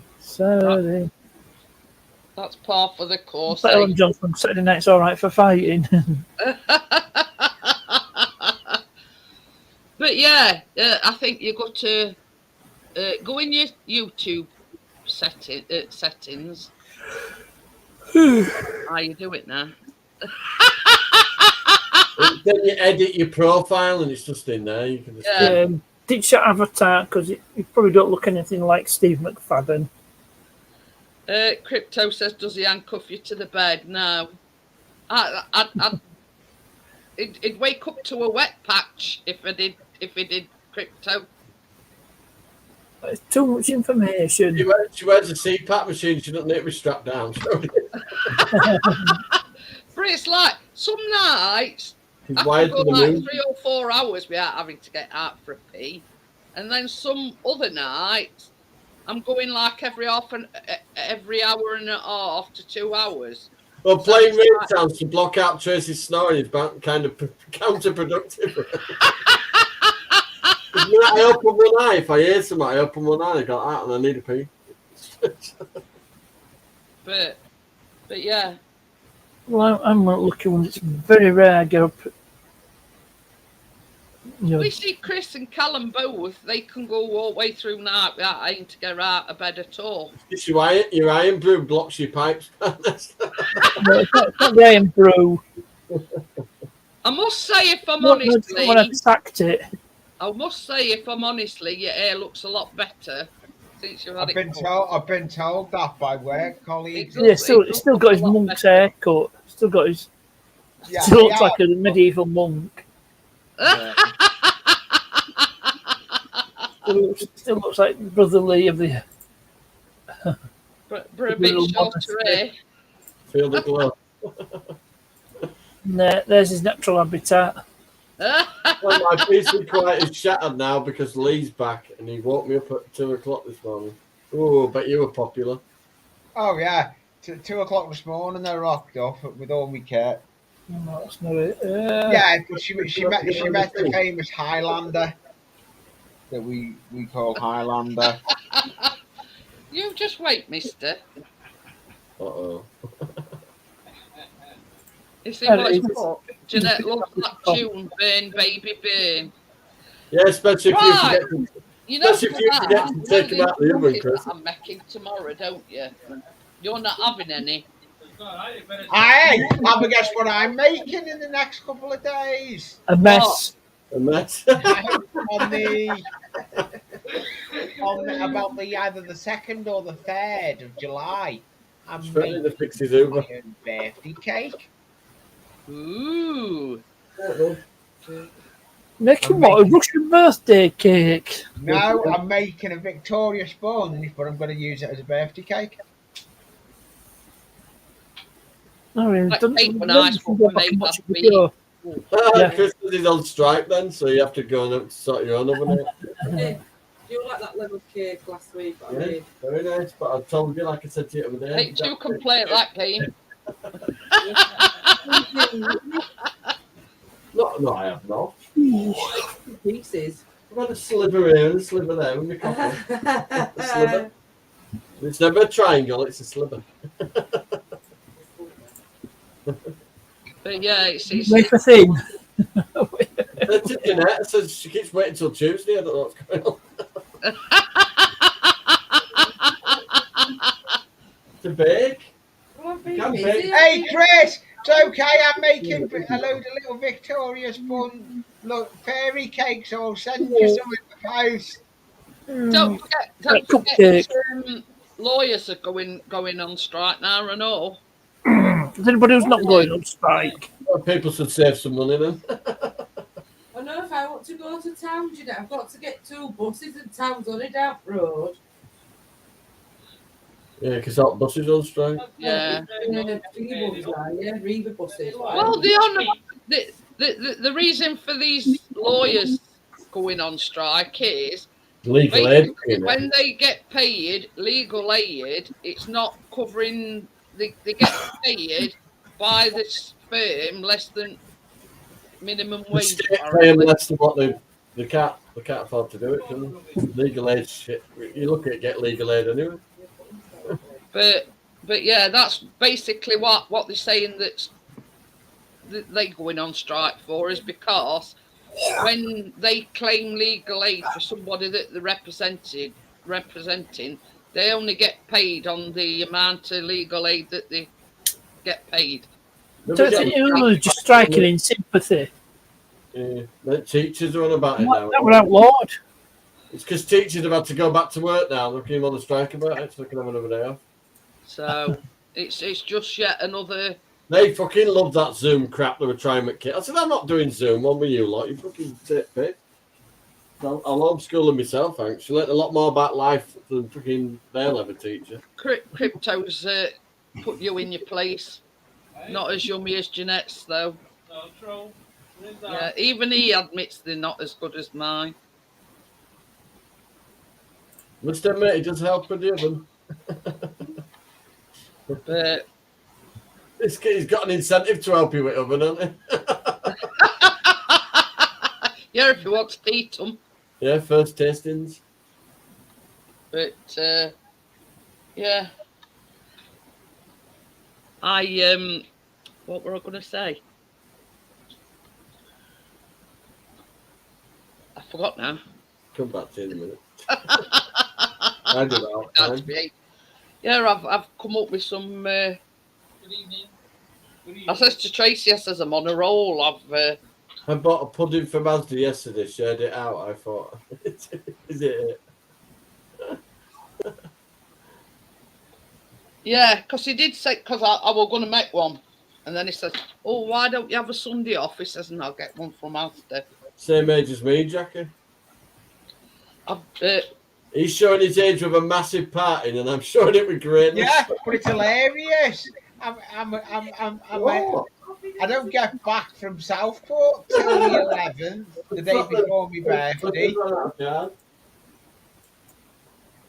That's par for the course. But Eh? Ellen Johnson, Saturday night's all right for fighting. But yeah, I think you got to go in your YouTube settings. How you do it now? Then you edit your profile and it's just in there. You can just Yeah. Ditch your avatar because you probably don't look anything like Steve McFadden. Crypto says, does he handcuff you to the bed? No. It'd wake up to a wet patch if he did Crypto. It's too much information. She wears a CPAP machine. She doesn't need to be strapped down. But it's like some nights She's I wired can to go the like moon. 3 or 4 hours without having to get out for a pee, and then some other nights I'm going like every hour and a half to 2 hours. Well, playing ringtones to block out Tracy's snoring is kind of counterproductive. I open one eye. If I hear something, I open one eye. I go out and I need a pee. But yeah, Well, I'm not lucky one. It's very rare I get up. You know, we see Chris and Callum both. They can go all the way through night without having to get out of bed at all. It's your iron brew blocks your pipes. it's not the iron brew. I must say, if I'm When I honestly, sacked it, I must say, if I'm honestly, your hair looks a lot better since you've had I've it. been told that by work colleagues. It yeah, still does got his look a lot monk's better. haircut. Still got his. Yeah, Still looks yeah. like a medieval monk. Yeah. Still looks like Brother Lee of the. For a bit Little shorter hair. Feel the glow. There's his natural habitat. Well, my peace and quiet is shattered now because Lee's back and he woke me up at 2 o'clock this morning. Oh, bet you were popular. Oh yeah, 2 o'clock this morning they rocked off with all my kit. No, that's not it. Yeah, but she met the famous Highlander that we call Highlander. You just wait, mister. Uh-oh. You see Oh, what it's it's- called? Jeanette loves that tune, Burn Baby Burn. Yeah, especially if Right. you forget to... You know Especially if you forget to take them out the oven, Chris. I'm making tomorrow, don't you? You're not having any. It's all right, you better- Hey, have a guess what I'm making in the next couple of days? A mess. And that's... on about the either the 2nd or the 3rd of July. I'm Straight in making the fixes over. my own birthday cake. Ooh. Making what? A Russian birthday cake. No, I'm making a Victoria sponge, but I'm going to use it as a birthday cake. No, he Like doesn't. Kate and Maybe I you can spoke go with back me and watch last a week. video. Yeah. Christmas is on strike then, so you have to go and sort your own oven out. Yeah. Do you like that lemon cake last week? I Yeah, made? very nice. But I told you, like I said to you the other day. Hey, two can play at that game. No, I have not. Pieces. I've had a sliver here and a sliver there with my coffee. A sliver. It's never a triangle, it's a sliver. But yeah, it's Make a thing. Then to Jeanette says she keeps waiting till Tuesday. I don't know what's going on. To bake. Well, I'm Can't being make- busy. Hey, Chris, it's okay. I'm making a load of little Victoria's fun fairy cakes. I'll send you some in the post. don't forget, Cupcake. lawyers are going on strike now and all. Is anybody who's not going on strike? Well, people should save some money then. I know if I want to go to town, you know, I've got to get 2 buses and town's on a damp road. Yeah, because that bus is on strike. Yeah. Reaver buses. Well, the reason for these lawyers going on strike is Legal aid. basically when they get paid legal aid, it's not covering. They get paid by this firm less than minimum The wage. state pay them apparently. less than what they can't afford to do it. Can they? Legal aid shit. You look at get legal aid anyway. But yeah, that's basically what they're saying that they going on strike for is because when they claim legal aid for somebody that they're representing, they only get paid on the amount of legal aid that they get paid. So it's just striking in sympathy. Yeah, the teachers are on about it now. That were outlawed. It's because teachers have had to go back to work now. They're keen on the strike about it, so they can have another day off. So it's just yet another. They fucking love that Zoom crap they were trying with kids. I said, I'm not doing Zoom. One with you lot. You fucking take piss. I'll homeschool them myself, thanks. You learn a lot more about life than fucking they'll ever teach you. Crypto's put you in your place. Not as yummy as Jeanette's, though. No, true. Yeah, even he admits they're not as good as mine. Must admit, it does help with the oven. But This kid's got an incentive to help you with oven, hasn't he? yeah, if you want to eat them. Yeah, first tastings. But yeah, what were I going to say? I forgot now. Come back to you in a minute. I do that all the That's time. me. Yeah, I've come up with some. Good evening. Good evening. I says to Tracy, I says I'm on a roll. I bought a pudding from Asda yesterday, shared it out. I thought, is it? Yeah, because he did say, because I was going to make one. And then he says, oh, why don't you have a Sunday off? He says, and I'll get one from Asda. Same age as me, Jackie. I've, He's showing his age with a massive party, and I'm showing it with greatness. Yeah, but it's hilarious. What? I don't get back from Southport till the 11th, the day before my birthday.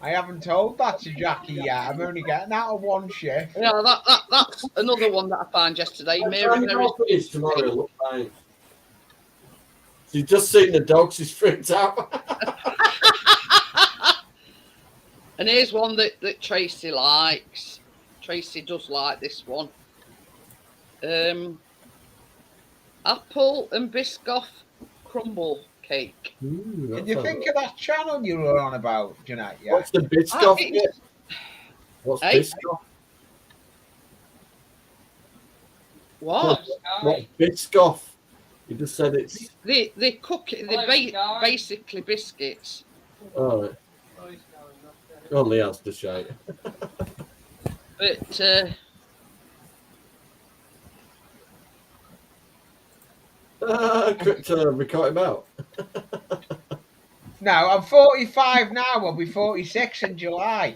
I haven't told that to Jackie yet. I'm only getting out of one shift. yeah, that's another one that I found yesterday. Mary It's tomorrow. Look fine. She's just seen the dog. She's freaked out. And here's one that Tracy likes. Tracy does like this one. Apple and Biscoff crumble cake. Can you think of that channel you were on about, Jeanette? Yeah. What's the Biscoff? it's- What's Hey? Biscoff? What? What's Biscoff? You just said it's. They cook it. They basically biscuits. Oh, right. Only has to shout. But Quick to record him out. No, I'm 45 now. I'll be 46 in July.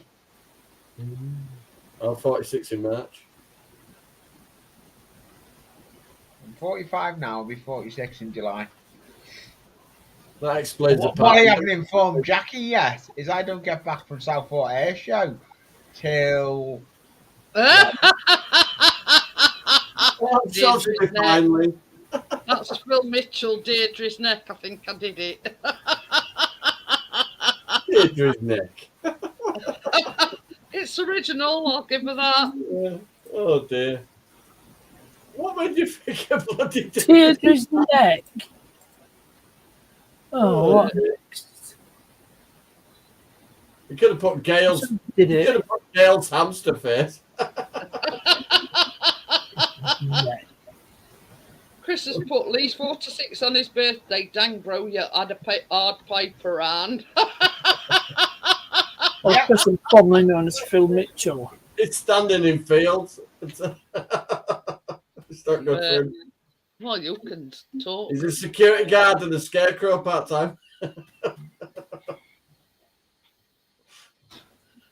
I'm 46 in March. 45 now, I'll be 46 in July. That explains the What I part. haven't informed Jackie yet is I don't get back from Southport Air Show till Oh, I'm sure she'll be Deirdre's neck. finally. That's Phil Mitchell, Deirdre's neck. I think I did it. Deirdre's neck. It's original, I'll give her that. Yeah. Oh dear. What made you think of bloody Deirdre's neck. Oh, what? You could have put Gail's. Did You could it? have put Gail's hamster face. Neck. Chris has put Lee's 46 on his birthday. Dang, bro, you had a hard piper and. Or Yeah. person commonly known as Phil Mitchell. It's standing in fields. It's not good for him. Well, you can talk. He's a security guard and a scarecrow part time.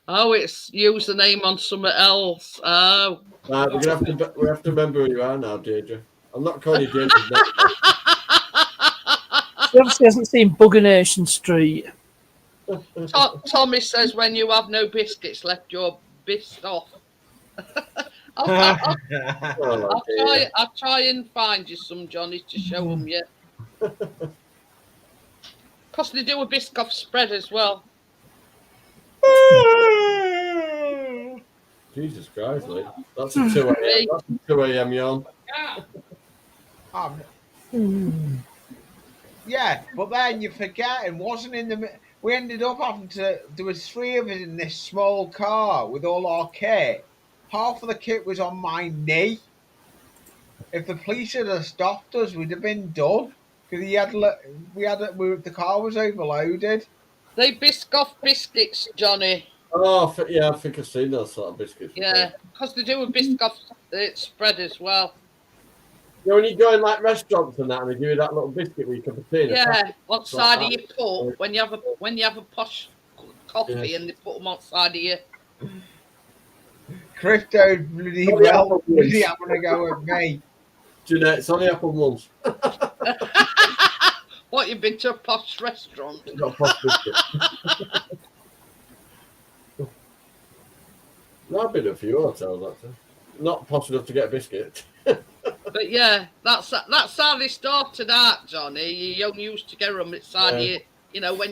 Oh, it's username on something else. Oh. Right, we have to remember who you are now, Deirdre. I'm not calling you Deirdre. He obviously hasn't seen Bugger Nation Street. Tommy says when you have no biscuits left, you're pissed off. I'll try and find you some, Johnny, to show them you. Because they do a Biscoff spread as well. Jesus Christ, Lee. That's a 2 a.m. That's a 2 a.m. yawn. Yeah, but then you forget, and wasn't in the. We ended up having to. There was 3 of us in this small car with all our kit. Half of the kit was on my knee. If the police had stopped us, we'd have been done because the car was overloaded. They Biscoff biscuits, Johnny. Oh, yeah, I think I've seen those sort of biscuits. Yeah, because they do a Biscoff spread as well. You know, when you go in like restaurants and that, and they give you that little biscuit with your cup of tea. Yeah, on side of your cup when you have a posh coffee Yes. and they put them outside of you. Crypto bloody Oh, yeah, well, bloody having to go with me. Do you know, it's only happened once. What, you've been to a posh restaurant? Got a posh biscuit. No, I've been to a few hotels actually. Not posh enough to get a biscuit. But yeah, that's how they started out, Johnny. You only used to get them inside Yeah. when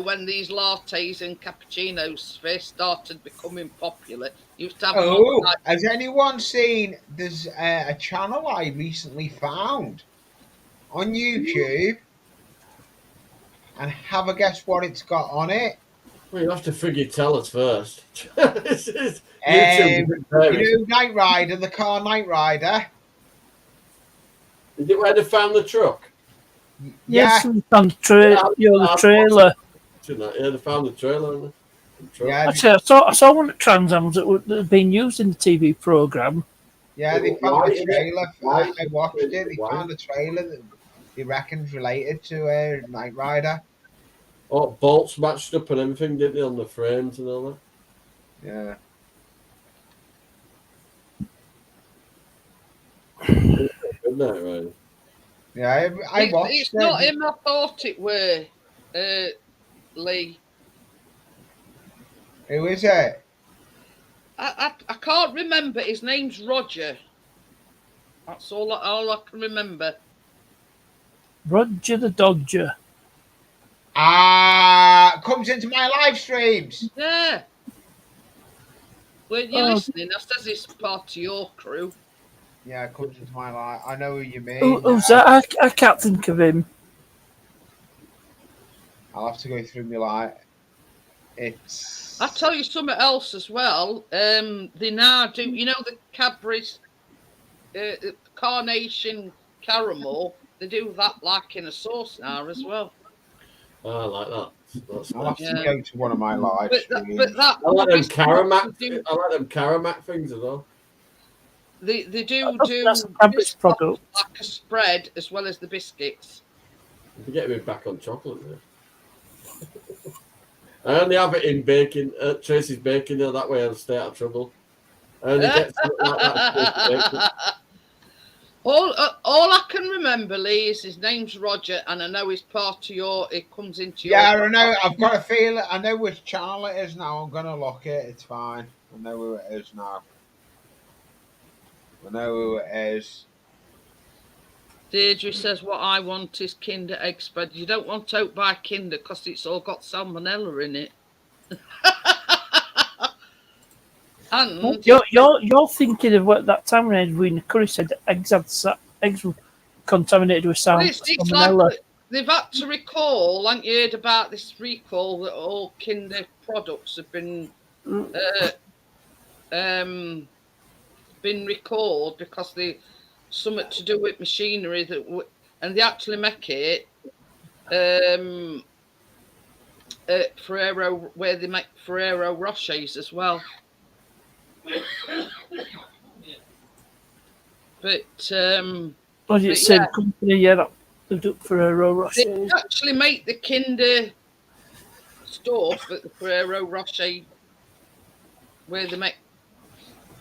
when these lattes and cappuccinos first started becoming popular, you used to have them Oh, on the has anyone seen? There's a channel I recently found on YouTube, and have a guess what it's got on it. Well, you have to figure tell us first. YouTube is very- You know, Knight Rider, the car Knight Rider. Is it where they found the truck? Yeah, Yes, on the trailer. Yeah, they found the trailer. haven't they? The truck. yeah, Actually, I saw one at Trans Am that had been used in the TV programme. yeah. They found a Why- trailer. why- I watched it. They why- found a trailer that they reckon's related to Knight Rider. Oh, bolts matched up and everything, didn't they, on the frames and all that? Yeah. Isn't that right? Yeah, I watched It's it. not him I thought it were, Lee. Who is it? I can't remember. His name's Roger. That's all I can remember. Roger the Dodger. Comes into my live streams. Yeah. When you're Oh. listening, I says it's part of your crew. Yeah, comes into my live. I know who you mean. Who's that? I can't think of him. I'll have to go through my live. It's. I'll tell you something else as well. They now do, the Cadbury's Carnation Caramel, they do that like in a sauce now as well. Oh, I like that. That's I'll have nice. to go to one of my live streams. But that I like them obviously Caramac. do- I like them Caramac things as well. They do That's a Cadbury's product. like a spread as well as the biscuits. You get me back on chocolate there. I only have it in baking. Tracy's baking there, that way I'll stay out of trouble. I only get something like that. All I can remember, Lee, is his name's Roger, and I know he's part of your. It comes into your. Yeah, I know. I've got a feeling. I know which channel it is now. I'm gonna lock it. It's fine. I know who it is now. I know who it is. Deirdre says what I want is Kinder egg spread. You don't want to buy Kinder because it's all got salmonella in it. And You're thinking of what that time when Edwina Curry said that eggs were contaminated with it's salmonella. like they've had to recall. Haven't you heard about this recall that all Kinder products have been recalled because they something to do with machinery and they actually make it Ferrero, where they make Ferrero Rochers as well. But Was it the same company? Yeah, that moved up Ferrero Rocher. they actually make the Kinder stuff at the Ferrero Rocher, where they make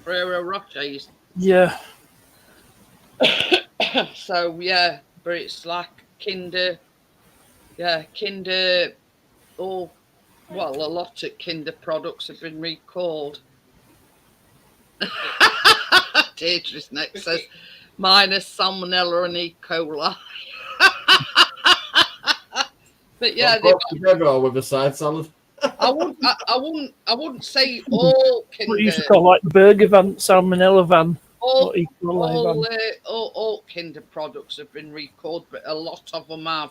Ferrero Rochers. Yeah. So yeah, but it's like Kinder. Yeah, Kinder. Oh, well, a lot of Kinder products have been recalled. Deirdre's next says minus salmonella and E. coli. But yeah, together or with a side salad. I wouldn't say all Kinder. What you used to call like burger van, salmonella van. All All Kinder products have been recalled, but a lot of them have.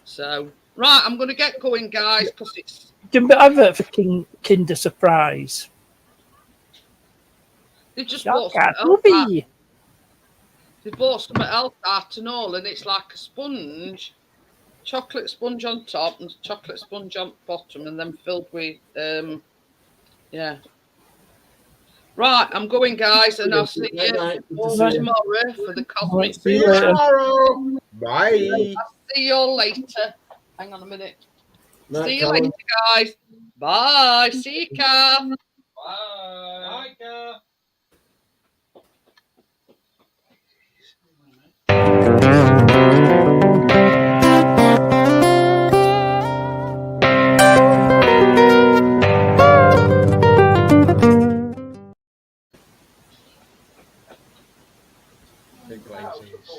So right, I'm going to get going, guys, because it's. Give me an advert for Kinder Surprise. They just bought something else. Movie. They bought something else out and all, and it's like a sponge, chocolate sponge on top and chocolate sponge on bottom, and then filled with yeah. Right, I'm going, guys, and I'll see you all tomorrow for the cosmic. See you later. Tomorrow. Bye. I'll see you all later. Hang on a minute. Night, See you Callum. later, guys. Bye. See you, Kath. Bye. Bye, Kath. Big lazies.